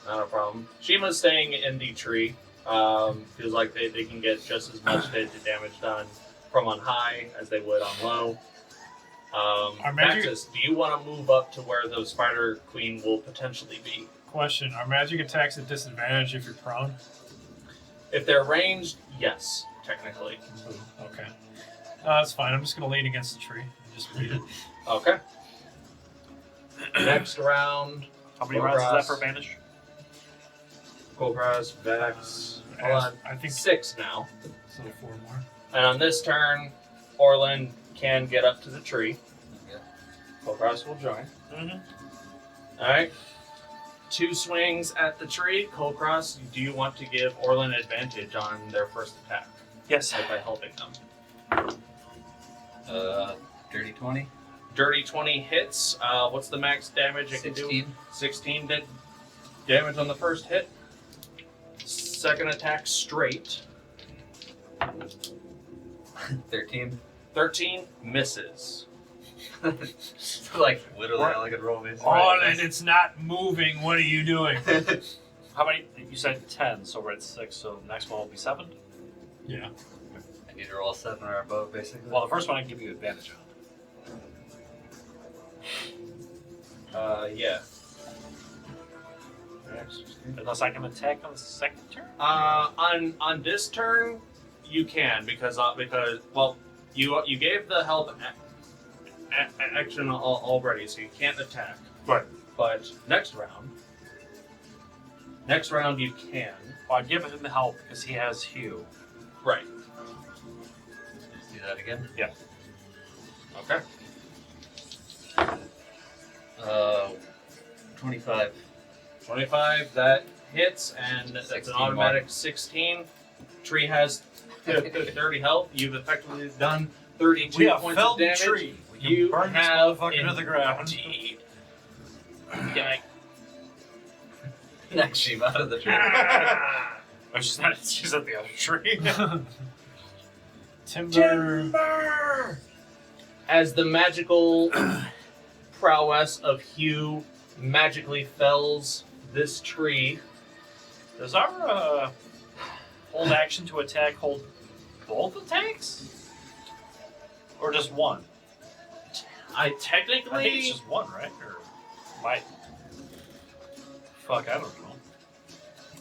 Not a problem. Shima's staying in the tree. Feels like they can get just as much damage done from on high as they would on low. Our magic- Vaxxus, do you want to move up to where the spider queen will potentially be? Question: are magic attacks at disadvantage if you're prone? If they're ranged, yes, technically. Okay. That's fine. I'm just going to lean against the tree and just read it. Okay. Next round, How many rounds is that for advantage? Kulkras, Vex. Hold on. I think 6 now. so. 4 more. And on this turn, Orlin can get up to the tree. Okay. Kulkras will join. Mm-hmm. Alright. 2 swings at the tree. Kulkras, do you want to give Orlin advantage on their first attack? Yes. By helping them. Dirty 20. Dirty 20 hits. What's the max damage it can do? 16. 16 did damage on the first hit. Second attack straight. 13. 13 misses. Like, literally all I could roll me. Orlin, it's not moving. What are you doing? How many? You said 10, so we're at 6. So the next one will be 7. Yeah. I need to roll 7 or above, basically. Well, the first one I can give you advantage on. Yeah. Unless I can attack on the second turn. On this turn, you can because well, you gave the help action already, so you can't attack. Right. But next round you can. Well, I'd give him help because he has Hugh. Right. Let's do that again. Yeah. Okay. 25. 25. That hits, and that's 16 an automatic 16. Tree has 30 health. You've effectively done 32 points of damage. tree. We can You burn this have motherfucker to the ground. indeed. Can I? Knock Shiima out of the tree. Oh, she's not. She's at the other tree. Timber. As the magical prowess of Hugh magically fells this tree. Does our hold action to attack hold both attacks, or just one? I think it's just one, right? Or might. Fuck, I don't know.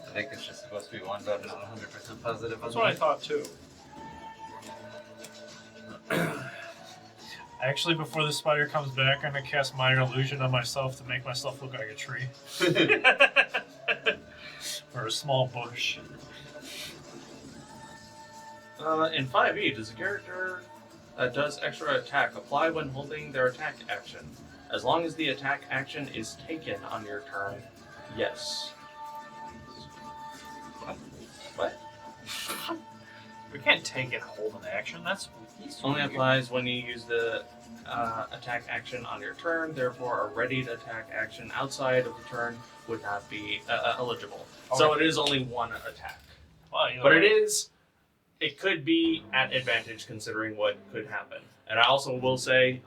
I think it's just supposed to be one, but I'm not 100% positive. That's what I thought too. Actually, before the spider comes back, I'm going to cast Minor Illusion on myself to make myself look like a tree. Or a small bush. In 5e, does a character that does extra attack apply when holding their attack action? As long as the attack action is taken on your turn, yes. What? We can't take and hold an action. That's Only applies when you use the attack action on your turn. Therefore, a readied attack action outside of the turn would not be eligible. Okay. So it is only one attack. Well, But it could be at advantage considering what could happen. And I also will say,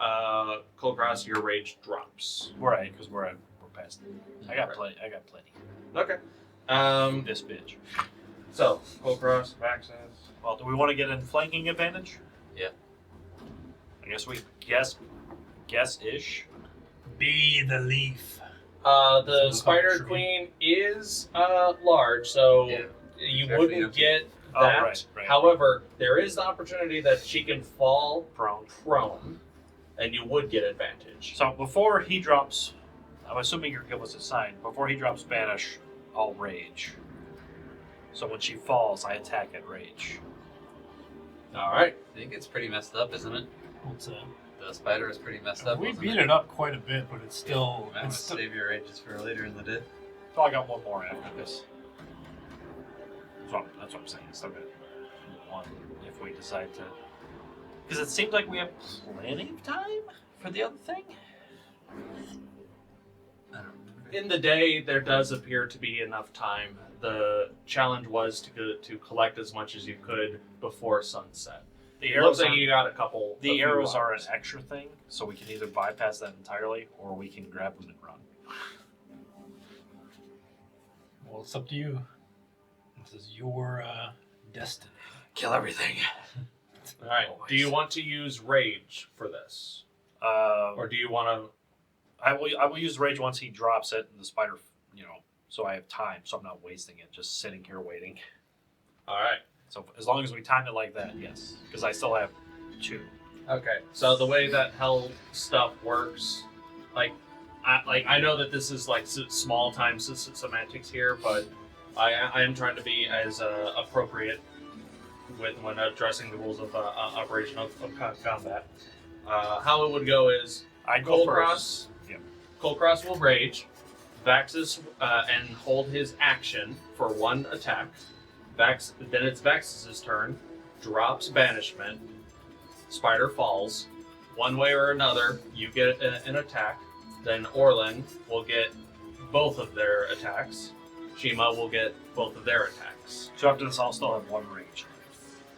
Kulkras, your rage drops. Right, because we're past it. I got plenty. Okay. This bitch. So, Kulkras, Vaxxus. Well, do we want to get in flanking advantage? Yeah. I guess we guess-ish. Be the leaf. The So Spider tree. Queen is large, so Yeah. you Careful, you wouldn't don't- get Oh, that. right. However, there is the opportunity that she can fall Prone. and you would get advantage. So before he drops, I'm assuming you're give us a sign. Before he drops Banish, I'll rage. So when she falls, I attack at rage. Alright. I think it's pretty messed up, isn't it? What's that? The spider is pretty messed up. We wasn't beat it up quite a bit, but it's still. I'm gonna It's still save your rages for later in the day. So I got one more after this. That's what I'm saying. Still got one if we decide to. Because it seems like we have plenty of time for the other thing. In the day, there does appear to be enough time. The challenge was to collect as much as you could before sunset. The It arrows looks like are, you got a couple. the a few arrows are an hours. extra thing, so we can either bypass that entirely or we can grab them and run. Well, it's up to you. This is your destiny. Kill everything. All right. Do you want to use rage for this, or do you want to? I will use rage once he drops it, and the spider, so I have time, so I'm not wasting it, just sitting here waiting. All right. So as long as we time it like that, yes, because I still have 2. Okay. So the way that hell stuff works, I know that this is like small time semantics here, but I am trying to be as appropriate when addressing the rules of operation of combat. How it would go is I go Kulkras. first. Yep. Kulkras will rage, Vaxxus and hold his action for one attack. Then it's Vaxxus' turn. Drops banishment. Spider falls. One way or another, you get an attack. Then Orlin will get both of their attacks. Shiima will get both of their attacks. So after this, I'll still have 1 rage.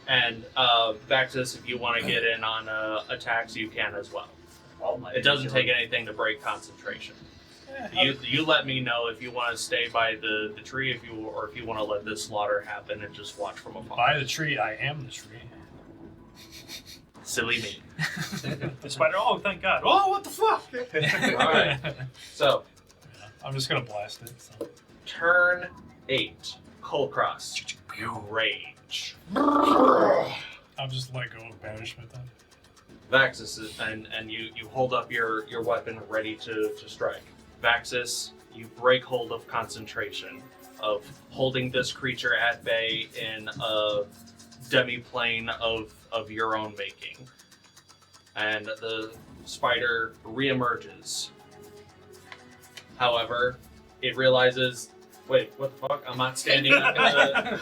And Vaxxus, if you want to get in on attacks, you can as well. It doesn't take anything to break concentration. You let me know if you want to stay by the tree, if you want to let this slaughter happen and just watch from afar. By the tree, I am the tree. Silly me. The spider, oh, thank God. Oh, what the fuck? Alright. So, I'm just gonna blast it. So. turn 8. Kulkras. Rage. I'll just let go of banishment then. Vaxxus, and you hold up your weapon ready to strike. Vaxxus, you break hold of concentration, of holding this creature at bay in a demi-plane of your own making. And the spider reemerges. However, it realizes, wait, what the fuck? I'm not standing up.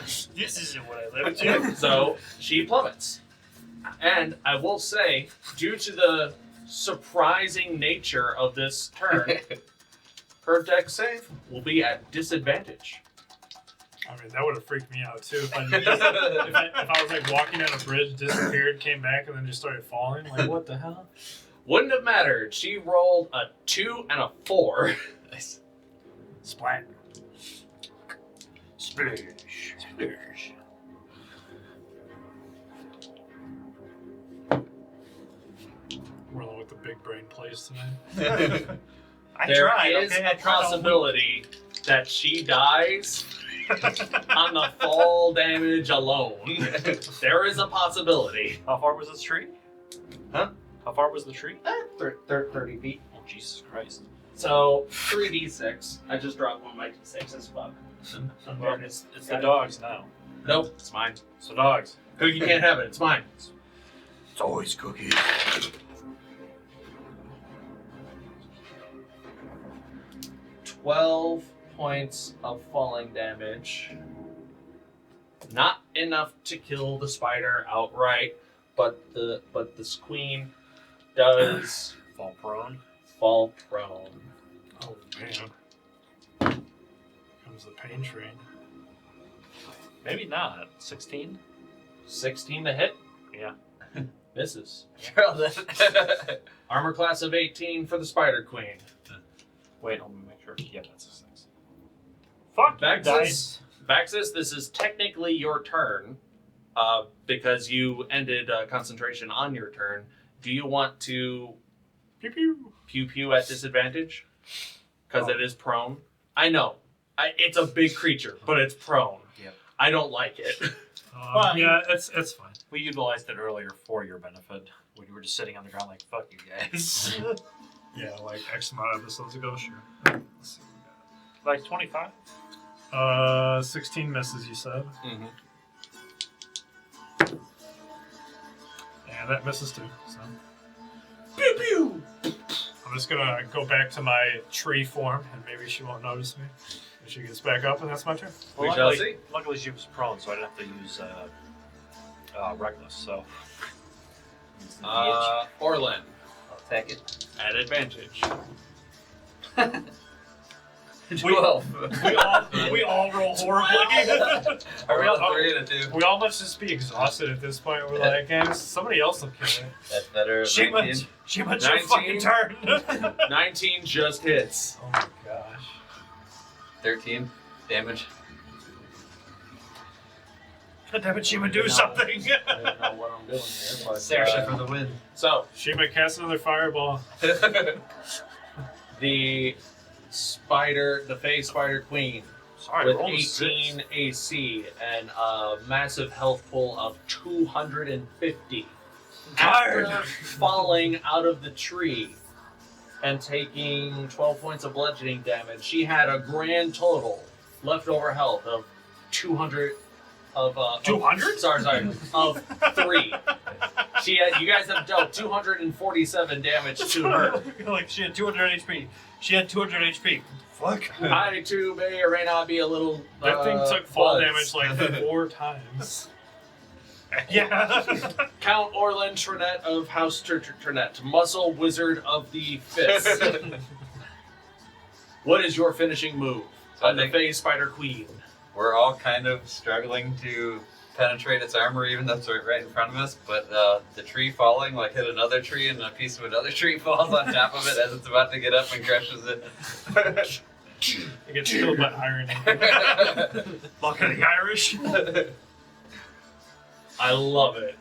This isn't what I left you. So she plummets. And I will say, due to the surprising nature of this turn, her deck save will be at disadvantage. I mean, that would have freaked me out too. If I was like walking on a bridge, disappeared, came back, and then just started falling. Like, what the hell? Wouldn't have mattered. She rolled a 2 and a 4. Nice. Splat. Splash. Splash. Rolling with the big brain plays tonight. There tried, is okay? I a tried all possibility that she dies on the fall damage alone. There is a possibility. How far was this tree? Huh? How far was the tree? 30 feet. Oh, Jesus Christ. So, 3d6. I just dropped one of my d6 as fuck. Well, it's the dogs now. Nope, it's mine. So dogs. Cookie can't have it. It's mine. It's always cookies. 12 points of falling damage. Not enough to kill the spider outright, but this queen does Fall prone. fall prone. Oh man. Comes the pain train. Maybe not. 16? 16 to hit. Yeah. Misses. Drill that. Armor class of 18 for the spider queen. Wait, let me make sure. Yeah, that's a 6. Fuck you, dice. Vaxxus, this is technically your turn, because you ended concentration on your turn. Do you want to Pew pew. pew at disadvantage? Because it is prone. I know. It's a big creature, but it's prone. Yep. I don't like it. Well, Yeah, it's fine. We utilized it earlier for your benefit when you were just sitting on the ground like, fuck you guys. Yeah, like X amount of episodes ago, sure. Let's see what Like 25? we got. 16 misses, you said. Mm-hmm. And that misses too, so. Pew pew! I'm just gonna go back to my tree form, and maybe she won't notice me. And she gets back up, and that's my turn. We Well, shall luckily, see. luckily she was prone, so I didn't have to use Reckless, so. Orlin, I'll attack it. at advantage. 12. We all roll horribly. I rolled a 3 and a 2. We all must just be exhausted at this point. We're like, man, somebody else will kill it. That's better. Shiima, 19. Shiima, it's your 19. fucking turn. 19 just hits. Oh my gosh. 13 damage. God damn it, Shiima, do something. I don't know what I'm doing here, but Seriously for the win. so Shiima, cast another fireball. the Fey Spider Queen Sorry, with rolled a 18 AC and a massive health pool of 250. Tired. After falling out of the tree and taking 12 points of bludgeoning damage, she had a grand total leftover health of 200 of 200? Sorry, of 3. She had, you guys have dealt 247 damage to her. Like, she had 200 HP. She had 200 HP. Fuck. I too may or may not be a little. That thing took fall buzzed. damage like 4 times. Yeah. Count Orlin Trinette of House Trinette, Muscle Wizard of the Fist. What is your finishing move So I on the think- Fey Spider Queen? We're all kind of struggling to penetrate its armor, even though it's right in front of us. But the tree falling, like hit another tree, and a piece of another tree falls on top of it as it's about to get up and crushes it. It gets killed by irony. Luck of the Irish. I love it.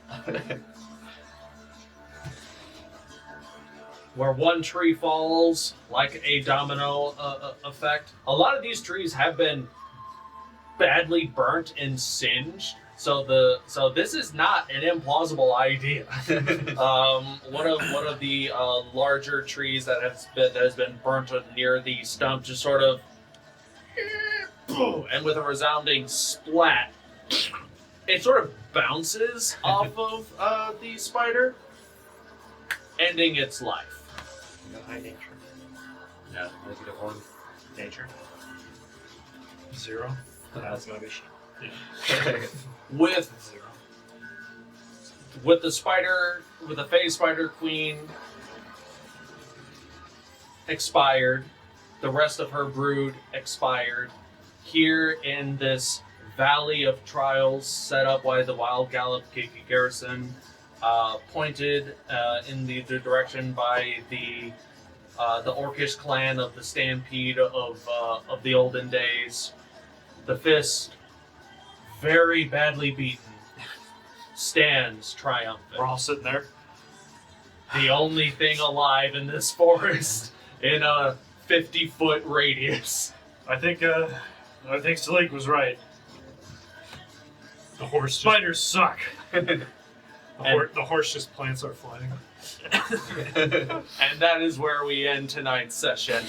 Where one tree falls, like a domino effect. A lot of these trees have been badly burnt and singed, so this is not an implausible idea. One of the larger trees that has been burnt near the stump just sort of, and with a resounding splat, it sort of bounces off of the spider, ending its life. High nature. Yeah, -1. Nature. 0. That's gonna be shit. With 0. with the Fey Spider Queen expired, the rest of her brood expired. Here in this valley of trials set up by the Wild Gallop garrison, pointed in the direction by the Orcish clan of the Stampede of the olden days. The Fist, very badly beaten, stands triumphant. We're all sitting there. The only thing alive in this forest in a 50-foot radius. I think Salic was right. The horse. Spiders suck. The horse just plants our flag. And that is where we end tonight's session.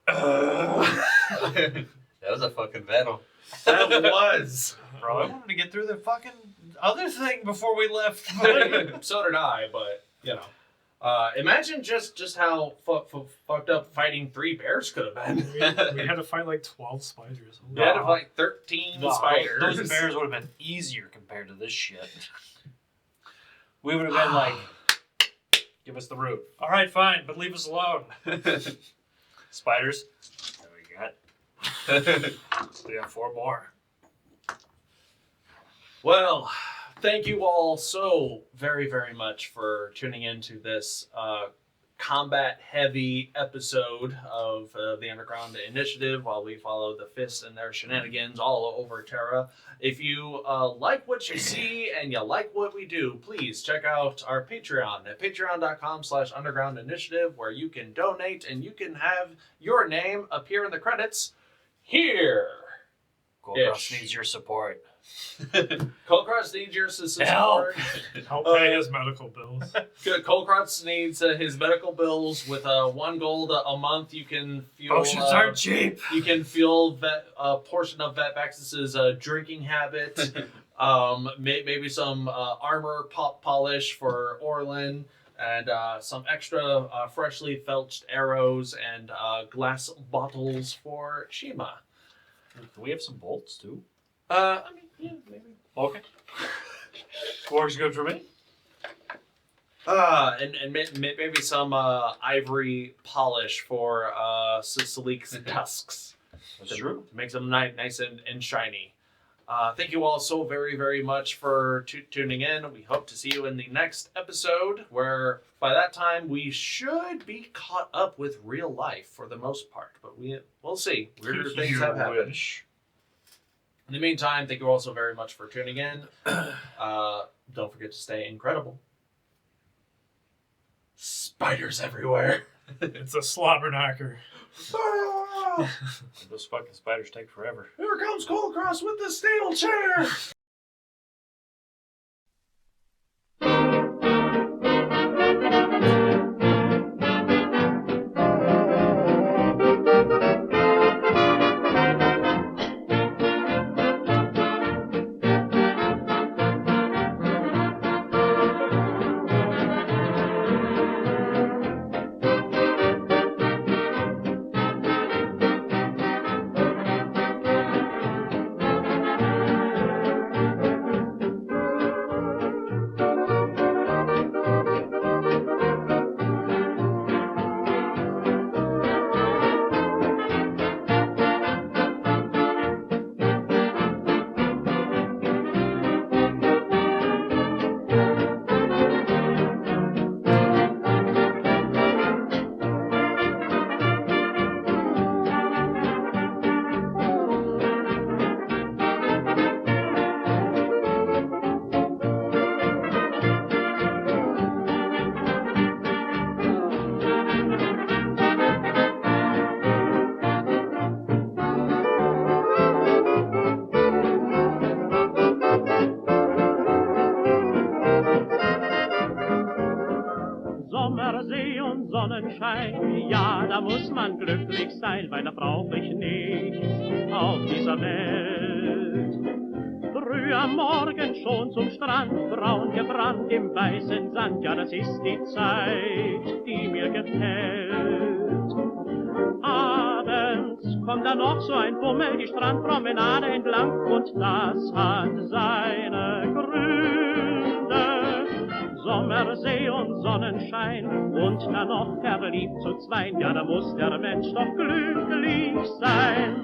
That was a fucking battle. That was. Bro, I wanted to get through the fucking other thing before we left. So did I, but, you know. Imagine just how fucked up fighting 3 bears could have been. We had to fight like 12 spiders. We had to fight 13 spiders. Those bears would have been easier compared to this shit. We would have been like, give us the root. All right, fine, but leave us alone. Spiders. There we got. We have 4 more. Well, thank you all so very, very much for tuning into this combat-heavy episode of the Underground Initiative while we follow the Fists and their shenanigans all over Terra. If you like what you see and you like what we do, please check out our Patreon at patreon.com/undergroundinitiative, where you can donate and you can have your name appear in the credits here. Kulkras needs your support. Kulkras needs your support. Help pay his medical bills. Kulkras needs his medical bills with 1 gold a month. You can fuel. Potions aren't cheap. You can fuel a portion of Vaxxus's drinking habit. Maybe some armor polish for Orlin, and some extra freshly felched arrows and glass bottles for Shiima. Do we have some bolts too? I mean, yeah, maybe. Okay. Works good for me. And maybe some ivory polish for Salic's tusks. That's true. To make them nice and shiny. Thank you all so very, very much for tuning in. We hope to see you in the next episode, where by that time we should be caught up with real life for the most part. But we'll see. Weirder things have happened. In the meantime, thank you all so very much for tuning in. Don't forget to stay incredible. Spiders everywhere. It's a slobber knocker. Those fucking spiders take forever. Here comes Kulkras with the steel chair. Sonnenschein, ja, da muss man glücklich sein, weil da brauch ich nichts auf dieser Welt. Früh am Morgen schon zum Strand, braun gebrannt im weißen Sand, ja, das ist die Zeit, die mir gefällt. Abends kommt dann noch so ein Bummel die Strandpromenade entlang und das hat seine Gründe. Sommersee und Sonnenschein und dann noch verliebt zu zweien, ja, da muss der Mensch doch glücklich sein.